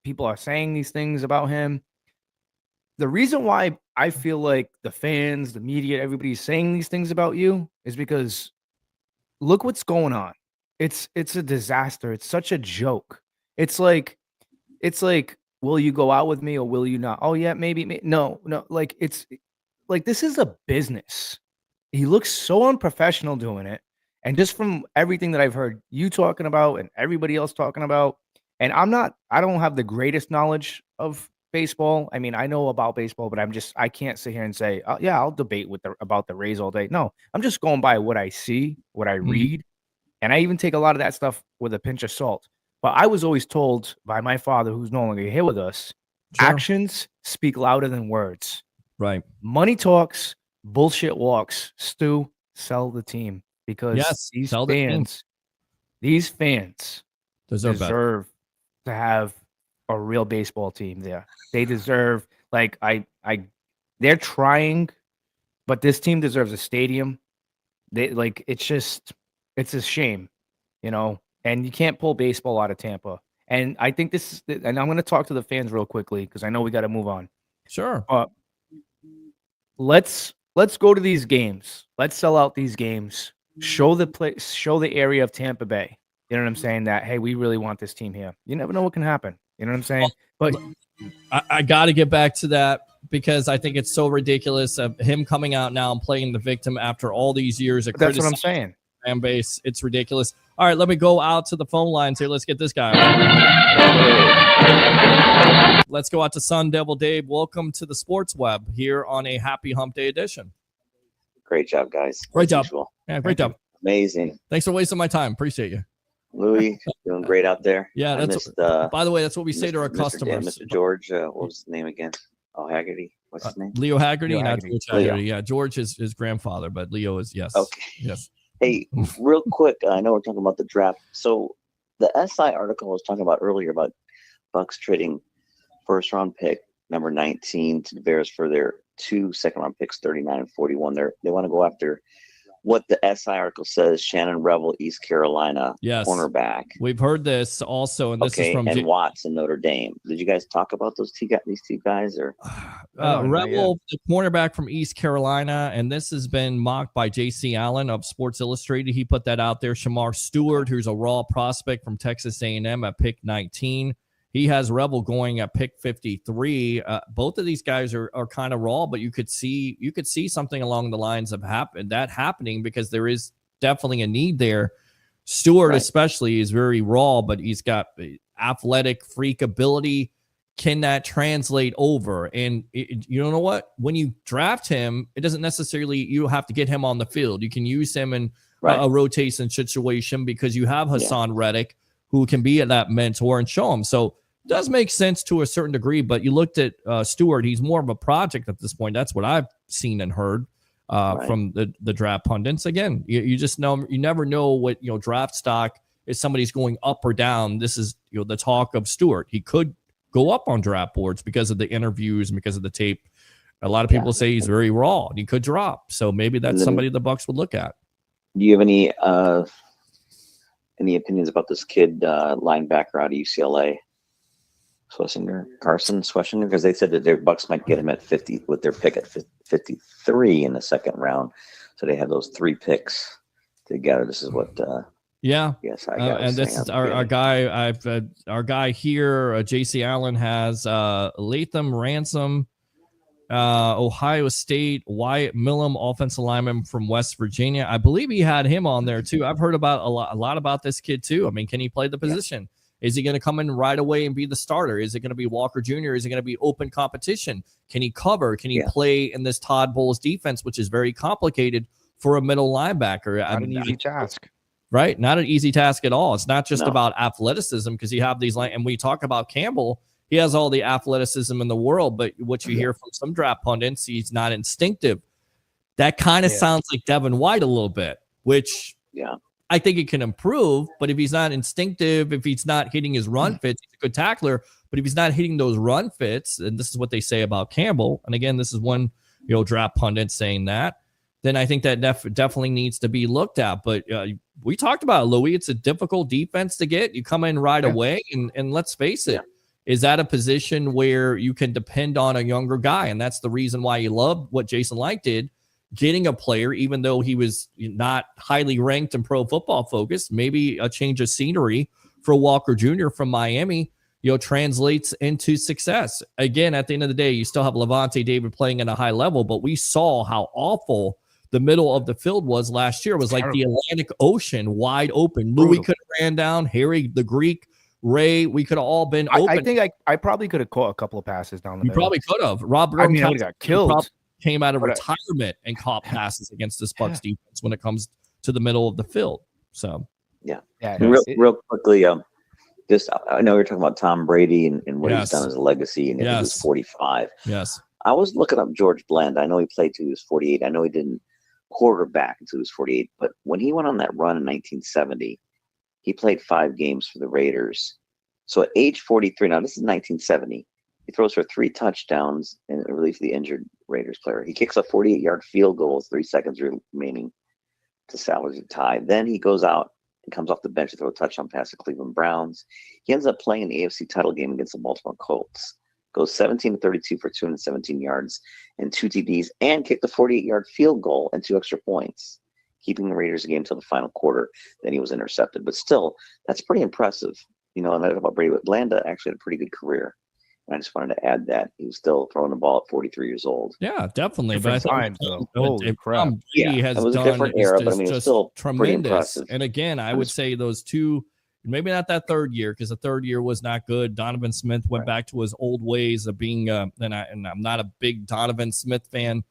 people are saying these things about him. The reason why I feel like the fans, the media, everybody's saying these things about you is because look what's going on. It's a disaster. It's such a joke. It's like, will you go out with me or will you not? Oh yeah, maybe. No. Like it's like this is a business. He looks so unprofessional doing it. And just from everything that I've heard you talking about and everybody else talking about, and I don't have the greatest knowledge of baseball. I mean, I know about baseball, but I can't sit here and say, oh, yeah, I'll debate about the Rays all day. No, I'm just going by what I see, what I read. And I even take a lot of that stuff with a pinch of salt. But I was always told by my father, who's no longer here with us, actions speak louder than words. Right. Money talks, bullshit walks. Stu, sell the team because these fans deserve to have a real baseball team there. They deserve, they're trying, but this team deserves a stadium. It's a shame, and you can't pull baseball out of Tampa. And I think and I'm going to talk to the fans real quickly because I know we got to move on. Sure. Let's go to these games. Let's sell out these games. Show the area of Tampa Bay. You know what I'm saying? That, hey, we really want this team here. You never know what can happen. You know what I'm saying? But I got to get back to that because I think it's so ridiculous of him coming out now and playing the victim after all these years of that's what I'm saying. Fan base. It's ridiculous. All right, let me go out to the phone lines here. Let's get this guy. Let's go out to Sun Devil Dave. Welcome to the Sports Web here on a Happy Hump Day edition. Great job, guys. Great job. Yeah, great job. Amazing. Thanks for wasting my time. Appreciate you. Louie, doing great out there. Yeah, by the way, that's what we say to our customers. Mr. George, what was his name again? Oh, Haggerty. What's his name? Leo Haggerty, not George Haggerty. Yeah, George is his grandfather, but Leo is, yes. Okay. Yes. Hey, real quick, I know we're talking about the draft. So the SI article I was talking about earlier about Bucs trading first round pick number 19 to the Bears for their 2 second-round picks, 39 and 41. They want to go after what the SI article says, Shannon Rebel, East Carolina, cornerback. We've heard this also, and this is from Watts and Notre Dame. Did you guys talk about these two guys? Or Rebel, the cornerback from East Carolina, and this has been mocked by J.C. Allen of Sports Illustrated. He put that out there. Shamar Stewart, who's a raw prospect from Texas A&M at pick 19. He has Rebel going at pick 53. Both of these guys are kind of raw, but you could see something along the lines of happening because there is definitely a need there. Stewart especially is very raw, but he's got athletic freak ability. can that translate over? And you know what? When you draft him, it doesn't necessarily, you have to get him on the field. You can use him in a rotation situation because you have Hassan Reddick, who can be that mentor and show him. So it does make sense to a certain degree, but you looked at Stewart, he's more of a project at this point. That's what I've seen and heard from the draft pundits. Again, you just know, you never know what, draft stock is, somebody's going up or down. This is, the talk of Stewart. He could go up on draft boards because of the interviews and because of the tape. A lot of people say he's very raw and he could drop. So maybe that's somebody the Bucs would look at. Do you have any opinions about this kid linebacker out of UCLA, Carson Schlesinger? Because they said that their Bucs might get him at 50 with their pick at 53 in the second round. So they have those 3 picks together. This is what. Yes, and this is our guy. Our guy here, J.C. Allen, has Latham Ransom, Ohio State, Wyatt Millam, offensive lineman from West Virginia. I believe he had him on there too. I've heard about a lot about this kid too. I mean, can he play the position? Is he going to come in right away and be the starter? Is it going to be Walker Jr.? Is it going to be open competition? Can he cover? Can he play in this Todd Bowles defense, which is very complicated for a middle linebacker? Not an easy task. Right? Not an easy task at all. It's not just about athleticism, because you have these and we talk about Campbell. He has all the athleticism in the world, but what you hear from some draft pundits, he's not instinctive. That kind of sounds like Devin White a little bit, which I think it can improve. But if he's not instinctive, if he's not hitting his run fits, he's a good tackler. But if he's not hitting those run fits, and this is what they say about Campbell, and again, this is one draft pundit saying that, then I think that definitely needs to be looked at. But we talked about it, Louie. It's a difficult defense to get. You come in right away, and let's face it, is that a position where you can depend on a younger guy? And that's the reason why you love what Jason Licht did, getting a player, even though he was not highly ranked in Pro Football Focus. Maybe a change of scenery for Walker Jr. from Miami, translates into success. Again, at the end of the day, you still have Lavonte David playing at a high level, but we saw how awful the middle of the field was last year. It was like the Atlantic Ocean wide open. Louie could have ran down, Harry the Greek, Ray, we could have all been open. I think I probably could have caught a couple of passes down the middle. You probably could have. Rob I would have got killed. Came out of retirement and caught passes against this Bucs defense when it comes to the middle of the field. So real quickly, just I know you're talking about Tom Brady and what he's done as a legacy, and he was 45. Yes, I was looking up George Blend. I know he played till he was 48. I know he didn't quarterback until he was 48. But when he went on that run in 1970, he played 5 games for the Raiders. So at age 43, now this is 1970, he throws for 3 touchdowns in relief of the injured Raiders player. He kicks a 48-yard field goal with 3 seconds remaining to salvage a tie. Then he goes out and comes off the bench to throw a touchdown pass to Cleveland Browns. He ends up playing the AFC title game against the Baltimore Colts. Goes 17-32 for 217 yards and 2 TDs, and kicked a 48-yard field goal and 2 extra points, keeping the Raiders game until the final quarter. Then he was intercepted. But still, that's pretty impressive. And I know about Brady, but Blanda actually had a pretty good career. And I just wanted to add that he was still throwing the ball at 43 years old. Yeah, definitely. Different times, though. Holy crap. Brady has it was a different era, but I mean, it was still tremendous. And again, I would say those 2, maybe not that third year, because the third year was not good. Donovan Smith went back to his old ways of being, and I'm not a big Donovan Smith fan.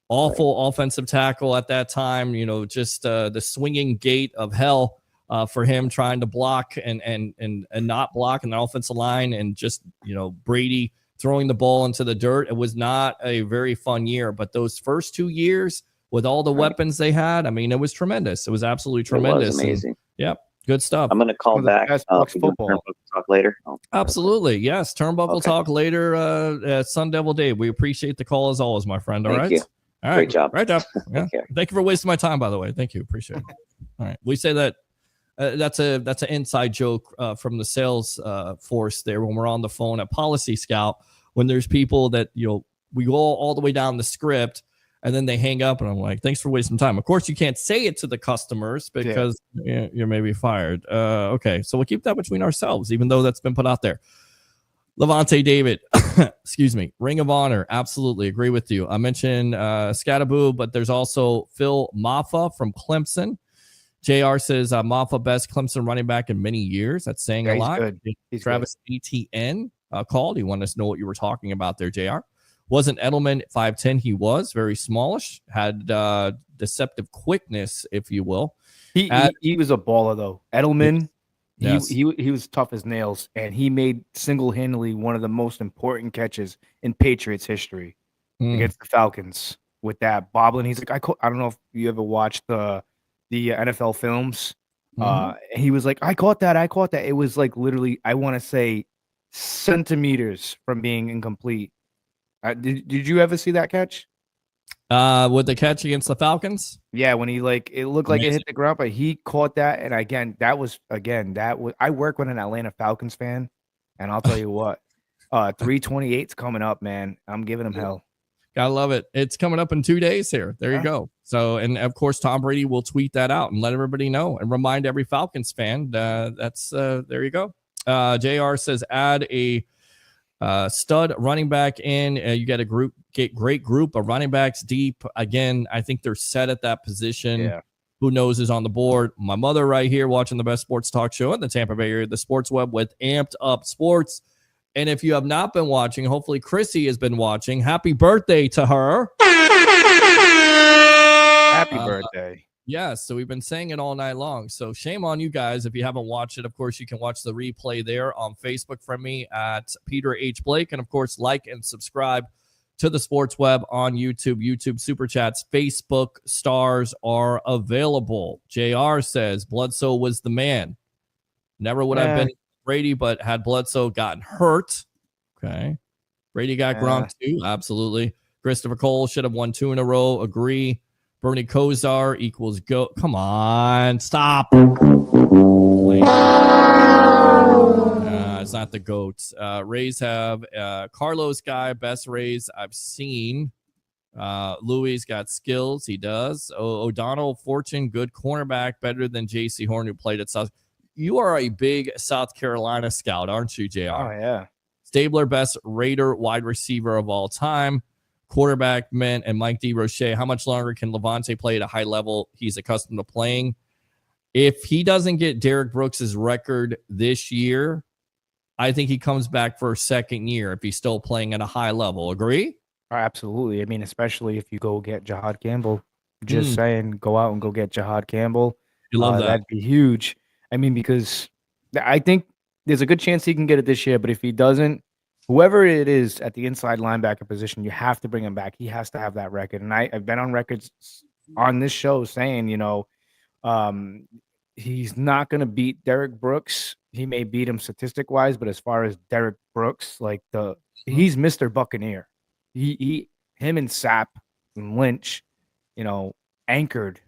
Awful offensive tackle at that time. Just the swinging gate of hell for him trying to block and not block in the offensive line, and just Brady throwing the ball into the dirt. It was not a very fun year. But those first 2 years with all the weapons they had, I mean, it was tremendous. It was absolutely tremendous. It was amazing. Yep. Good stuff. I'm going to call back. Football talk later. Absolutely. Yes. Turnbuckle talk later at Sun Devil Dave. We appreciate the call as always, my friend. All right. Thank you. All right. Great job. Yeah. Thank you for wasting my time, by the way. Thank you. Appreciate it. All right. We say that that's an inside joke from the sales force there when we're on the phone at Policy Scout, when there's people that, we go all the way down the script, and then they hang up, and I'm like, thanks for wasting time. Of course, you can't say it to the customers because you're maybe fired. Okay, so we'll keep that between ourselves, even though that's been put out there. Lavonte David, excuse me, Ring of Honor, absolutely agree with you. I mentioned Scattaboo, but there's also Phil Maffa from Clemson. JR says Maffa best Clemson running back in many years. That's saying a lot. He's Travis Etienne. called. He wanted us to know what you were talking about there, JR. Wasn't Edelman 5'10"? He was very smallish, had deceptive quickness, if you will. He was a baller though. Edelman, yes. he was tough as nails, and he made single-handedly one of the most important catches in Patriots history against the Falcons with that bobbling. He's like, I don't know if you ever watched the NFL films. He was like, I caught that. It was like literally, I want to say, centimeters from being incomplete. Did you ever see that catch? With the catch against the Falcons? Yeah, when he it looked like it hit the ground, but he caught that. And again, that was I work with an Atlanta Falcons fan, and I'll tell you what, 328's coming up, man. I'm giving him hell. Gotta love it. It's coming up in 2 days here. There you go. So, and of course, Tom Brady will tweet that out and let everybody know and remind every Falcons fan. That's there you go. JR says add a stud running back in. You got great group of running backs deep. Again, I think they're set at that position. Yeah. Who knows is on the board. My mother right here watching the best sports talk show in the Tampa Bay area, the Sports Web with Amped Up Sports. And if you have not been watching, hopefully Chrissy has been watching. Happy birthday to her. Happy birthday. Yes, so we've been saying it all night long. So shame on you guys if you haven't watched it. Of course, you can watch the replay there on Facebook from me at Peter H. Blake. And, of course, like and subscribe to the Sports Web on YouTube. YouTube Super Chats, Facebook stars are available. JR says Bledsoe was the man. Never would have been Brady, but had Bledsoe gotten hurt. Okay. Brady got Gronk too. Absolutely. Christopher Cole should have won 2 in a row. Agree. Bernie Kosar equals go. Come on. Stop. It's not the GOATs. Rays have Carlos guy, best Rays I've seen. Louie's got skills. He does. O'Donnell, Fortune, good cornerback, better than J.C. Horn, who played at South. You are a big South Carolina scout, aren't you, JR? Oh, yeah. Stabler, best Raider wide receiver of all time. Quarterback, Mint, and Mike DeRoche. How much longer can Levante play at a high level he's accustomed to playing? If he doesn't get Derek Brooks' record this year, I think he comes back for a second year if he's still playing at a high level. Agree? Absolutely. I mean, especially if you go get Jahad Campbell. Just saying, go out and go get Jahad Campbell. You love that. That'd be huge. I mean, because I think there's a good chance he can get it this year, but if he doesn't, whoever it is at the inside linebacker position, you have to bring him back. He has to have that record. And I've been on records on this show saying, he's not going to beat Derek Brooks. He may beat him statistic-wise, but as far as Derek Brooks, he's Mr. Buccaneer. Him and Sapp and Lynch, anchored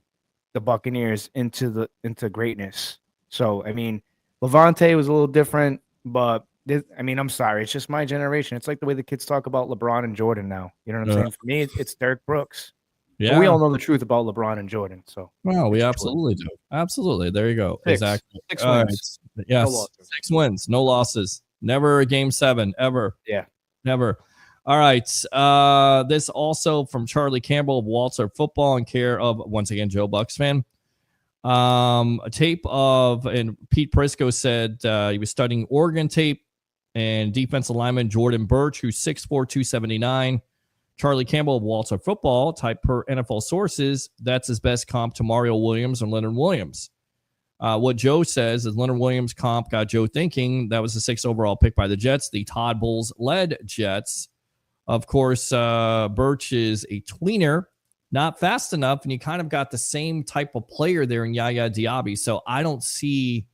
the Buccaneers into greatness. So, I mean, Levante was a little different, but I'm sorry. It's just my generation. It's like the way the kids talk about LeBron and Jordan now. You know what I'm saying? For me, it's Derek Brooks. Yeah. But we all know the truth about LeBron and Jordan. So, well, we absolutely do. Absolutely. There you go. Exactly. 6 wins. Yes. No 6 wins. No losses. Never a game 7. Ever. Yeah. Never. All right. This also from Charlie Campbell of Walter Football in care of, once again, Joe Bucs fan. A tape of, and Pete Prisco said he was studying Oregon tape and defensive lineman Jordan Birch, who's 6'4", 279. Charlie Campbell of Walter Football, type per NFL sources, that's his best comp to Mario Williams and Leonard Williams. What Joe says is Leonard Williams comp got Joe thinking that was the 6th overall pick by the Jets, the Todd Bowles-led Jets. Of course, Birch is a tweener, not fast enough, and you kind of got the same type of player there in Yaya Diaby. So I don't see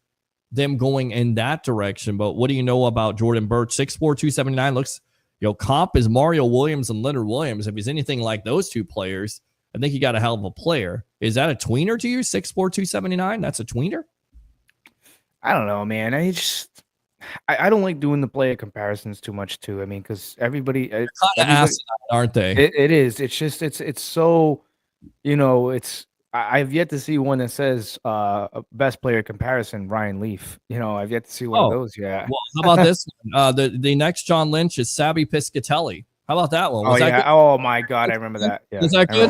them going in that direction. But what do you know about Jordan Birch? 6'4", 279 looks, comp is Mario Williams and Leonard Williams. If he's anything like those two players, I think you got a hell of a player. Is that a tweener to you? 6'4", 279? That's a tweener? I don't know, man. I don't like doing the player comparisons too much too. I mean, because everybody aren't they? It is. It's just it's so, I've yet to see one that says best player comparison, Ryan Leaf. I've yet to see one of those. Yeah. Well, how about this one? The next John Lynch is Sabby Piscatelli. How about that one? Was that good? Oh my God, I remember that. Yeah, was that good?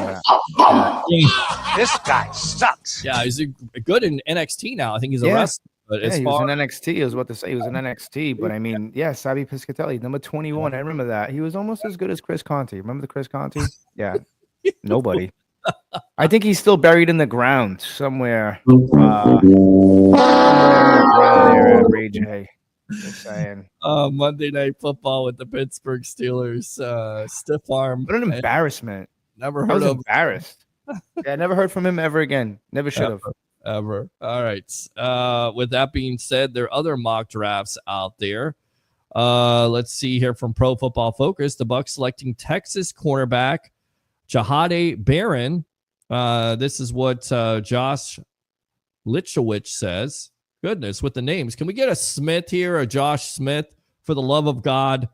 This guy sucks. Yeah, he's good in NXT now. I think he's a wrestler. But Yeah, as he was far in NXT. I was about to say he was in NXT, but I mean, yeah, Sabi Piscatelli, number 21. I remember that. He was almost as good as Chris Conti. Remember the Chris Conti? Yeah, nobody. I think he's still buried in the ground somewhere. Somewhere in the ground there at Ray J. Just saying. Monday Night Football with the Pittsburgh Steelers, stiff arm. What an embarrassment. Never I heard was of embarrassed. Yeah, I never heard from him ever again. Never should have. ever. All right. With that being said, there are other mock drafts out there. Let's see here from Pro Football Focus. The Bucs selecting Texas cornerback Jahade Barron. This is what Josh Litchowicz says. Goodness, with the names. Can we get a Smith here, a Josh Smith, for the love of God?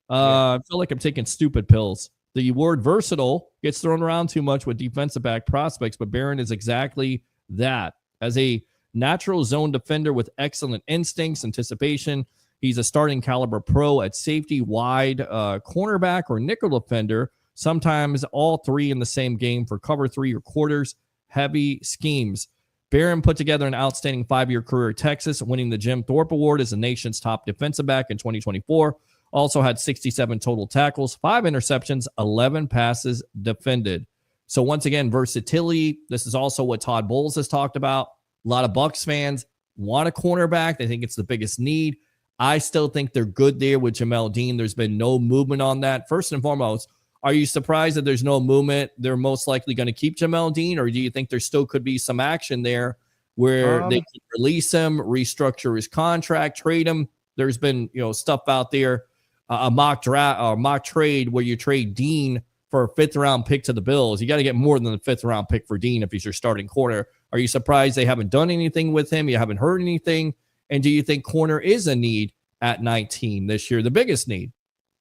I feel like I'm taking stupid pills. The word versatile gets thrown around too much with defensive back prospects, but Barron is exactly that. As a natural zone defender with excellent instincts, anticipation, he's a starting caliber pro at safety, wide, cornerback, or nickel defender, sometimes all three in the same game for cover three or quarters, heavy schemes. Barron put together an outstanding 5-year career at Texas, winning the Jim Thorpe Award as the nation's top defensive back in 2024. Also had 67 total tackles, 5 interceptions, 11 passes defended. So once again, versatility. This is also what Todd Bowles has talked about. A lot of Bucs fans want a cornerback. They think it's the biggest need. I still think they're good there with Jamel Dean. There's been no movement on that. First and foremost, are you surprised that there's no movement? They're most likely going to keep Jamel Dean, or do you think there still could be some action there where they can release him, restructure his contract, trade him? There's been stuff out there, a mock draft or mock trade where you trade Dean for a 5th-round pick to the Bills. You got to get more than the 5th-round pick for Dean if he's your starting corner. Are you surprised they haven't done anything with him? You haven't heard anything? And do you think corner is a need at 19 this year, the biggest need?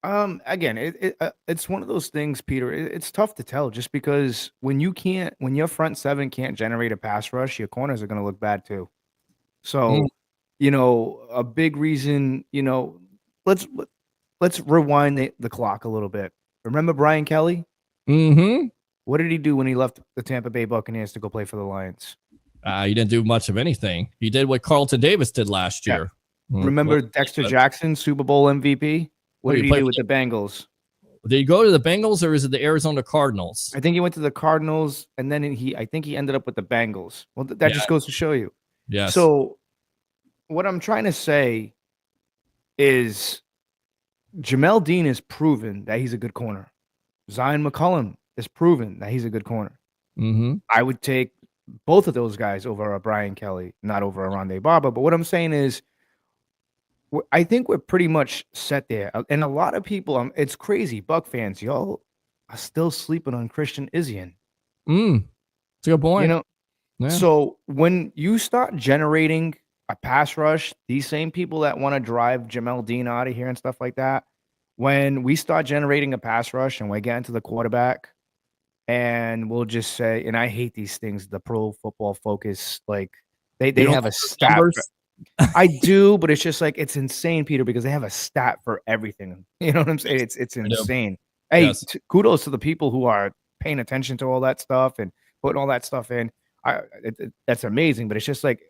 Again, it's one of those things, Peter. It's tough to tell just because when your front seven can't generate a pass rush, your corners are going to look bad too. So, a big reason, let's rewind the clock a little bit. Remember Brian Kelly? Mm-hmm. What did he do when he left the Tampa Bay Buccaneers to go play for the Lions? He didn't do much of anything. He did what Carlton Davis did last year. Remember Dexter Jackson, Super Bowl MVP? What did he do with the Bengals? Did he go to the Bengals or is it the Arizona Cardinals? I think he went to the Cardinals, and then I think he ended up with the Bengals. Well, that just goes to show you. Yes. So what I'm trying to say is Jamel Dean has proven that he's a good corner. Zion McCollum has proven that he's a good corner. Mm-hmm. I would take both of those guys over a Brian Kelly, not over a Rondé Barber. But what I'm saying is, I think we're pretty much set there. And a lot of people, it's crazy, Buck fans, y'all are still sleeping on Christian Izien. It's a good point. So when you start generating a pass rush, these same people that want to drive Jamel Dean out of here and stuff like that, when we start generating a pass rush and we get into the quarterback, and we'll just say, and I hate these things, the Pro Football Focus, like they have a stat. I do, but it's just like it's insane, Peter, because they have a stat for everything. You know what I'm saying? It's insane. Hey, kudos to the people who are paying attention to all that stuff and putting all that stuff in. That's amazing, but it's just like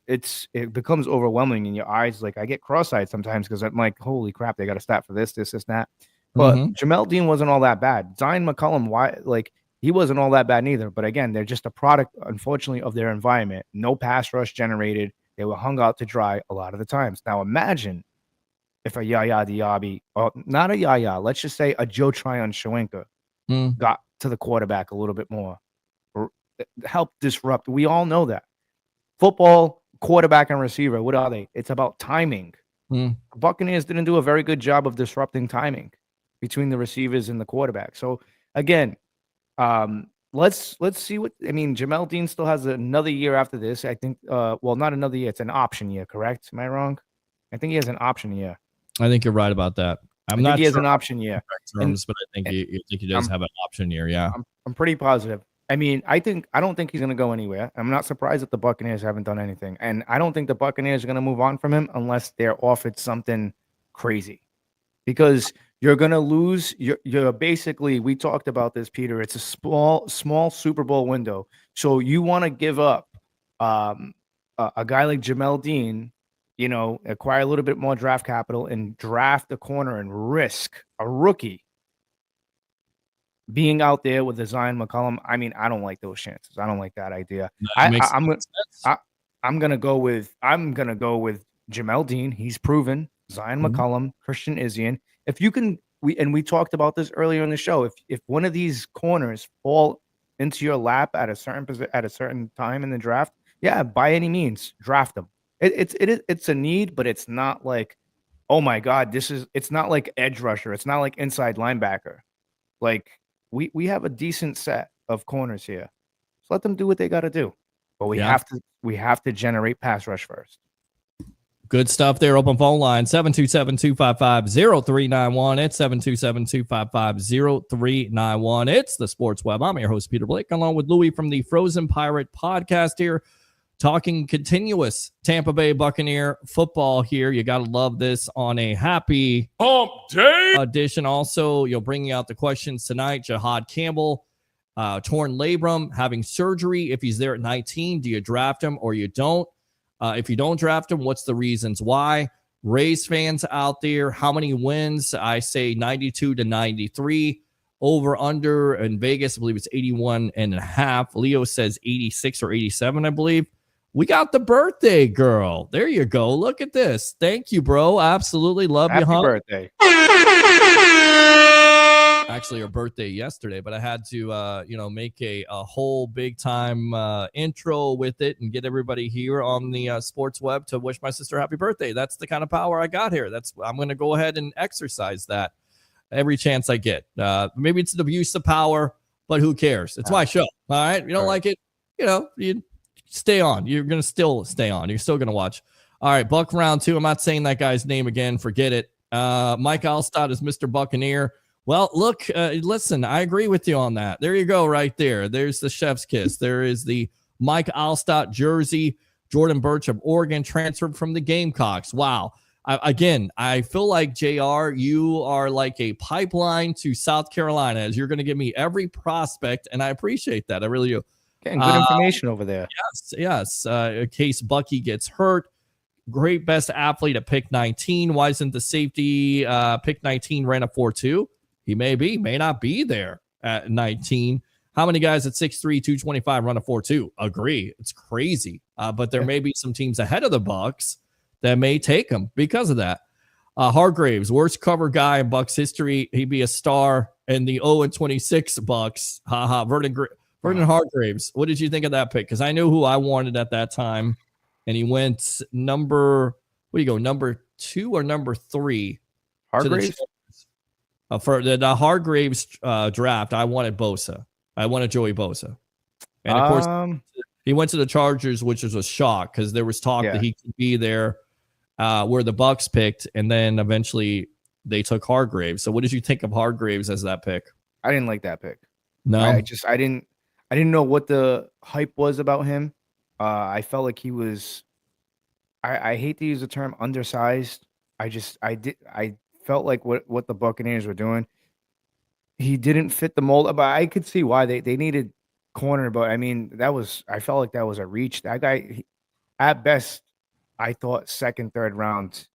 it becomes overwhelming in your eyes. Like I get cross-eyed sometimes because I'm like, holy crap, they got a stat for this, that. But Jamel Dean wasn't all that bad. Zion McCollum, he wasn't all that bad neither. But again, they're just a product, unfortunately, of their environment. No pass rush generated. They were hung out to dry a lot of the times. Now imagine if a Yaya Diaby, or not a Yaya, let's just say a Joe Tryon-Shoyinka got to the quarterback a little bit more, or help disrupt. We all know that. Football, quarterback, and receiver, what are they? It's about timing. Buccaneers didn't do a very good job of disrupting timing between the receivers and the quarterback. So again, let's see what Jamel Dean still has another year after this. I think not another year, it's an option year, correct? Am I wrong? I think he has an option year. I think you're right about that. I'm not sure he has an option year. But I think he does have an option year, yeah. I'm pretty positive. I don't think he's going to go anywhere. I'm not surprised that the Buccaneers haven't done anything. And I don't think the Buccaneers are going to move on from him unless they're offered something crazy. Because you're going to lose. You're basically, we talked about this, Peter. It's a small Super Bowl window. So you want to give up a guy like Jamel Dean acquire a little bit more draft capital and draft a corner and risk a rookie being out there with the Zion McCollum. I mean, I don't like those chances. I don't like that idea. I'm gonna go with Jamel Dean. He's proven. Zion McCollum, Christian Izzian. If you can, we talked about this earlier in the show. If one of these corners fall into your lap at a certain time in the draft, yeah, by any means, draft them. It's a need, but it's not like, oh my God, it's not like edge rusher. It's not like inside linebacker. Like we have a decent set of corners here. So let them do what they got to do. But we have to generate pass rush first. Good stuff there. Open phone line 727-255-0391. It's 727-255-0391. It's the Sports Web. I'm your host, Peter Blake, along with Louie from the Frozen Pirate podcast here, talking continuous Tampa Bay Buccaneer football here. You got to love this on a happy hump day edition. Also, you'll bring out the questions tonight. Jihad Campbell, torn labrum, having surgery. If he's there at 19, do you draft him or you don't? If you don't draft him, what's the reasons why? Rays fans out there, how many wins? I say 92 to 93. Over under in Vegas, I believe it's 81.5. Leo says 86 or 87, I believe. We got the birthday girl. There you go. Look at this. Thank you, bro. Absolutely love you, huh? Happy birthday. Actually, her birthday yesterday, but I had to, make a whole big time intro with it and get everybody here on the Sports Web to wish my sister happy birthday. That's the kind of power I got here. I'm going to go ahead and exercise that every chance I get. Maybe it's an abuse of power, but who cares? It's my show. All right. You don't like it, you stay on. You're going to still stay on. You're still going to watch. All right. Buck round 2. I'm not saying that guy's name again. Forget it. Mike Alstott is Mr. Buccaneer. Well, look, listen, I agree with you on that. There you go right there. There's the chef's kiss. There is the Mike Alstott jersey. Jordan Birch of Oregon transferred from the Gamecocks. Wow. I feel like, JR, you are like a pipeline to South Carolina, as you're going to give me every prospect, and I appreciate that. I really do. Getting good information over there. Yes. In case Bucky gets hurt. Great best athlete at pick 19. Why isn't the safety pick 19 ran a 4.2? He may not be there at 19. How many guys at 6'3", 225 run a 4.2? Agree. It's crazy. But there may be some teams ahead of the Bucs that may take him because of that. Hargraves, worst cover guy in Bucs history. He'd be a star in the 0-26 Bucs. Vernon Hargraves. What did you think of that pick? Because I knew who I wanted at that time. And he went number 2 or number 3? Hargraves? For the Hargraves draft, I wanted Bosa. I wanted Joey Bosa. And of course, he went to the Chargers, which was a shock because there was talk that he could be there where the Bucs picked, and then eventually they took Hargraves. So what did you think of Hargraves as that pick? I didn't like that pick. No, I didn't know what the hype was about him. I felt like he was, I hate to use the term undersized. I felt like what the Buccaneers were doing, he didn't fit the mold, but I could see why they needed corner. But I mean, I felt like that was a reach. That guy, at best, I thought second, third round.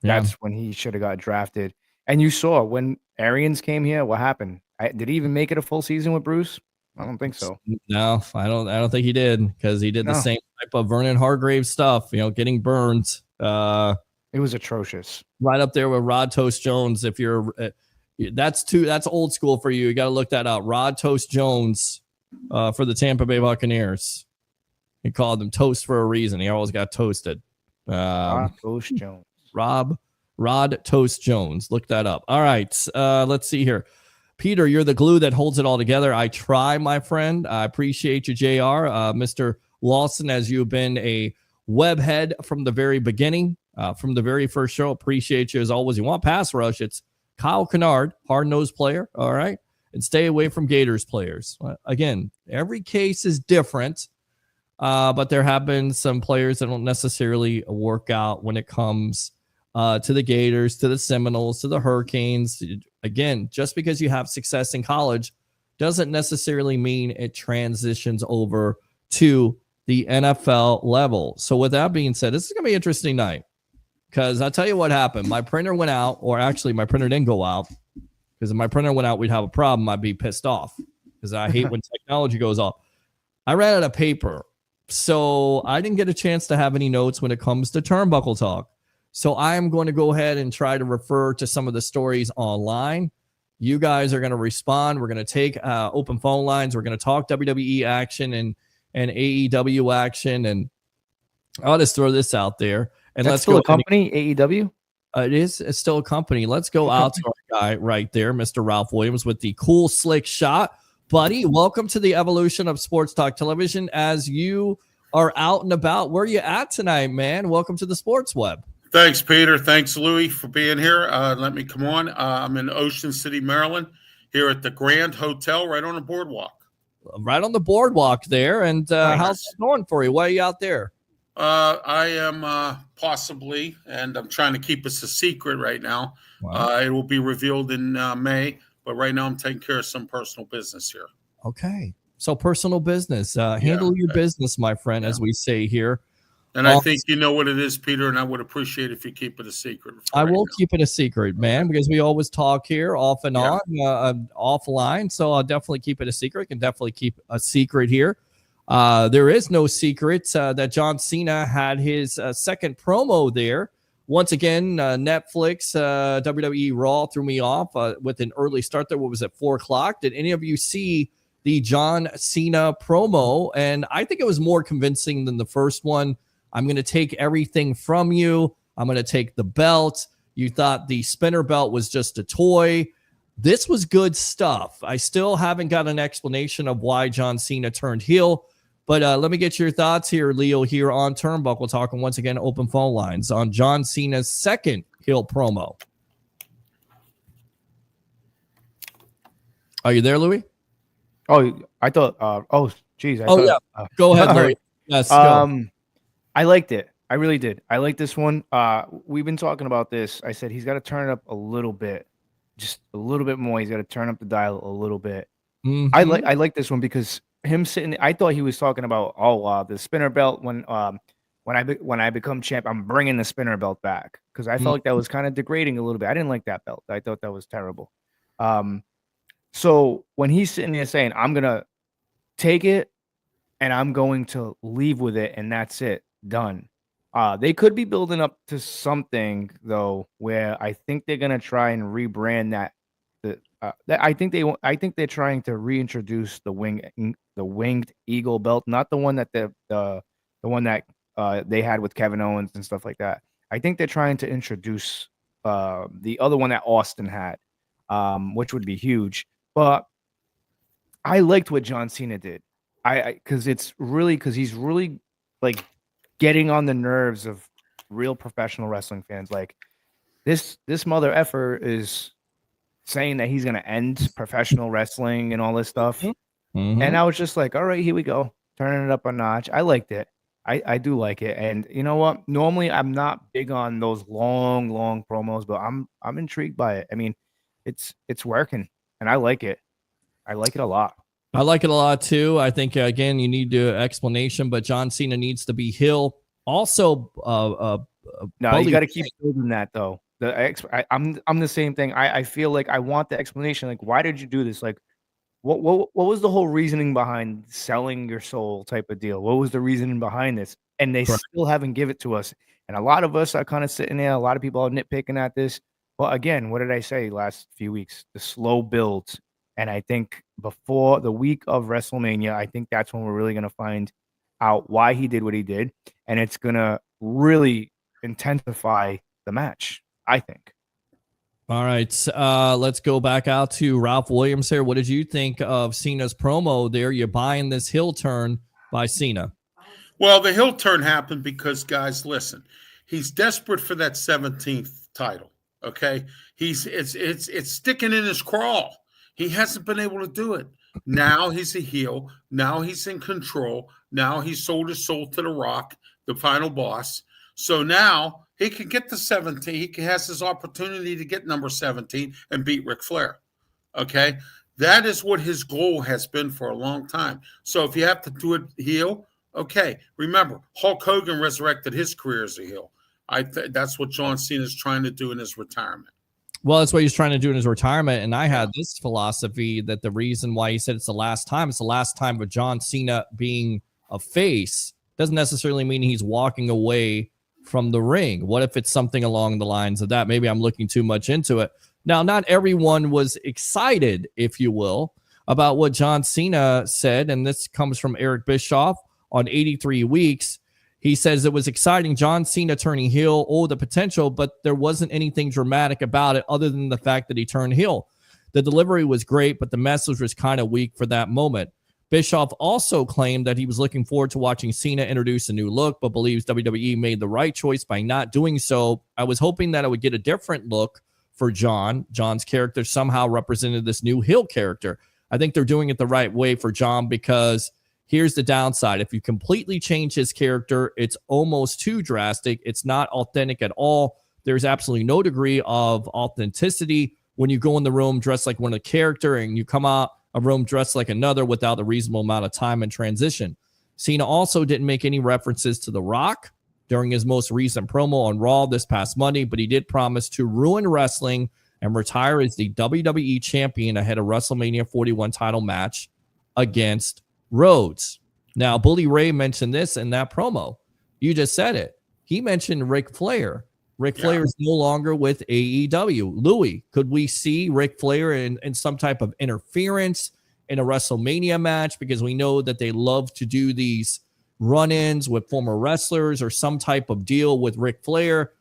That's when he should have got drafted. And you saw when Arians came here, what happened? Did he even make it a full season with Bruce? I don't think so. No, I don't think he did, because he did the same type of Vernon Hargraves stuff, getting burned. It was atrocious. Right up there with Rod Toast Jones. If you're, that's old school for you. You got to look that up. Rod Toast Jones for the Tampa Bay Buccaneers. He called them toast for a reason. He always got toasted. Rod Toast Jones. Rod Toast Jones. Look that up. All right. Let's see here. Peter, you're the glue that holds it all together. I try, my friend. I appreciate you, JR. Mr. Lawson, as you've been a web head from the very beginning. From the very first show. Appreciate you as always. You want pass rush, it's Kyle Kennard, hard-nosed player, all right? And stay away from Gators players. Again, every case is different, but there have been some players that don't necessarily work out when it comes to the Gators, to the Seminoles, to the Hurricanes. Again, just because you have success in college doesn't necessarily mean it transitions over to the NFL level. So with that being said, this is going to be an interesting night. Because I'll tell you what happened. My printer went out, or actually my printer didn't go out. Because if my printer went out, we'd have a problem. I'd be pissed off because I hate when technology goes off. I ran out of paper. So I didn't get a chance to have any notes when it comes to Turnbuckle Talk. So I am going to go ahead and try to refer to some of the stories online. You guys are going to respond. We're going to take open phone lines. We're going to talk WWE action and AEW action. And I'll just throw this out there. And That's let's still go. a company, AEW? It's still a company. Let's go out to our guy right there, Mr. Ralph Williams, with the cool, slick shot. Buddy, welcome to the evolution of Sports Talk Television. As you are out and about, where are you at tonight, man? Welcome to the Sports Web. Thanks, Peter. Thanks, Louie, for being here. Let me come on. I'm in Ocean City, Maryland, here at the Grand Hotel right on the boardwalk. Right on the boardwalk there. And how's it going for you? Why are you out there? I am possibly, and I'm trying to keep this a secret right now. Wow. It will be revealed in May, but right now I'm taking care of some personal business here. Okay. So personal business. Handle your business, my friend, as we say here. And I think you know what it is, Peter, and I would appreciate if you keep it a secret. I will keep it a secret, man, because we always talk here off and on, offline. So I'll definitely keep it a secret. Can definitely keep a secret here. There is no secret that John Cena had his second promo there. Once again, Netflix, WWE Raw threw me off with an early start there. What was it, 4 o'clock? Did any of you see the John Cena promo? And I think it was more convincing than the first one. I'm going to take everything from you. I'm going to take the belt. You thought the spinner belt was just a toy. This was good stuff. I still haven't got an explanation of why John Cena turned heel. But let me get your thoughts here, Leo, here on Turnbuckle Talk. And once again, open phone lines on John Cena's second heel promo. Are you there, Louie? Oh, I thought, geez. Go ahead, Louie. Yes, go. I liked it. I really did. I like this one. We've been talking about this. I said he's got to turn it up a little bit, just a little bit more. He's got to turn up the dial a little bit. Mm-hmm. I like this one because him sitting. I thought he was talking about the spinner belt when I become champ, I'm bringing the spinner belt back because I felt like that was kind of degrading a little bit. I didn't like that belt. I thought that was terrible. So when he's sitting there saying I'm gonna take it and I'm going to leave with it and that's it. Done. They could be building up to something though, where I think they're gonna try and rebrand that. I think they're trying to reintroduce the winged eagle belt, not the one that the one that they had with Kevin Owens and stuff like that. I think they're trying to introduce the other one that Austin had, which would be huge. But I liked what John Cena did. Because he's really like getting on the nerves of real professional wrestling fans. Like this mother effer is saying that he's going to end professional wrestling and all this stuff. Mm-hmm. And I was just like, all right, here we go. Turning it up a notch. I liked it. I do like it. And you know what? Normally I'm not big on those long promos, but I'm intrigued by it. I mean, it's working and I like it. I like it a lot. I like it a lot too. I think again you need to explanation, but John Cena needs to be heel. Also, no, you got to keep building that though. I'm the same thing. I feel like I want the explanation. Like, why did you do this? Like, what was the whole reasoning behind selling your soul type of deal? What was the reasoning behind this? And they still haven't give it to us. And a lot of us are kind of sitting there. A lot of people are nitpicking at this. Well, again, what did I say last few weeks? The slow builds. And I think before the week of WrestleMania, I think that's when we're really going to find out why he did what he did. And it's going to really intensify the match, I think. All right. Let's go back out to Ralph Williams here. What did you think of Cena's promo there? You're buying this heel turn by Cena. Well, the heel turn happened because, guys, listen, he's desperate for that 17th title, okay? It's sticking in his crawl. He hasn't been able to do it. Now he's a heel. Now he's in control. Now he's sold his soul to The Rock, the final boss. So now he can get the 17. He has his opportunity to get number 17 and beat Ric Flair. Okay? That is what his goal has been for a long time. So if you have to do it heel, okay. Remember, Hulk Hogan resurrected his career as a heel. That's what John Cena is trying to do in his retirement. Well, that's what he's trying to do in his retirement. And I had this philosophy that the reason why he said it's the last time of John Cena being a face doesn't necessarily mean he's walking away from the ring. What if it's something along the lines of that? Maybe I'm looking too much into it. Now, not everyone was excited, if you will, about what John Cena said. And this comes from Eric Bischoff on 83 Weeks. He says it was exciting. John Cena turning heel, the potential, but there wasn't anything dramatic about it other than the fact that he turned heel. The delivery was great, but the message was kind of weak for that moment. Bischoff also claimed that he was looking forward to watching Cena introduce a new look, but believes WWE made the right choice by not doing so. I was hoping that I would get a different look for John. John's character somehow represented this new heel character. I think they're doing it the right way for John because here's the downside. If you completely change his character, it's almost too drastic. It's not authentic at all. There's absolutely no degree of authenticity when you go in the room dressed like one of the character and you come out a room dressed like another without a reasonable amount of time and transition. Cena also didn't make any references to The Rock during his most recent promo on Raw this past Monday, but he did promise to ruin wrestling and retire as the WWE champion ahead of WrestleMania 41 title match against Rhodes. Now, Bully Ray mentioned this in that promo. You just said it. He mentioned Ric Flair. Ric Flair is no longer with AEW. Louie, could we see Ric Flair in some type of interference in a WrestleMania match? Because we know that they love to do these run-ins with former wrestlers or some type of deal with Ric Flair.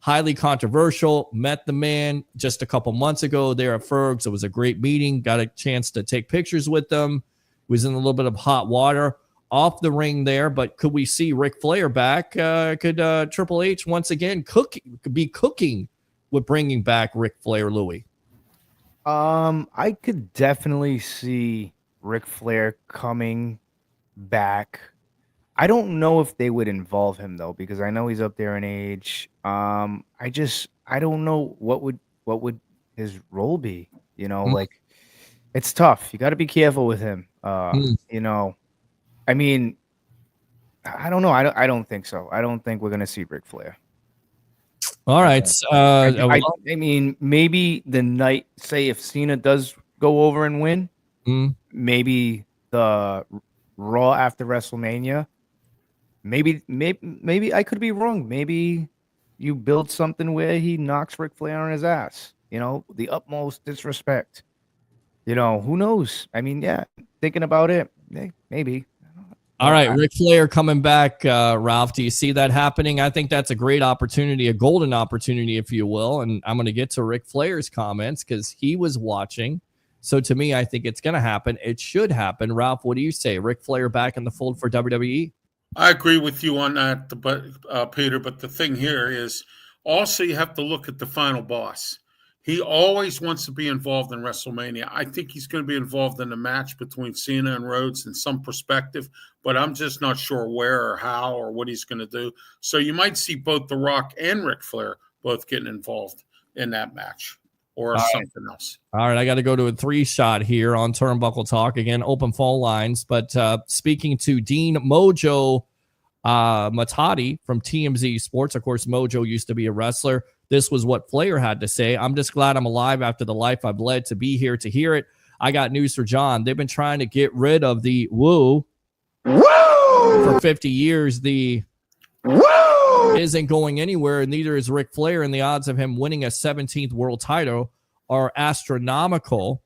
Highly controversial. Met the man just a couple months ago there at Ferg's. It was a great meeting. Got a chance to take pictures with them. Was in a little bit of hot water off the ring there, but could we see Ric Flair back? Could Triple H once again be cooking with bringing back Ric Flair, Louie? I could definitely see Ric Flair coming back. I don't know if they would involve him though, because I know he's up there in age. I don't know what would his role be. You know, like it's tough. You got to be careful with him. You know, I mean, I don't know. I don't think so. I don't think we're gonna see Ric Flair. All right. I mean, maybe the night, say if Cena does go over and win, maybe the Raw after WrestleMania. Maybe I could be wrong. Maybe you build something where he knocks Ric Flair on his ass. You know, the utmost disrespect. You know, who knows? I mean, yeah, thinking about it, maybe. All right, Ric Flair coming back, Ralph. Do you see that happening? I think that's a great opportunity, a golden opportunity, if you will. And I'm going to get to Ric Flair's comments because he was watching. So to me, I think it's going to happen. It should happen. Ralph, what do you say? Ric Flair back in the fold for WWE? I agree with you on that, but Peter. But the thing here is also you have to look at the final boss. He always wants to be involved in WrestleMania. I think he's going to be involved in the match between Cena and Rhodes in some perspective, but I'm just not sure where or how or what he's going to do. So you might see both The Rock and Ric Flair both getting involved in that match or something else. All right, I got to go to a 3-shot here on Turnbuckle Talk. Again, open phone lines, but speaking to Dean Mojo Matati from TMZ Sports. Of course, Mojo used to be a wrestler. This was what Flair had to say. I'm just glad I'm alive after the life I've led to be here to hear it. I got news for John. They've been trying to get rid of the woo for 50 years. The woo isn't going anywhere, and neither is Ric Flair, and the odds of him winning a 17th world title are astronomical.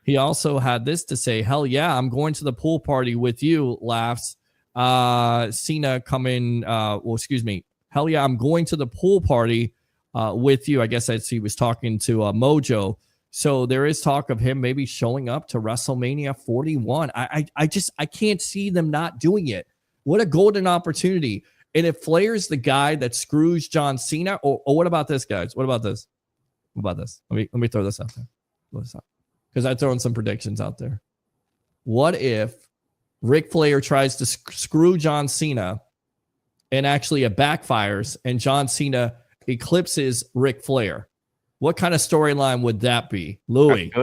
He also had this to say, hell yeah, I'm going to the pool party with you, laughs. Cena coming, hell yeah, I'm going to the pool party with you. I guess he was talking to Mojo. So there is talk of him maybe showing up to WrestleMania 41. I can't see them not doing it. What a golden opportunity. And if Flair's the guy that screws John Cena, or what about this, guys? What about this? Let me throw this out there. Because I'm throwing some predictions out there. What if Ric Flair tries to screw John Cena and actually it backfires and John Cena eclipses Ric Flair? What kind of storyline would that be, Louie?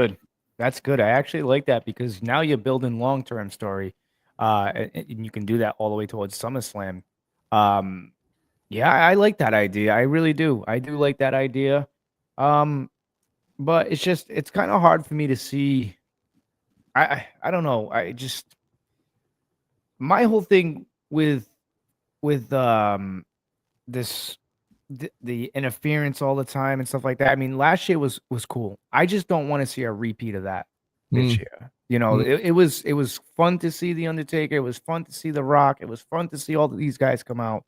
That's good. I actually like that because now you're building long-term story, and you can do that all the way towards SummerSlam. Yeah, I like that idea. I really do. I do like that idea. But it's kind of hard for me to see. I don't know. My whole thing with this the interference all the time and stuff like that. I mean, last year was cool. I just don't want to see a repeat of that this year. You know, it was fun to see The Undertaker. It was fun to see The Rock. It was fun to see all these guys come out.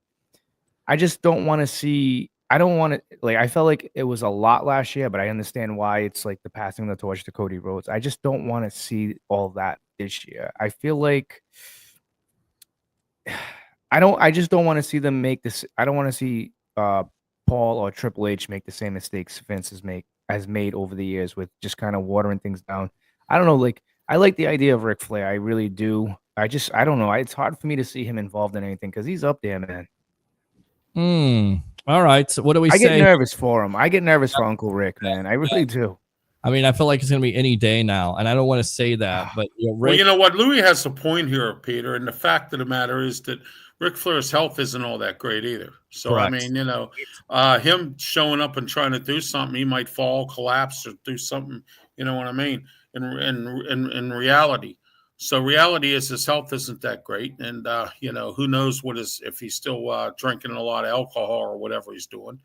I just don't want to see. I don't want to like. I felt like it was a lot last year, but I understand why it's like the passing of the torch to Cody Rhodes. I just don't want to see all that this year. I feel like I just don't want to see them make this. I don't want to see Paul or Triple H make the same mistakes Vince has made over the years with just kind of watering things down. I don't know. Like I like the idea of Ric Flair. I really do. I don't know. It's hard for me to see him involved in anything because he's up there, man. All right. So what do we say? I get nervous for him. I get nervous for Uncle Rick, man. I really do. I mean, I feel like it's going to be any day now, and I don't want to say that, but Rick, well, you know what? Louie has a point here, Peter, and the fact of the matter is that Ric Flair's health isn't all that great either. So, correct. I mean, you know, him showing up and trying to do something, he might fall, collapse, or do something. You know what I mean? In reality. So reality is his health isn't that great, and you know, who knows if he's still drinking a lot of alcohol or whatever he's doing,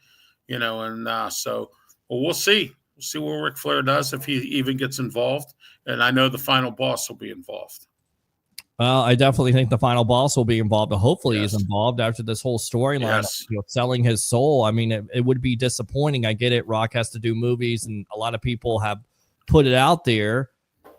you know, and so we'll see. We'll see what Ric Flair does if he even gets involved, and I know the final boss will be involved. Well, I definitely think the final boss will be involved, but hopefully he's involved after this whole storyline, you know, selling his soul. I mean, it would be disappointing. I get it. Rock has to do movies, and a lot of people have put it out there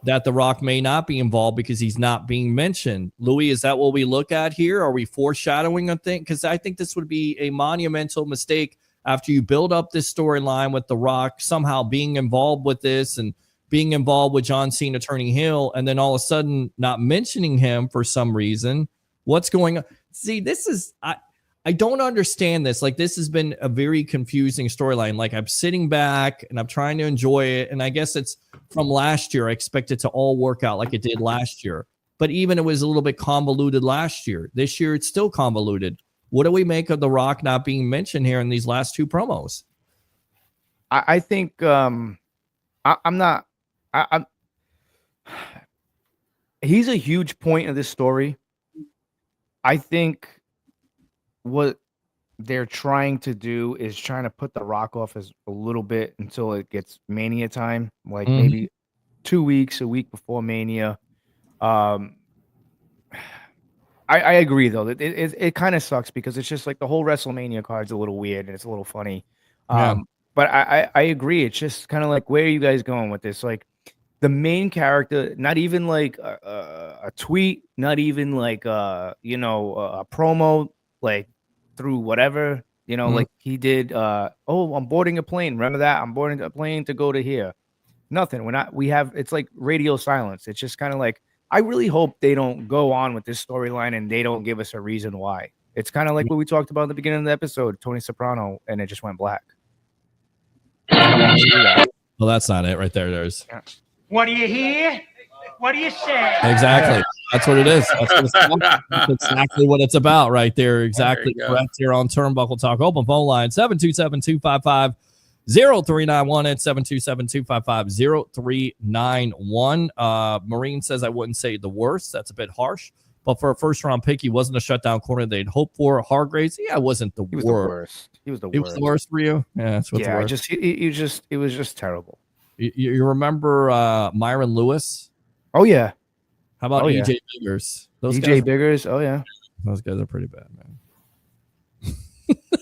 that The Rock may not be involved because he's not being mentioned. Louis, is that what we look at here? Are we foreshadowing a thing? Because I think this would be a monumental mistake after you build up this storyline with The Rock somehow being involved with this and being involved with John Cena turning heel, and then all of a sudden not mentioning him for some reason. What's going on? See, this is I don't understand this. Like, this has been a very confusing storyline. Like, I'm sitting back and I'm trying to enjoy it. And I guess it's from last year. I expect it to all work out like it did last year. But even it was a little bit convoluted last year. This year, it's still convoluted. What do we make of The Rock not being mentioned here in these last two promos? I think he's a huge point of this story. I think what they're trying to do is trying to put The Rock off as a little bit until it gets Mania time, like maybe 2 weeks, a week before Mania. I agree though that it kind of sucks because it's just like the whole WrestleMania card's a little weird and it's a little funny. But I agree. It's just kind of like, where are you guys going with this? Like, the main character, not even like a tweet, not even like a promo, like through whatever, like he did. I'm boarding a plane. Remember that? I'm boarding a plane to go to here. Nothing. It's like radio silence. It's just kind of like, I really hope they don't go on with this storyline and they don't give us a reason why. It's kind of like what we talked about in the beginning of the episode, Tony Soprano, and it just went black. Well, that's not it right there. There's. What do you hear? What do you say? Exactly. That's what it is. That's exactly what it's about right there. Exactly correct here on Turnbuckle Talk. Open phone line 727-255-0391 at 727-255-0391. Marine says I wouldn't say the worst. That's a bit harsh. But for a first-round pick, he wasn't a shutdown corner they'd hoped for. Hargraves, it wasn't the worst. He was the worst. He was the worst for you? Yeah, that's what's worst. It was just terrible. You remember Myron Lewis? Oh, yeah. How about EJ Biggers? EJ Biggers? Oh, yeah. Those guys are pretty bad, man.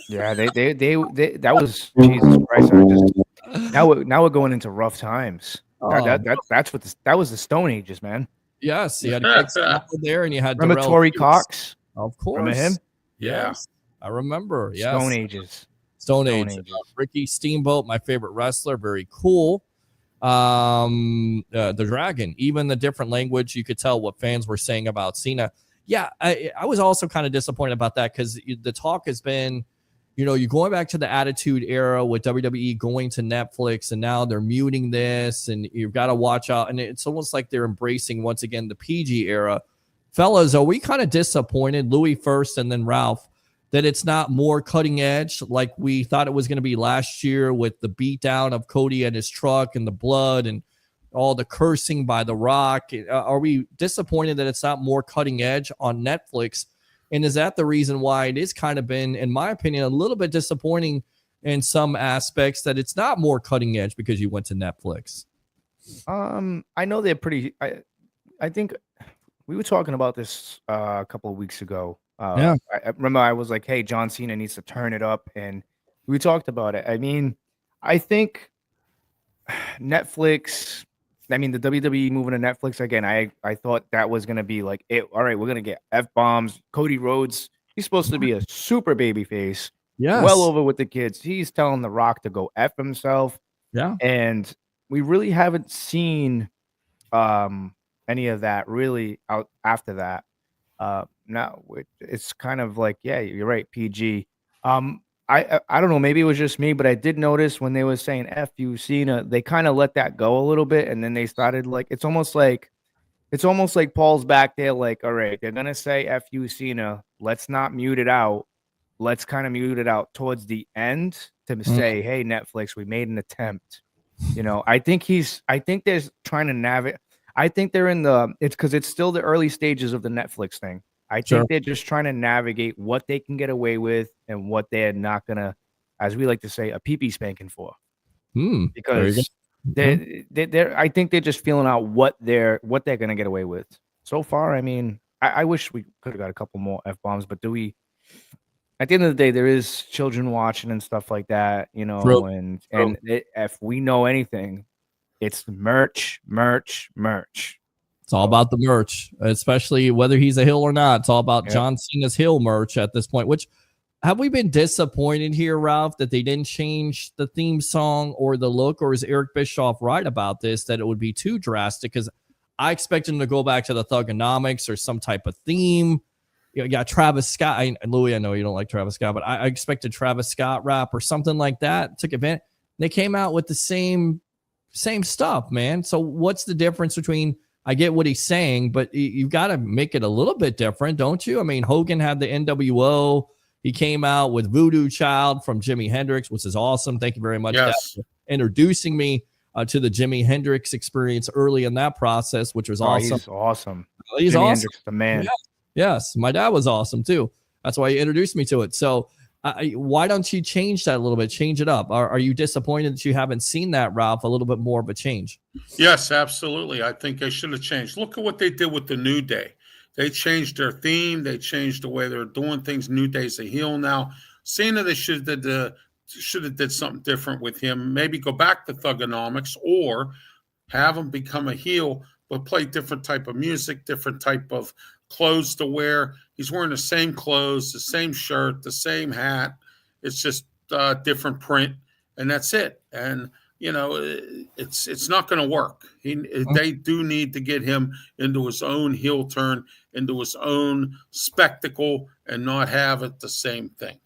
Yeah, they that was Jesus Christ. Now we're going into rough times. That was the Stone Ages, man. Yes, you had Greg Stafford there, and you had remember Torrey Cox? Of course, remember him? Yes, I remember. Yes. Stone Ages. Ricky Steamboat, my favorite wrestler, very cool. The Dragon, even the different language, you could tell what fans were saying about Cena. Yeah, I was also kind of disappointed about that because the talk has been, you're going back to the Attitude Era with WWE going to Netflix, and now they're muting this, and you've got to watch out. And it's almost like they're embracing once again the PG era. Fellas, are we kind of disappointed? Louis first, and then Ralph. that it's not more cutting edge like we thought it was going to be last year with the beatdown of Cody and his truck and the blood and all the cursing by The Rock? Are we disappointed that it's not more cutting edge on Netflix? And is that the reason why it is kind of been, in my opinion, a little bit disappointing in some aspects that it's not more cutting edge because you went to Netflix? I know they're pretty. I think we were talking about this a couple of weeks ago. I remember I was like, "Hey, John Cena needs to turn it up," and we talked about it. I mean, I think Netflix. I mean, the WWE moving to Netflix again. I thought that was gonna be like it. All right, we're gonna get F-bombs. Cody Rhodes. He's supposed to be a super baby face. Yes. Well over with the kids. He's telling The Rock to go F himself. Yeah. And we really haven't seen any of that really out after that. Now it's kind of like, yeah, you're right, PG. I don't know, maybe it was just me, but I did notice when they were saying F you Cena, they kind of let that go a little bit, and then they started like it's almost like Paul's back there, like, all right, they're gonna say F you Cena, let's not mute it out. Let's kind of mute it out towards the end to say, hey, Netflix, we made an attempt. I think they're trying to navigate. I think they're it's because it's still the early stages of the Netflix thing. I think they're just trying to navigate what they can get away with and what they're not gonna, as we like to say, a pee-pee spanking for. Because I think they're just feeling out what they're gonna get away with. So far, I mean, I wish we could have got a couple more F-bombs, but do we? At the end of the day, there is children watching and stuff like that, and if we know anything, it's merch. It's all about the merch, especially whether he's a heel or not. It's all about John Cena's heel merch at this point. Which, have we been disappointed here, Ralph, that they didn't change the theme song or the look, or is Eric Bischoff right about this, that it would be too drastic? Because I expect him to go back to the Thugonomics or some type of theme. You got Travis Scott. Louie, I know you don't like Travis Scott, but I expected Travis Scott rap or something like that. Took advantage. They came out with the same stuff, man. So what's the difference between? I get what he's saying, but you've got to make it a little bit different, don't you? I mean, Hogan had the NWO. He came out with Voodoo Child from Jimi Hendrix, which is awesome. Thank you very much for introducing me to the Jimi Hendrix experience early in that process, which was awesome. He's awesome. He's Jimi awesome. Hendrix, the man. Yeah. Yes, my dad was awesome too. That's why he introduced me to it. So why don't you change that a little bit? Change it up. Are you disappointed that you haven't seen that, Ralph? A little bit more of a change? Yes, absolutely. I think they should have changed. Look at what they did with the New Day. They changed their theme. They changed the way they're doing things. New Day's a heel now. Cena, they should have did something different with him. Maybe go back to Thugonomics or have him become a heel, but play different type of music, different type of clothes to wear. He's wearing the same clothes, the same shirt, the same hat. It's just different print, and that's it. And it's not going to work. They do need to get him into his own heel turn, into his own spectacle, and not have it the same thing.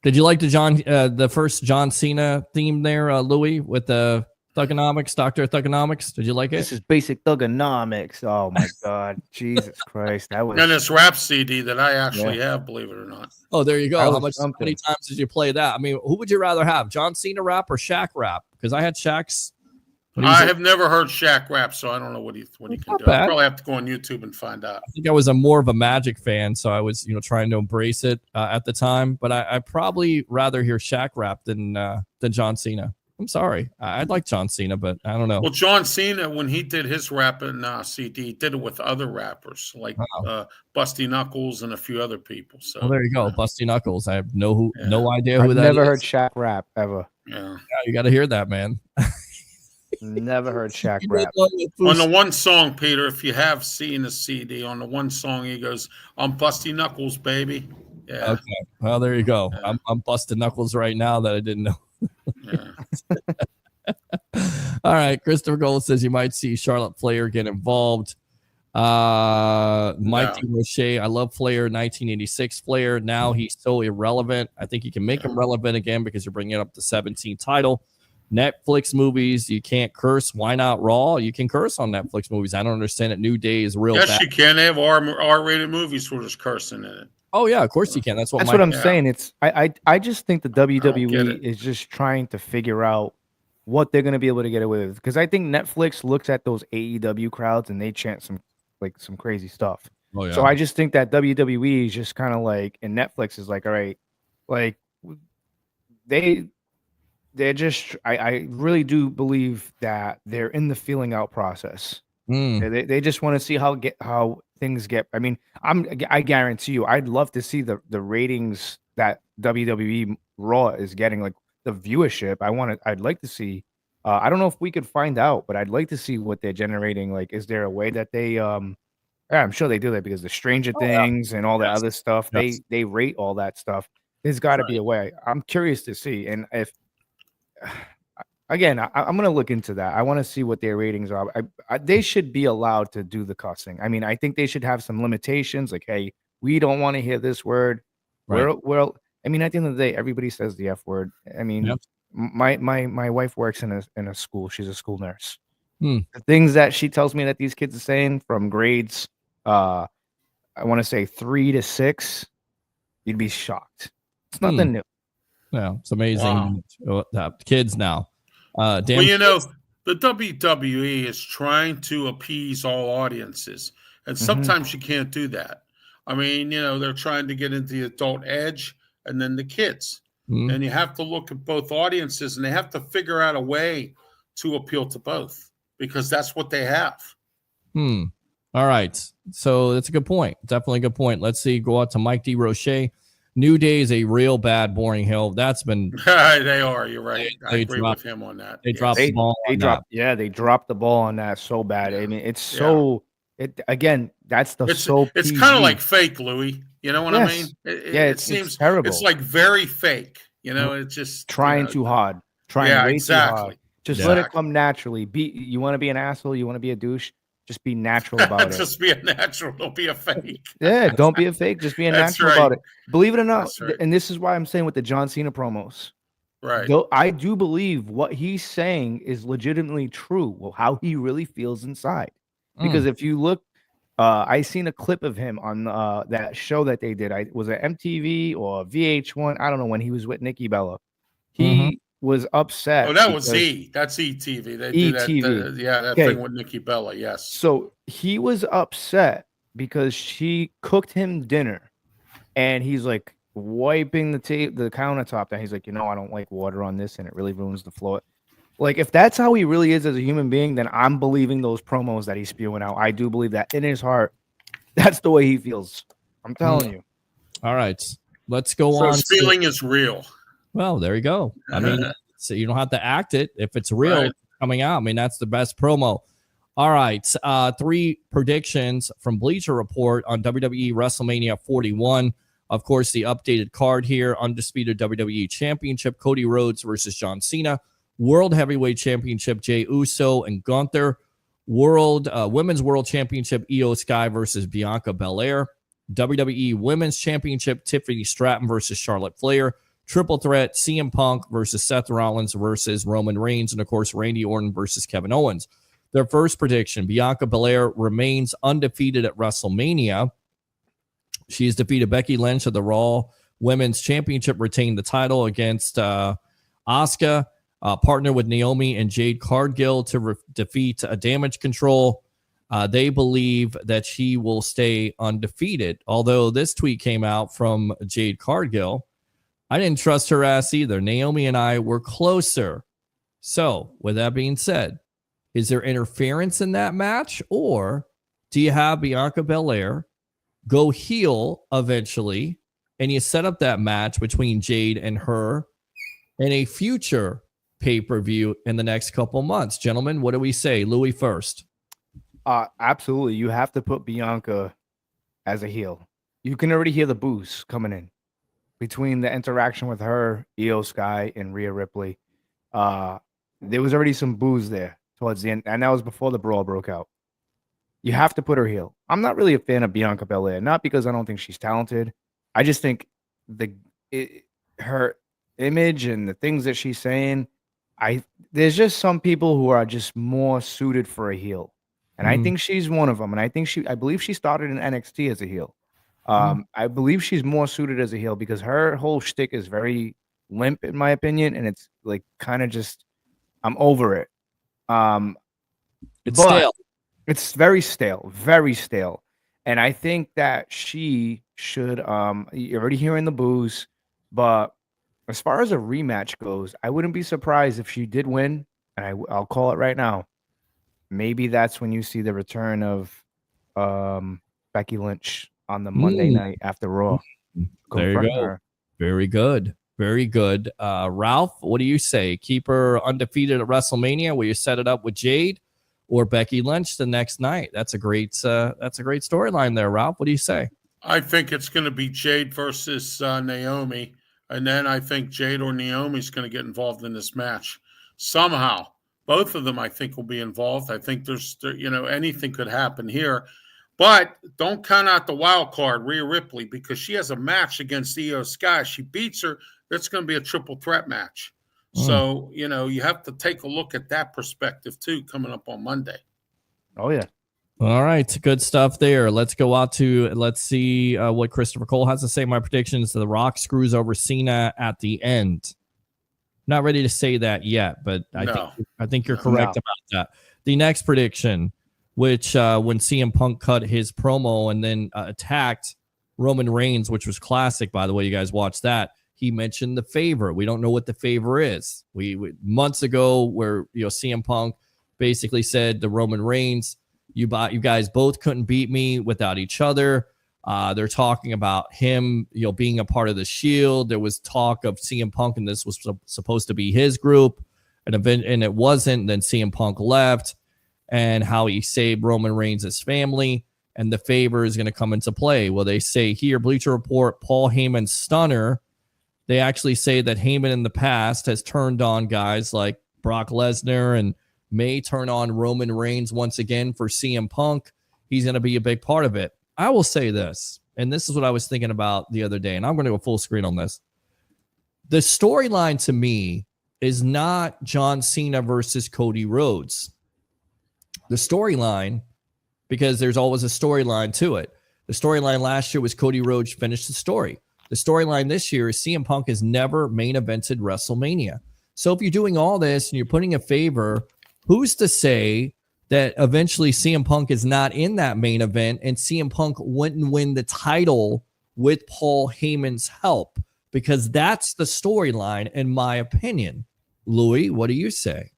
Did you like the first John Cena theme there, Louie, with the Thugonomics, Dr. Thugonomics? Did you like it? This is basic Thugonomics. Oh my God, Jesus Christ! That was. And this rap CD that I actually have, believe it or not. Oh, there you go. How many times did you play that? I mean, who would you rather have, John Cena rap or Shaq rap? Because I had Shaq's. I have never heard Shaq rap, so I don't know what he can do. I'll probably have to go on YouTube and find out. I think I was more of a Magic fan, so I was trying to embrace it at the time. But I probably rather hear Shaq rap than John Cena. I'm sorry. I'd like John Cena, but I don't know. Well, John Cena, when he did his rapping CD, he did it with other rappers like Busty Knuckles and a few other people. So there you go, Busty Knuckles. I have no idea who that is. I've never heard Shaq rap ever. Yeah, you got to hear that, man. Never heard Shaq rap. On the one song, Peter, if you have seen the CD, on the one song he goes, "I'm Busty Knuckles, baby." Yeah. Okay. Well, there you go. Yeah. I'm busting knuckles right now that I didn't know. Yeah. All right. Christopher Gold says you might see Charlotte Flair get involved. Mike DeRoche, I love Flair, 1986 Flair. Now he's so irrelevant. I think you can make him relevant again because you're bringing up the 17th title. Netflix movies, you can't curse. Why not Raw? You can curse on Netflix movies. I don't understand it. New Day is real. Yes, you can. They have R-rated movies where there's cursing in it. Oh yeah, of course you can. That's what I'm saying. It's I just think the WWE is just trying to figure out what they're gonna be able to get away with, because I think Netflix looks at those AEW crowds and they chant some crazy stuff. Oh yeah. So I just think that WWE is just kind of like, and Netflix is like, all right, like they're just I really do believe that they're in the feeling out process. They just want to see how things get. I mean, I guarantee you, I'd love to see the ratings that WWE Raw is getting, like the viewership. I'd like to see. I don't know if we could find out, but I'd like to see what they're generating. Like, is there a way that they yeah, I'm sure they do that, because the Stranger Things and all that other stuff, they rate all that stuff. There's got to be a way. I'm curious to see, and if again, I'm going to look into that. I want to see what their ratings are. They should be allowed to do the cussing. I mean, I think they should have some limitations. Like, hey, we don't want to hear this word. Right. Well, I mean, at the end of the day, everybody says the F word. I mean, my wife works in a school. She's a school nurse. The things that she tells me that these kids are saying from grades, I want to say 3 to 6, you'd be shocked. It's nothing new. Yeah, it's amazing. Kids now. Well, you know, the WWE is trying to appease all audiences, and sometimes you can't do that. I mean, you know, they're trying to get into the adult edge and then the kids. And you have to look at both audiences, and they have to figure out a way to appeal to both, because that's what they have. All right. So that's a good point. Definitely a good point. Let's see. Go out to Mike D. Roche. New Day is a real bad, boring hill. That's been. They are. You're right. I agree with him on that. They dropped the ball. They dropped the ball on that so bad. I mean, it's so. Again, that's the It's kind of like fake, Louie. You know what I mean? It seems it's terrible. It's like very fake. You know, it's just trying too hard. Trying way too hard. Just let it come naturally. You want to be an asshole? You want to be a douche? Just be natural about it. Just be a natural. Don't be a fake. Yeah, don't be a fake. Just be a natural about it. Believe it or not, and this is why I'm saying with the John Cena promos. Right. Though I do believe what he's saying is legitimately true. Well, how he really feels inside. Because if you look, I seen a clip of him on that show that they did. Was it MTV or VH1? I don't know, when he was with Nikki Bella. He was upset. Oh, that was E. That's ETV. They do that. That thing with Nikki Bella. Yes. So he was upset because she cooked him dinner, and he's like wiping the countertop down. He's like, I don't like water on this, and it really ruins the floor. Like, if that's how he really is as a human being, then I'm believing those promos that he's spewing out. I do believe that in his heart, that's the way he feels. I'm telling you. All right, let's go on. So his feeling is real. Well, there you go. I mean, so you don't have to act it. If it's real coming out, I mean, that's the best promo. All right. 3 predictions from Bleacher Report on WWE WrestleMania 41. Of course, the updated card here: undisputed WWE Championship, Cody Rhodes versus John Cena. World Heavyweight Championship, Jey Uso and Gunther. Women's World Championship, Io Sky versus Bianca Belair. WWE Women's Championship, Tiffany Stratton versus Charlotte Flair. Triple threat, CM Punk versus Seth Rollins versus Roman Reigns. And, of course, Randy Orton versus Kevin Owens. Their first prediction: Bianca Belair remains undefeated at WrestleMania. She's defeated Becky Lynch of the Raw Women's Championship, retained the title against Asuka. Partner with Naomi and Jade Cargill to defeat Damage Control. They believe that she will stay undefeated. Although this tweet came out from Jade Cargill, I didn't trust her ass either. Naomi and I were closer. So, with that being said, is there interference in that match? Or do you have Bianca Belair go heel eventually, and you set up that match between Jade and her in a future pay-per-view in the next couple months? Gentlemen, what do we say? Louie first. Absolutely. You have to put Bianca as a heel. You can already hear the boos coming in between the interaction with her, Io Sky, and Rhea Ripley. There was already some boos there towards the end, and that was before the brawl broke out. You have to put her heel. I'm not really a fan of Bianca Belair, not because I don't think she's talented. I just think her image and the things that she's saying, there's just some people who are just more suited for a heel. And I think she's one of them. And I believe she started in NXT as a heel. I believe she's more suited as a heel because her whole shtick is very limp, in my opinion, and it's like kind of just I'm over it. It's But stale. it's very stale. And I think that she should you're already hearing the boos, but as far as a rematch goes, I wouldn't be surprised if she did win, and I'll call it right now. Maybe that's when you see the return of Becky Lynch on the Monday night after Raw. There you Confront go. her. Very good. Very good. Ralph, what do you say? Keep her undefeated at WrestleMania? Will you set it up with Jade or Becky Lynch the next night? That's a great storyline there, Ralph. What do you say? I think it's going to be Jade versus Naomi, and then I think Jade or Naomi's going to get involved in this match somehow. Both of them, I think, will be involved. I think there's anything could happen here, but don't count out the wild card, Rhea Ripley, because she has a match against Io Sky. She beats her. That's going to be a triple threat match. So you have to take a look at that perspective too, coming up on Monday. Oh yeah. All right, good stuff there. Let's see what Christopher Cole has to say. My predictions: The Rock screws over Cena at the end. Not ready to say that yet, but I think you're correct about that. The next prediction, which when CM Punk cut his promo and then attacked Roman Reigns, which was classic, by the way, you guys watched that. He mentioned the favor. We don't know what the favor is. We months ago, where CM Punk basically said to Roman Reigns, you guys both couldn't beat me without each other. They're talking about him, being a part of the Shield. There was talk of CM Punk, and this was supposed to be his group, and it wasn't. Then CM Punk left, and how he saved Roman Reigns' family, and the favor is going to come into play. Well, they say here, Bleacher Report, Paul Heyman stunner. They actually say that Heyman in the past has turned on guys like Brock Lesnar and may turn on Roman Reigns once again for CM Punk. He's going to be a big part of it. I will say this, and this is what I was thinking about the other day, and I'm going to go full screen on this. The storyline to me is not John Cena versus Cody Rhodes. The storyline, because there's always a storyline to it. The storyline last year was Cody Rhodes finished the story. The storyline this year is CM Punk has never main evented WrestleMania. So if you're doing all this and you're putting a favor, who's to say that eventually CM Punk is not in that main event and CM Punk wouldn't win the title with Paul Heyman's help? Because that's the storyline, in my opinion. Louie, what do you say?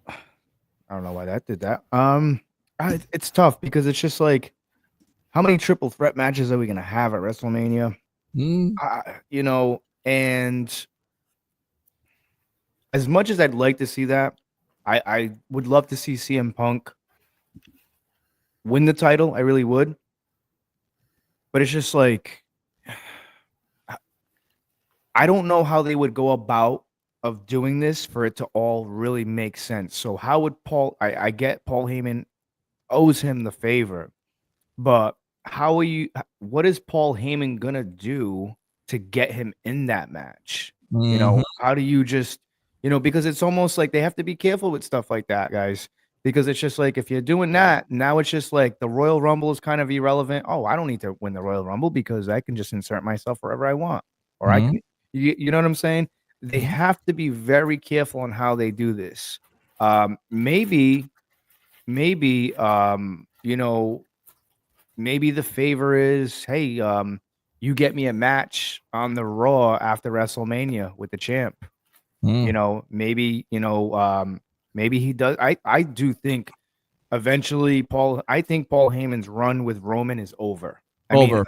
I don't know why that did that. It's tough because it's just like, how many triple threat matches are we going to have at WrestleMania? And as much as I'd like to see that, I would love to see CM Punk win the title. I really would. But it's just like, I don't know how they would go about of doing this for it to all really make sense. So how would I get Paul Heyman owes him the favor, but what is Paul Heyman going to do to get him in that match? How do you just, because it's almost like they have to be careful with stuff like that, guys, because it's just like, if you're doing that, now it's just like the Royal Rumble is kind of irrelevant. Oh, I don't need to win the Royal Rumble because I can just insert myself wherever I want. Or I can, you know what I'm saying? They have to be very careful on how they do this. Maybe, maybe the favor is, hey, you get me a match on the Raw after WrestleMania with the champ. Maybe he does. I do think eventually I think Paul Heyman's run with Roman is over. I mean,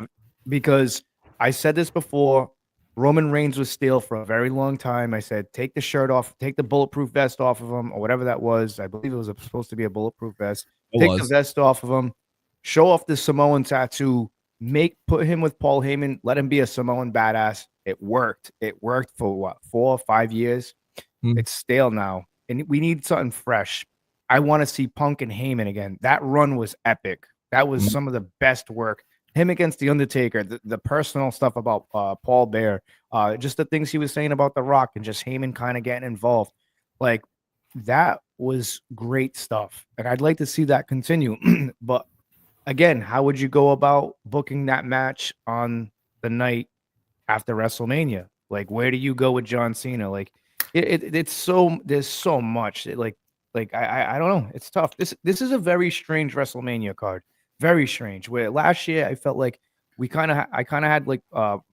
because I said this before, Roman Reigns was stale for a very long time. I said, take the shirt off, take the bulletproof vest off of him, or whatever that was. I believe it was supposed to be a bulletproof vest. Take the vest off of him, show off the Samoan tattoo, put him with Paul Heyman, let him be a Samoan badass. It worked. It worked for what, 4 or 5 years? It's stale now, and we need something fresh. I want to see Punk and Heyman again. That run was epic. That was some of the best work. Him against The Undertaker, the personal stuff about Paul Bear, just the things he was saying about The Rock, and just Heyman kind of getting involved. Like, that was great stuff, and I'd like to see that continue. But again, how would you go about booking that match on the night after WrestleMania? Like, where do you go with John Cena? Like, it's so there's so much. I don't know. It's tough. This is a very strange WrestleMania card. Very strange. Where last year I felt like I kind of had like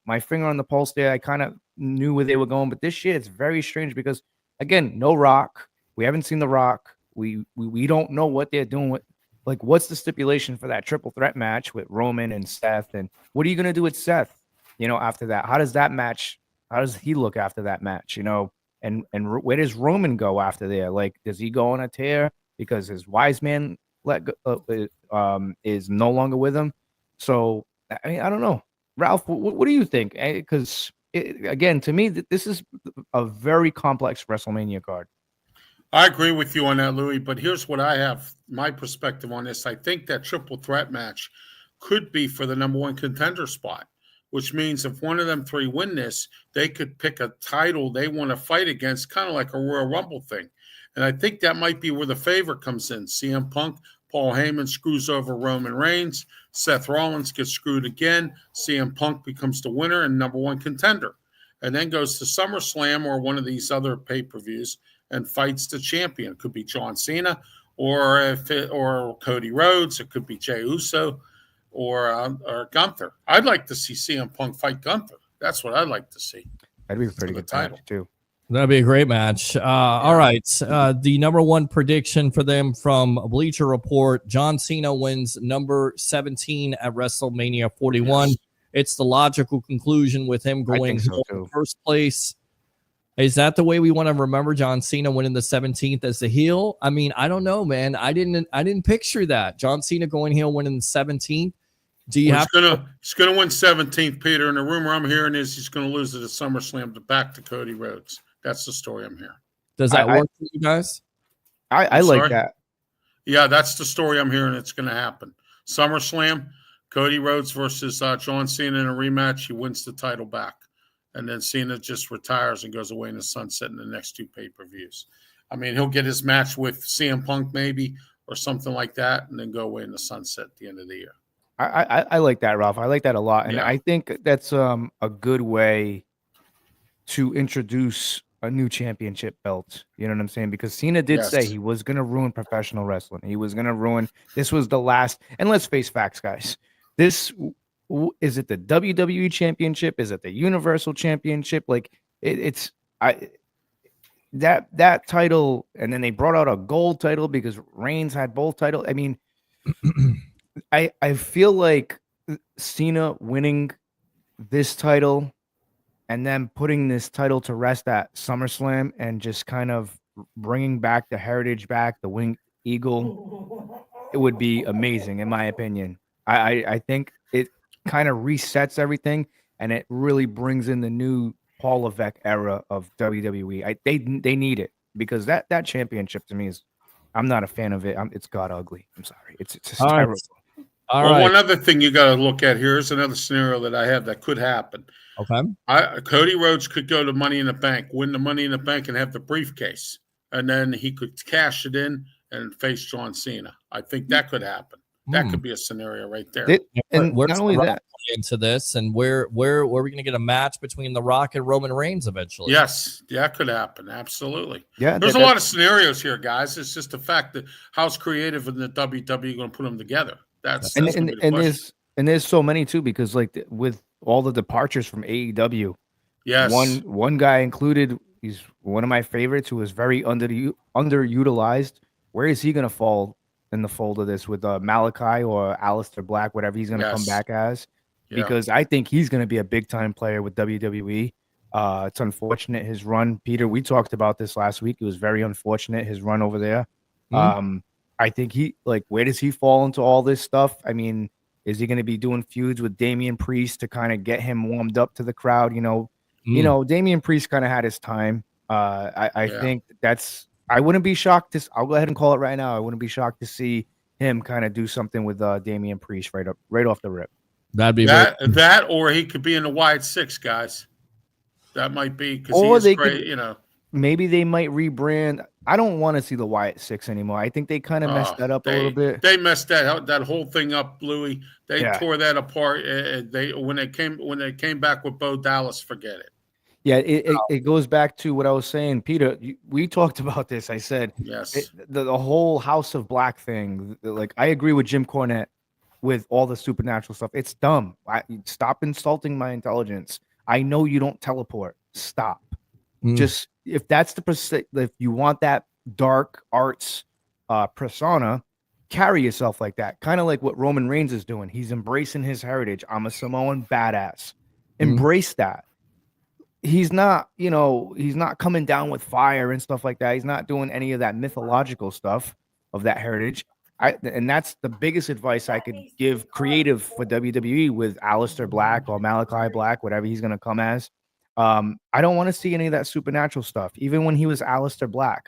my finger on the pulse there. I kind of knew where they were going, but this year it's very strange because again, no Rock. We haven't seen the Rock. We don't know what they're doing with. Like, what's the stipulation for that triple threat match with Roman and Seth? And what are you gonna do with Seth? After that, how does that match? How does he look after that match? And where does Roman go after there? Like, does he go on a tear because his wise man is no longer with him? So I mean, I don't know, Ralph. What do you think? Because again, to me, this is a very complex WrestleMania card. I agree with you on that, Louie. But here's what I have my perspective on this. I think that triple threat match could be for the number one contender spot, which means if one of them three win this, they could pick a title they want to fight against, kind of like a Royal Rumble thing. And I think that might be where the favor comes in. CM Punk, Paul Heyman screws over Roman Reigns. Seth Rollins gets screwed again. CM Punk becomes the winner and number one contender. And then goes to SummerSlam or one of these other pay-per-views and fights the champion. It could be John Cena or Cody Rhodes. It could be Jey Uso. Or Gunther. I'd like to see CM Punk fight Gunther. That's what I'd like to see. That'd be a pretty good title too. That'd be a great match. All right. The number one prediction for them from Bleacher Report, John Cena wins number 17 at WrestleMania 41. Yes. It's the logical conclusion with him going in first place. Is that the way we want to remember John Cena winning the 17th as the heel? I mean, I don't know, man. I didn't picture that. John Cena going heel winning the 17th. He's gonna win 17th, Peter. And the rumor I'm hearing is he's gonna lose it at SummerSlam back to Cody Rhodes. That's the story I'm hearing. Does that work for you guys? I like that. Yeah, that's the story I'm hearing. It's gonna happen. SummerSlam, Cody Rhodes versus John Cena in a rematch. He wins the title back. And then Cena just retires and goes away in the sunset in the next two pay-per-views. I mean, he'll get his match with CM Punk maybe or something like that and then go away in the sunset at the end of the year. I like that, Ralph. I like that a lot. And I think that's a good way to introduce a new championship belt. You know what I'm saying? Because Cena did say he was going to ruin professional wrestling. He was going to ruin. This was the last. And let's face facts, guys. Is it the WWE Championship? Is it the Universal Championship? Like that title, and then they brought out a gold title because Reigns had both titles. I mean, I feel like Cena winning this title and then putting this title to rest at SummerSlam and just kind of bringing back the heritage back, the winged eagle, it would be amazing in my opinion. I think it kind of resets everything and it really brings in the new Paul Levesque era of WWE. They need it because that championship to me is, I'm not a fan of it. It's god ugly. I'm sorry. It's just terrible. All right. One other thing you got to look at here is another scenario that I have that could happen. Okay. Cody Rhodes could go to Money in the Bank, win the Money in the Bank, and have the briefcase, and then he could cash it in and face John Cena. I think that could happen. That could be a scenario right there. And not only that, into this, and where are we going to get a match between The Rock and Roman Reigns eventually? Yes, that could happen. Absolutely. Yeah, there's a lot of scenarios here, guys. It's just the fact that how's creative in the WWE going to put them together. And there's so many too because like with all the departures from AEW, yes, one guy included. He's one of my favorites who is very underutilized. Where is he going to fall in the fold of this with Malachi or Aleister Black, whatever he's going to come back as? Because I think he's going to be a big time player with WWE. It's unfortunate his run, Peter. We talked about this last week. It was very unfortunate his run over there. I think where does he fall into all this stuff? I mean, is he going to be doing feuds with Damian Priest to kind of get him warmed up to the crowd? You know, Damian Priest kind of had his time. I think I wouldn't be shocked I'll go ahead and call it right now. I wouldn't be shocked to see him kind of do something with Damian Priest right off the rip. That'd be that, or he could be in the Wyatt Six, guys. That might be because he's great, maybe they might rebrand. I don't want to see the Wyatt Six anymore. I think they kind of messed that up a little bit. They messed that whole thing up, Louie. They tore that apart. When they came back with Bo Dallas, forget it. Yeah, it goes back to what I was saying, Peter. We talked about this. I said, yes, the whole House of Black thing. Like, I agree with Jim Cornette with all the supernatural stuff. It's dumb. Stop insulting my intelligence. I know you don't teleport. Stop. Just if that's if you want that dark arts persona, carry yourself like that. Kind of like what Roman Reigns is doing. He's embracing his heritage. I'm a Samoan badass. Embrace that. He's not, he's not coming down with fire and stuff like that. He's not doing any of that mythological stuff of that heritage. And that's the biggest advice I could give creative for WWE with Aleister Black or Malachi Black, whatever he's going to come as. I don't want to see any of that supernatural stuff. Even when he was Aleister Black,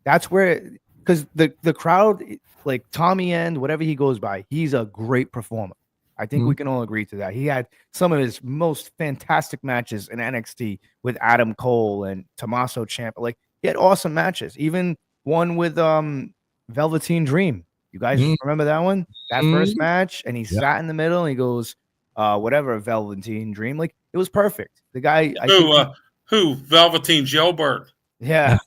that's where, because the crowd, like Tommy End, whatever he goes by, he's a great performer. I think we can all agree to that. He had some of his most fantastic matches in NXT with Adam Cole and Tommaso Ciampa. Like, he had awesome matches. Even one with Velveteen Dream. You guys remember that one? That first match, and he sat in the middle and he goes, whatever, Velveteen Dream. Like, it was perfect. The guy, who Velveteen Gilbert. Yeah.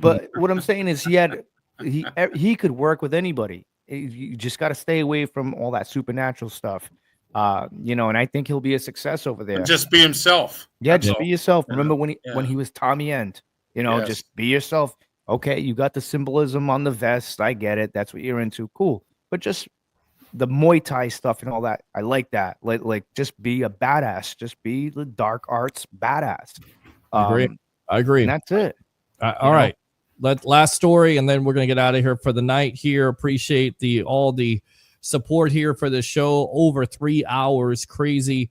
But what I'm saying is he could work with anybody. You just got to stay away from all that supernatural stuff. And I think he'll be a success over there. And just be himself. Yeah, just be yourself. Remember when he was Tommy End, just be yourself. Okay, you got the symbolism on the vest. I get it. That's what you're into. Cool. But just the Muay Thai stuff and all that, I like that. Like just be a badass. Just be the dark arts badass. I agree. And that's it. All right. Last story, and then we're going to get out of here for the night here. Appreciate all the support here for the show. Over 3 hours. Crazy.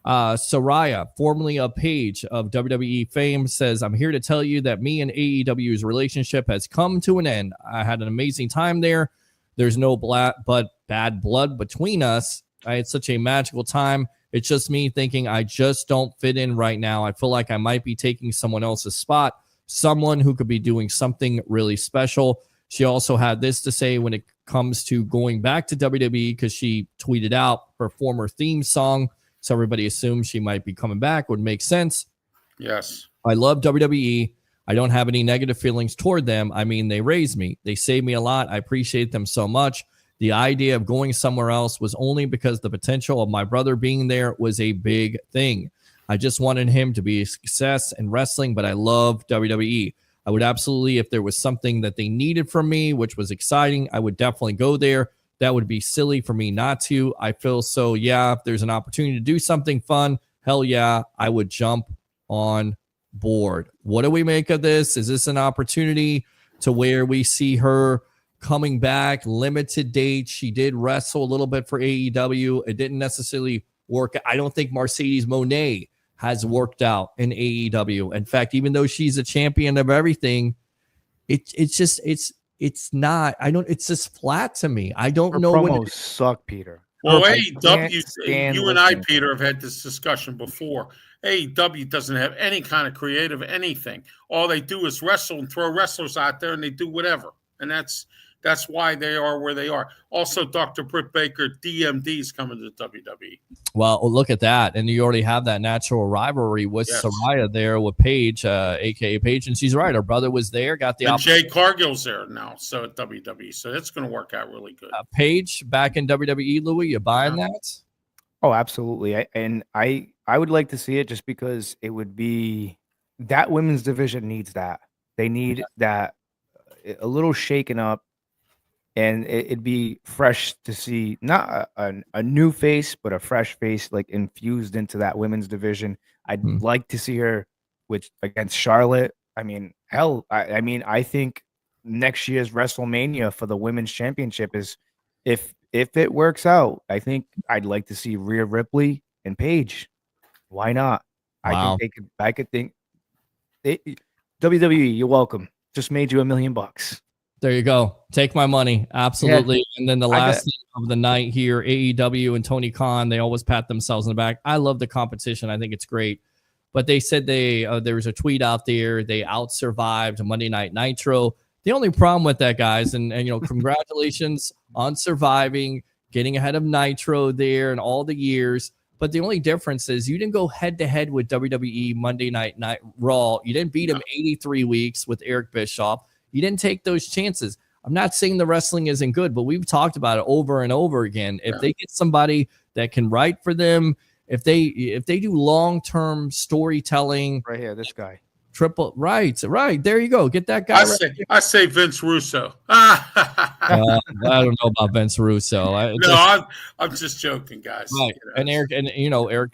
Saraya, formerly of Paige of WWE fame, says, I'm here to tell you that me and AEW's relationship has come to an end. I had an amazing time there. There's no bad blood between us. I had such a magical time. It's just me thinking I just don't fit in right now. I feel like I might be taking someone else's spot. Someone who could be doing something really special. She also had this to say when it comes to going back to WWE, because she tweeted out her former theme song. So everybody assumes she might be coming back. Would make sense. Yes. I love WWE. I don't have any negative feelings toward them. I mean, they raised me. They saved me a lot. I appreciate them so much. The idea of going somewhere else was only because the potential of my brother being there was a big thing. I just wanted him to be a success in wrestling, but I love WWE. I would absolutely, if there was something that they needed from me, which was exciting, I would definitely go there. That would be silly for me not to. I feel so, if there's an opportunity to do something fun, hell yeah, I would jump on board. What do we make of this? Is this an opportunity to where we see her coming back, limited dates? She did wrestle a little bit for AEW. It didn't necessarily work. I don't think Mercedes Moné has worked out in AEW. In fact, even though she's a champion of everything, it's just flat to me. I don't know. Promos suck, Peter. Well, AEW, you and I, Peter, have had this discussion before. AEW doesn't have any kind of creative anything. All they do is wrestle and throw wrestlers out there, and they do whatever. And that's why they are where they are. Also, Dr. Britt Baker, DMD, is coming to WWE. Well, look at that. And you already have that natural rivalry with Saraya there with Paige, a.k.a. Paige. And she's right. Her brother was there, got the opportunity. Jay Cargill's there now, so at WWE. So that's going to work out really good. Paige back in WWE, Louie, you buying that? Oh, absolutely. I would like to see it just because it would be that women's division needs that. They need that a little shaken up. And it'd be fresh to see not a new face, but a fresh face like infused into that women's division. I'd like to see her against Charlotte. I mean, hell, I think next year's WrestleMania for the women's championship is if it works out. I think I'd like to see Rhea Ripley and Paige. Why not? Wow. I could think. WWE, you're welcome. Just made you $1 million. There you go. Take my money. Absolutely. Yeah. And then the last thing of the night here, AEW and Tony Khan, they always pat themselves in the back. I love the competition. I think it's great. but they said there was a tweet out there. They out-survived Monday Night Nitro. The only problem with that, guys, and congratulations on surviving, getting ahead of Nitro there and all the years. But the only difference is you didn't go head-to-head with WWE Monday Night Raw. You didn't beat him 83 weeks with Eric Bischoff. You didn't take those chances. I'm not saying the wrestling isn't good, but we've talked about it over and over again. If they get somebody that can write for them, if they do long-term storytelling, right here, this guy, right, there you go. Get that guy. I say Vince Russo. I don't know about Vince Russo. I'm just joking, guys. Right. And Eric,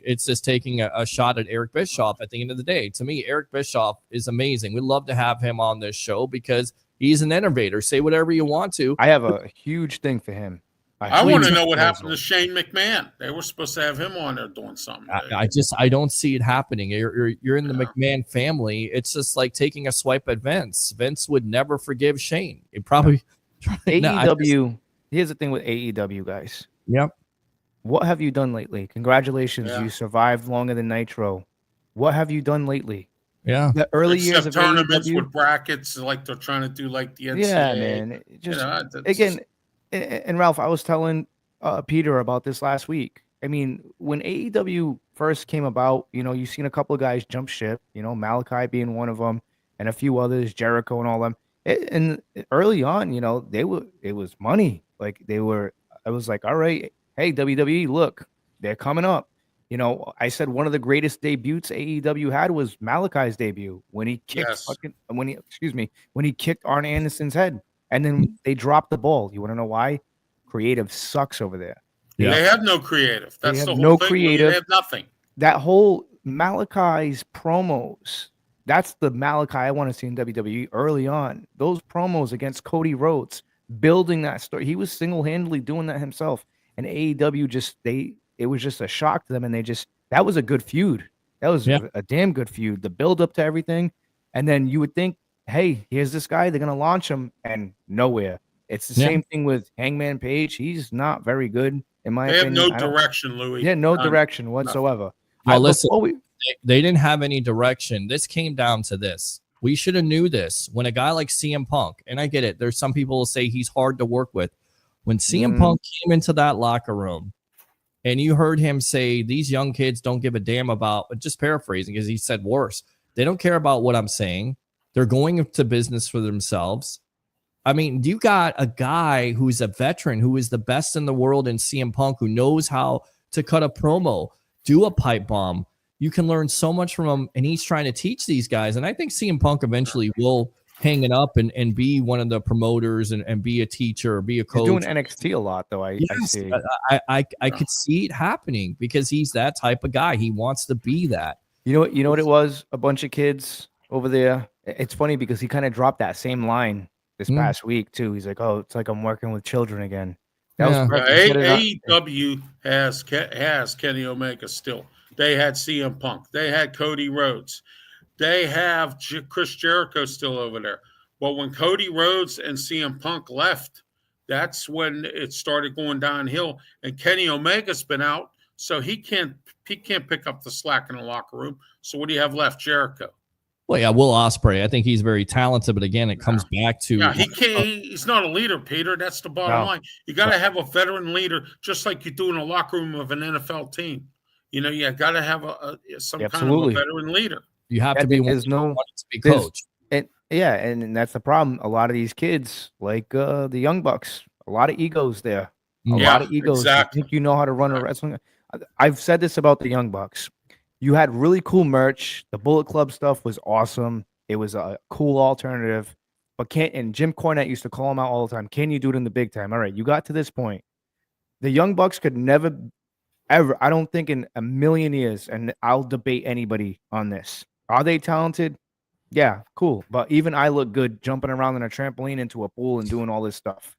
it's just taking a shot at Eric Bischoff at the end of the day. To me, Eric Bischoff is amazing. We'd love to have him on this show because he's an innovator. Say whatever you want to. I have a huge thing for him. I want to know what happened to Shane McMahon. They were supposed to have him on there doing something. I don't see it happening. You're in the McMahon family. It's just like taking a swipe at Vince. Vince would never forgive Shane. It probably AEW. Here's the thing with AEW, guys. Yep. What have you done lately? Congratulations, you survived longer than Nitro. What have you done lately? Yeah, the early years of tournaments AEW, with brackets, like they're trying to do, like the NCAA. Yeah, man. Just again, and Ralph, I was telling Peter about this last week. I mean, when AEW first came about, you've seen a couple of guys jump ship. Malachi being one of them, and a few others, Jericho and all them. And early on, it was money. Like I was like, all right, hey WWE, look, they're coming up. I said one of the greatest debuts AEW had was Malachi's debut when he kicked when he kicked Arn Anderson's head, and then they dropped the ball. You want to know why? Creative sucks over there. Yeah. They have no creative. That's the whole no thing. Creative. They have nothing. That whole Malachi's promos. That's the Malachi I want to see in WWE early on. Those promos against Cody Rhodes, building that story. He was single-handedly doing that himself, and AEW it was just a shock to them, and that was a good feud. That was a damn good feud. The build up to everything, and then you would think, hey, here's this guy. They're gonna launch him, and nowhere. It's the same thing with Hangman Page. He's not very good in my opinion. They have no direction, Louie. Yeah, no direction whatsoever. Well, listen, they didn't have any direction. This came down to this. We should have knew this when a guy like CM Punk, and I get it. There's some people who say he's hard to work with. When CM Punk came into that locker room, and you heard him say, these young kids don't give a damn about, just paraphrasing, because he said worse. They don't care about what I'm saying. They're going into business for themselves. I mean, you got a guy who's a veteran, who is the best in the world in CM Punk, who knows how to cut a promo, do a pipe bomb. You can learn so much from him, and he's trying to teach these guys. And I think CM Punk eventually will hang it up and be one of the promoters and be a teacher or be a coach. He's doing NXT a lot, though. I see. I could see it happening because he's that type of guy. He wants to be that. You know what it was? A bunch of kids over there. It's funny because he kind of dropped that same line this past week too. He's like, "Oh, it's like I'm working with children again." That was perfect. AEW has Kenny Omega still. They had CM Punk. They had Cody Rhodes. They have Chris Jericho still over there. But when Cody Rhodes and CM Punk left, that's when it started going downhill. And Kenny Omega's been out, so he can't pick up the slack in the locker room. So what do you have left? Jericho. Well, yeah, Will Ospreay. I think he's very talented, but again, it comes back to he can't. He's not a leader, Peter. That's the bottom line. You got to have a veteran leader, just like you do in a locker room of an NFL team. You got to have some kind of a veteran leader. You have to be one to be coach. And that's the problem. A lot of these kids, like the Young Bucks, a lot of egos there. A lot of egos. Exactly. I think you know how to run a wrestling. I've said this about the Young Bucks. You had really cool merch. The Bullet Club stuff was awesome. It was a cool alternative. But and Jim Cornette used to call them out all the time. Can you do it in the big time? All right, you got to this point. The Young Bucks could never, ever, I don't think in a million years, and I'll debate anybody on this. Are they talented? Yeah, cool. But even I look good jumping around on a trampoline into a pool and doing all this stuff.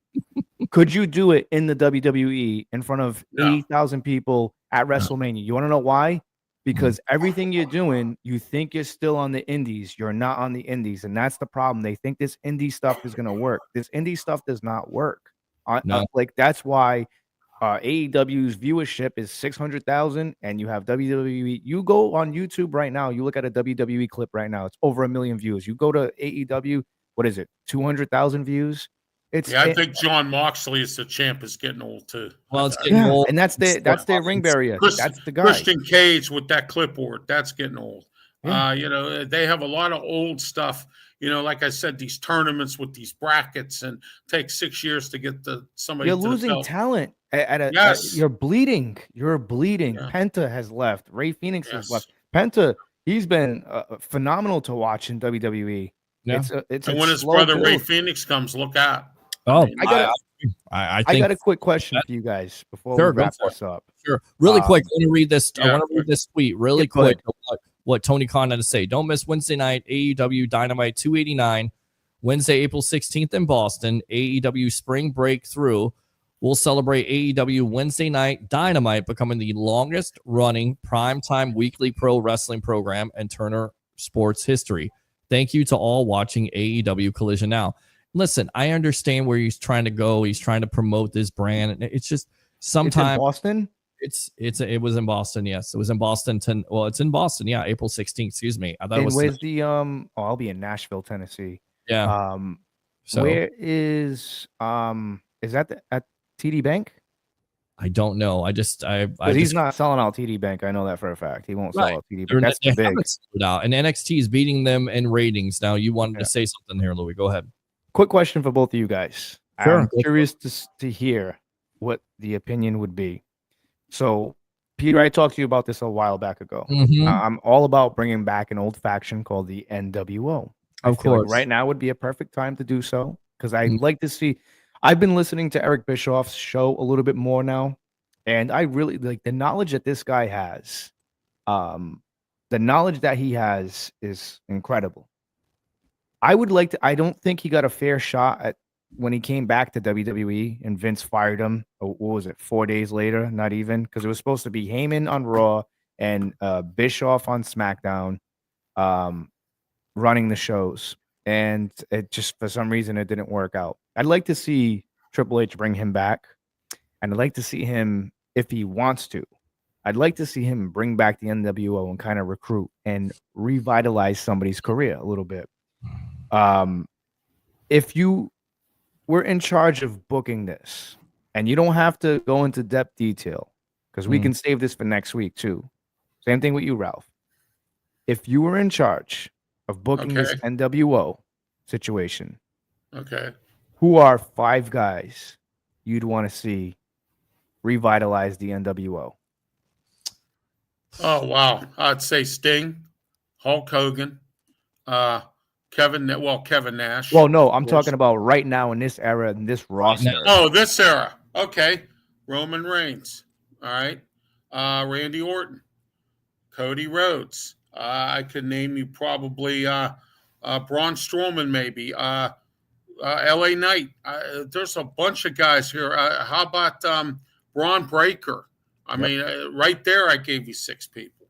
Could you do it in the WWE in front of 80,000 people at WrestleMania? You want to know why? Because everything you're doing, you think you're still on the indies. You're not on the indies. And that's the problem. They think this indie stuff is going to work. This indie stuff does not work. Like, that's why AEW's viewership is 600,000, and you have WWE. You go on YouTube right now. You look at a WWE clip right now. It's over 1 million views. You go to AEW. What is it? 200,000 views. I think John Moxley is the champ is getting old too. Well, it's getting old, and that's their ring barrier. That's the guy. Christian Cage with that clipboard. That's getting old. Yeah. They have a lot of old stuff. Like I said, these tournaments with these brackets and take 6 years to get somebody. You're to losing the belt. talent. Yes. You're bleeding. You're bleeding. Yeah. Penta has left. Ray Phoenix has left. Penta, he's been phenomenal to watch in WWE. Yeah. It's and a when his slow brother build. Ray Phoenix comes, look out. Oh, I think got a quick question for you guys before we wrap this up. Sure. Really quick. I want to read this. I yeah, want to read this tweet really quick. What Tony Khan had to say. Don't miss Wednesday night AEW Dynamite 289. Wednesday, April 16th in Boston. AEW Spring Breakthrough. We'll celebrate AEW Wednesday Night Dynamite becoming the longest running primetime weekly pro wrestling program in Turner sports history. Thank you to all watching AEW Collision Now. Listen, I understand where he's trying to go. He's trying to promote this brand. And it's just sometimes Boston. It was in Boston. Yes, it was in Boston. It's in Boston. Yeah, April 16th. Excuse me. I thought it was. Where's the I'll be in Nashville, Tennessee. Yeah. So where is that at TD Bank? I don't know. He's not selling out TD Bank. I know that for a fact. He won't sell out TD Bank. That's they big. haven't sold out, and NXT is beating them in ratings. Now, you wanted to say something here, Louie. Go ahead. Quick question for both of you guys. Sure. I'm curious to hear what the opinion would be. So, Peter, I talked to you about this a while back ago. Mm-hmm. I'm all about bringing back an old faction called the NWO. Of course. Right now would be a perfect time to do so because I'd like to see. I've been listening to Eric Bischoff's show a little bit more now, and I really like the knowledge that this guy has. The knowledge that he has is incredible. I would like to. I don't think he got a fair shot at when he came back to WWE and Vince fired him. What was it? 4 days later, not even, because it was supposed to be Heyman on Raw and Bischoff on SmackDown, running the shows, and it just for some reason it didn't work out. I'd like to see Triple H bring him back, and I'd like to see him, if he wants to, I'd like to see him bring back the NWO and kind of recruit and revitalize somebody's career a little bit. If you were in charge of booking this, and you don't have to go into depth detail because we can save this for next week too. Same thing with you, Ralph. If you were in charge of booking this NWO situation, who are 5 guys you'd want to see revitalize the NWO? Oh, wow. I'd say Sting, Hulk Hogan, Kevin Nash. Well, no, I'm talking about right now in this era, in this roster. Oh, this era. Okay. Roman Reigns. All right. Randy Orton, Cody Rhodes. I could name you probably Braun Strowman, maybe. LA Knight. There's a bunch of guys here. How about Braun Breaker? I mean, right there, I gave you 6 people.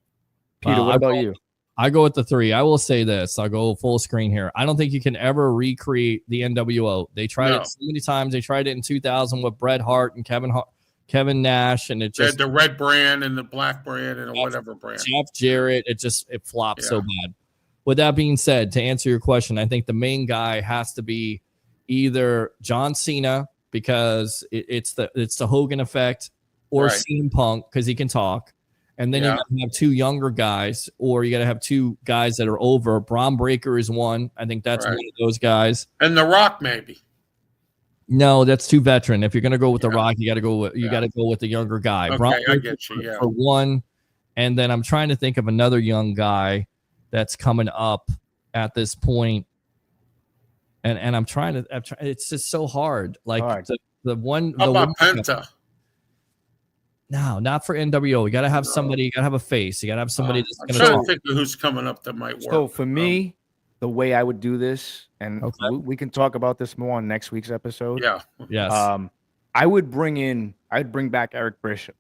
Peter, what about you? I go with the 3. I will say this. I'll go full screen here. I don't think you can ever recreate the NWO. They tried it so many times. They tried it in 2000 with Bret Hart and Kevin Nash, and it just the red brand and the black brand and whatever brand. Jeff Jarrett, it flopped so bad. With that being said, to answer your question, I think the main guy has to be either John Cena, because it's the Hogan effect, or CM Punk because he can talk. And then you got to have 2 younger guys, or you got to have 2 guys that are over. Braun Breaker is one. I think that's one of those guys. And The Rock, maybe. No, that's too veteran. If you're going to go with The Rock, you got to go with the younger guy. Okay, Braun I Breaker get you. Yeah. for one, and then I'm trying to think of another young guy that's coming up at this point. And I'm trying to. It's just so hard. Like the one. How about Penta? No, not for NWO. You got to have somebody. You got to have a face. You got to have somebody that's going to. I'm trying to think of who's coming up that might work. So for me, the way I would do this, and we can talk about this more on next week's episode. Yeah. Yes. I'd bring back Eric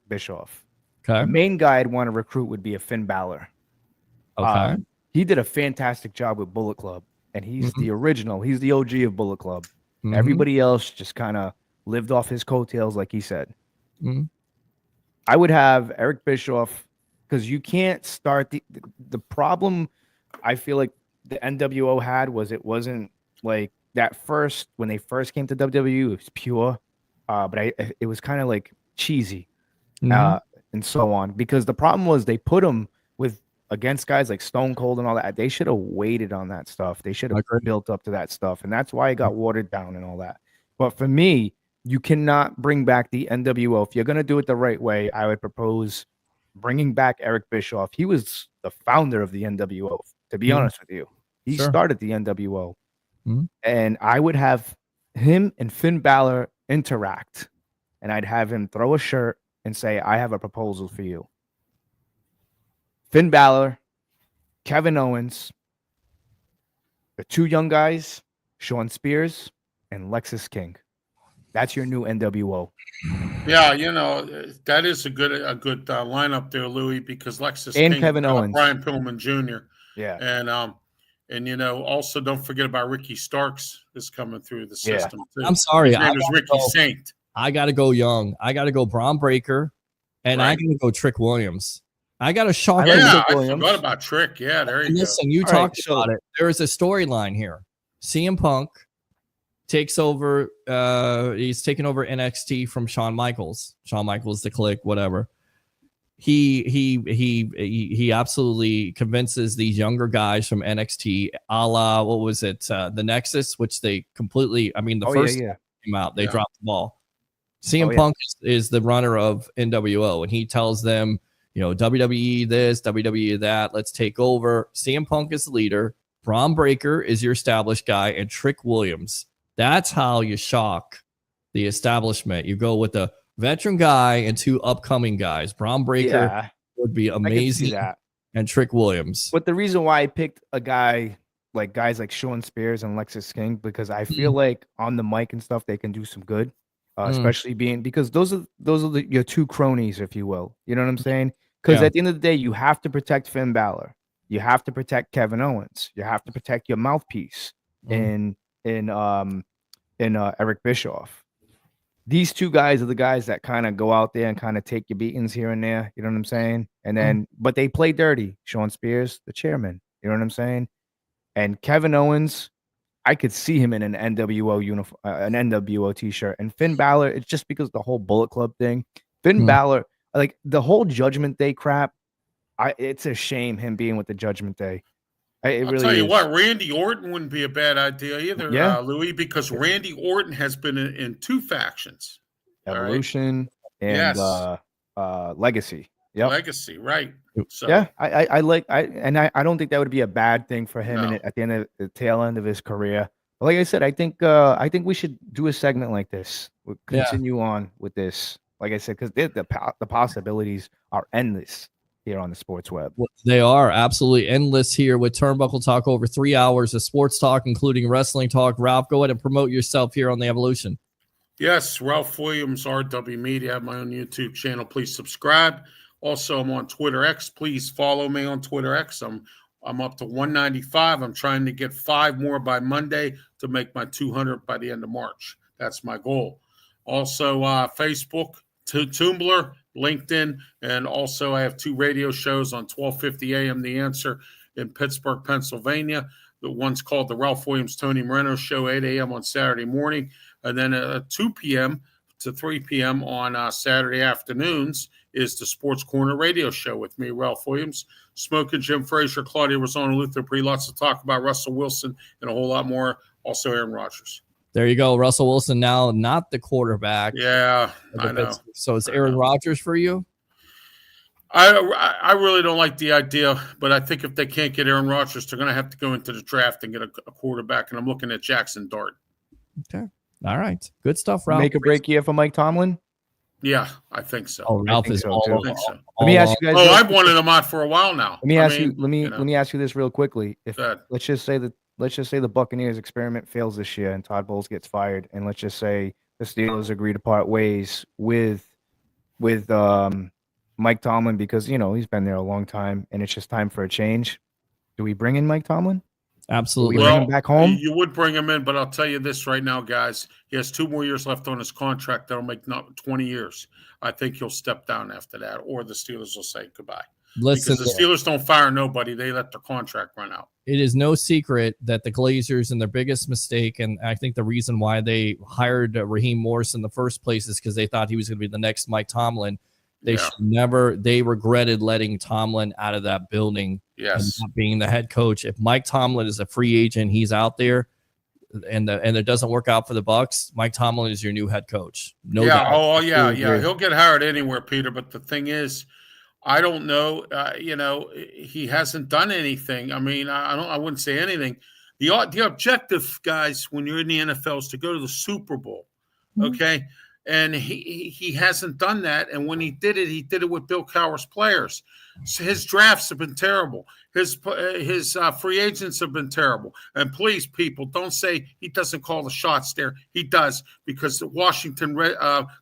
Bischoff. Okay. The main guy I'd want to recruit would be a Finn Balor. Okay. He did a fantastic job with Bullet Club, and he's the original. He's the OG of Bullet Club. Mm-hmm. Everybody else just kind of lived off his coattails, like he said. Mhm. I would have Eric Bischoff, because you can't start the problem. I feel like the NWO had was it wasn't like that first when they first came to WWE. It was pure, but it was kind of like cheesy, Mhm. and so on. Because the problem was they put them with against guys like Stone Cold and all that. They should have waited on that stuff. They should I have agree. built up to that stuff, and that's why it got watered down and all that. But for me, you cannot bring back the NWO. If you're gonna do it the right way, I would propose bringing back Eric Bischoff. He was the founder of the NWO. To be Mhm. honest with you, he Sure. started the NWO, Mhm. and I would have him and Finn Balor interact, and I'd have him throw a shirt and say, "I have a proposal for you." Finn Balor, Kevin Owens, the two young guys, Sean Spears and Lexus King. That's your new NWO. Yeah, that is a good lineup there, Louie, because Lexus And King, Kevin Owens. Brian Pillman Jr. Yeah. And also don't forget about Ricky Starks is coming through the Yeah. system too. I'm sorry. His name is Ricky Saint. I got to go young. I got to go Braun Breaker, and I Right. got to go Trick Williams. I got to shock like you. Yeah, Trick I Williams. forgot about Trick. Yeah, there you And go. listen, you All right, talked about it. There is a storyline here. CM Punk takes over. He's taking over NXT from Shawn Michaels. Shawn Michaels, the Click, whatever. He absolutely convinces these younger guys from NXT, a la what was it, the Nexus, which they completely. I mean, the first yeah. came out, they Yeah. dropped the ball. CM Oh, yeah. Punk is the runner of NWO, and he tells them, WWE this, WWE that, let's take over. CM Punk is the leader. Braun Breaker is your established guy, and Trick Williams. That's how you shock the establishment. You go with a veteran guy and two upcoming guys. Braun Breaker would be I can see amazing, that. and Trick Williams. But the reason why I picked guys like Sean Spears and Lexus King, because I feel like on the mic and stuff they can do some good, especially because those are your two cronies, if you will. You know what I'm saying? Because Yeah. at the end of the day, you have to protect Finn Balor, you have to protect Kevin Owens, you have to protect your mouthpiece in Eric Bischoff. These two guys are the guys that kind of go out there and kind of take your beatings here and there. You know what I'm saying? And then, but they play dirty. Sean Spears, the chairman. You know what I'm saying? And Kevin Owens, I could see him in an NWO uniform, an NWO t-shirt. And Finn Balor, it's just because the whole Bullet Club thing. Finn Balor, like the whole Judgment Day crap. It's a shame him being with the Judgment Day. I'll tell you what, Randy Orton wouldn't be a bad idea either, Yeah. Louis, because Randy Orton has been in two factions. Evolution and Legacy. Yep. Legacy, right. So yeah, I don't think that would be a bad thing for him at the end of the tail end of his career. But like I said, I think we should do a segment like this. We'll continue on with this. Like I said, because the possibilities are endless here on the sports web. They are absolutely endless here with Turnbuckle Talk. Over 3 hours of sports talk, including wrestling talk. Ralph, go ahead and promote yourself here on the Evolution. Yes, Ralph Williams, RW Media. I have my own YouTube channel. Please subscribe. Also, I'm on Twitter X. Please follow me on Twitter X. I'm up to 195. I'm trying to get 5 more by Monday to make my 200 by the end of March. That's my goal. Also, Facebook, Tumblr, LinkedIn, and also I have 2 radio shows on 1250 AM The Answer in Pittsburgh, Pennsylvania. The one's called the Ralph Williams Tony Moreno Show, 8 a.m. on Saturday morning, and then at 2 p.m. to 3 p.m. on Saturday afternoons is the Sports Corner radio show with me, Ralph Williams, Smoking Jim Frazier, Claudia Rosano, Luther Bree. Lots to talk about, Russell Wilson, and a whole lot more. Also, Aaron Rodgers. There you go. Russell Wilson now not the quarterback. Yeah, I know. So it's Aaron Rodgers for you? I really don't like the idea, but I think if they can't get Aaron Rodgers, they're going to have to go into the draft and get a quarterback, and I'm looking at Jackson Dart. Okay. All right. Good stuff, Ralph. Make or break year for Mike Tomlin? Yeah, I think so. Oh, Ralph is all over. Let me ask you guys. I've wanted him on for a while now. Let me ask you. Let me ask you this real quickly. If let's just say the Buccaneers experiment fails this year and Todd Bowles gets fired, and let's just say the Steelers agree to part ways with Mike Tomlin because he's been there a long time and it's just time for a change. Do we bring in Mike Tomlin? Absolutely. We bring him back home. You would bring him in, but I'll tell you this right now, guys. He has 2 more years left on his contract. That'll make 20 years. I think he'll step down after that, or the Steelers will say goodbye. Listen, because the Steelers don't fire nobody. They let their contract run out. It is no secret that the Glazers and their biggest mistake, and I think the reason why they hired Raheem Morris in the first place is because they thought he was going to be the next Mike Tomlin. They regretted letting Tomlin out of that building. Yes. And not being the head coach. If Mike Tomlin is a free agent, he's out there, and it doesn't work out for the Bucs, Mike Tomlin is your new head coach. No doubt. Oh, yeah. He'll get hired anywhere, Peter. But the thing is, I don't know. He hasn't done anything. I mean, I wouldn't say anything. The objective, guys, when you're in the NFL, is to go to the Super Bowl. Okay. And he hasn't done that. And when he did it with Bill Cowher's players. So his drafts have been terrible. His free agents have been terrible. And please, people, don't say he doesn't call the shots there. He does, because the Washington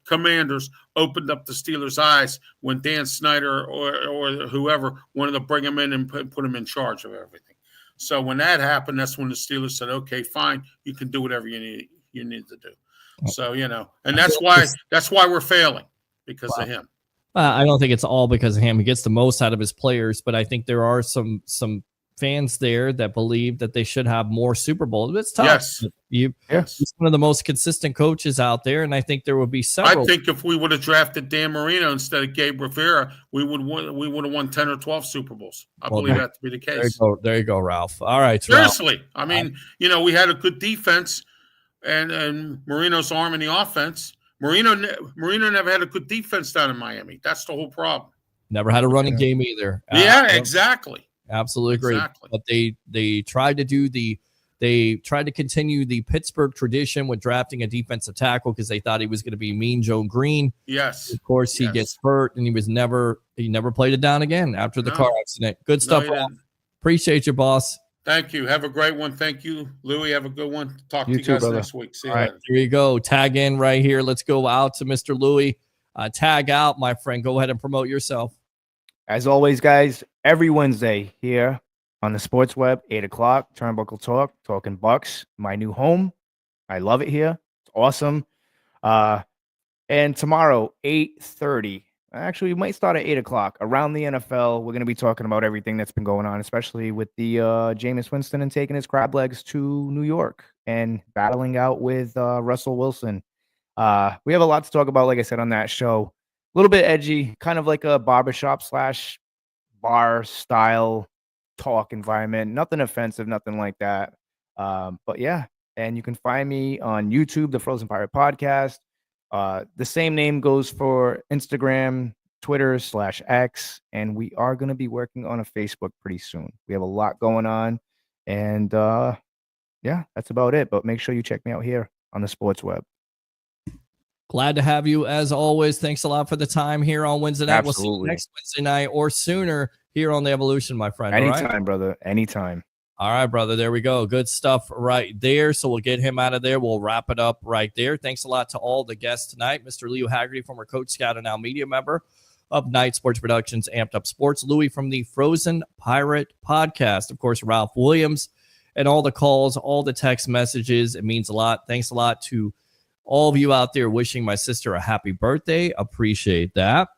Commanders opened up the Steelers' eyes when Dan Snyder or whoever wanted to bring him in and put him in charge of everything. So when that happened, that's when the Steelers said, okay, fine, you can do whatever you need to do. So, and that's why we're failing, because of him. I don't think it's all because of him. He gets the most out of his players, but I think there are some fans there that believe that they should have more Super Bowls. It's tough. Yes. He's one of the most consistent coaches out there, and I think there would be several. I think if we would have drafted Dan Marino instead of Gabe Rivera, we would have won 10 or 12 Super Bowls. I believe that to be the case. There you go, Ralph. All right. Seriously. Ralph. I mean, we had a good defense and Marino's arm in the offense. Marino never had a good defense down in Miami. That's the whole problem. Never had a running game either. Exactly. Absolutely agree. Exactly. But they tried to continue the Pittsburgh tradition with drafting a defensive tackle because they thought he was going to be Mean Joe Green. Yes. Of course, he gets hurt, and he never played it down again after the car accident. Good stuff. Appreciate you, boss. Thank you. Have a great one. Thank you, Louie. Have a good one. Talk to you guys next week. See you later. Here you go. Tag in right here. Let's go out to Mr. Louie. Tag out, my friend. Go ahead and promote yourself. As always, guys, every Wednesday here on the Sports Web, 8 o'clock, Turnbuckle Talk, talking Bucs, my new home. I love it here. It's awesome. And tomorrow, 8:30. Actually, we might start at 8 o'clock. Around the NFL, we're going to be talking about everything that's been going on, especially with the Jameis Winston and taking his crab legs to New York and battling out with Russell Wilson. We have a lot to talk about, like I said, on that show. A little bit edgy, kind of like a barbershop / bar style talk environment. Nothing offensive, nothing like that. But yeah, and you can find me on YouTube, the Frozen Pirate Podcast. The same name goes for Instagram, Twitter /X, and we are going to be working on a Facebook pretty soon. We have a lot going on, and yeah, that's about it. But make sure you check me out here on the Sports Web. Glad to have you as always. Thanks a lot for the time here on Wednesday night. Absolutely. We'll see you next Wednesday night or sooner here on the Evolution, my friend. Anytime, brother. Anytime. All right, brother. There we go. Good stuff right there. So we'll get him out of there. We'll wrap it up right there. Thanks a lot to all the guests tonight. Mr. Leo Haggerty, former Coach Scout and now media member of Night Sports Productions, Amped Up Sports. Louie from the Frozen Pirate Podcast. Of course, Ralph Williams, and all the calls, all the text messages. It means a lot. Thanks a lot to all of you out there wishing my sister a happy birthday. Appreciate that.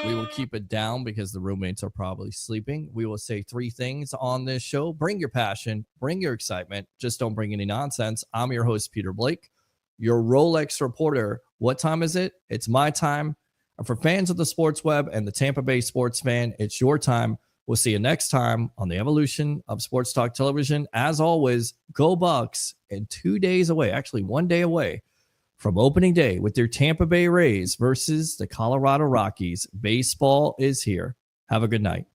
We will keep it down because the roommates are probably sleeping. We will say 3 things on this show. Bring your passion. Bring your excitement. Just don't bring any nonsense. I'm your host, Peter Blake, your Rolex reporter. What time is it? It's my time. And for fans of the Sports Web and the Tampa Bay sports fan, it's your time. We'll see you next time on the Evolution of Sports Talk Television. As always, go Bucs. And 2 days away, actually 1 day away from opening day with their Tampa Bay Rays versus the Colorado Rockies. Baseball is here. Have a good night.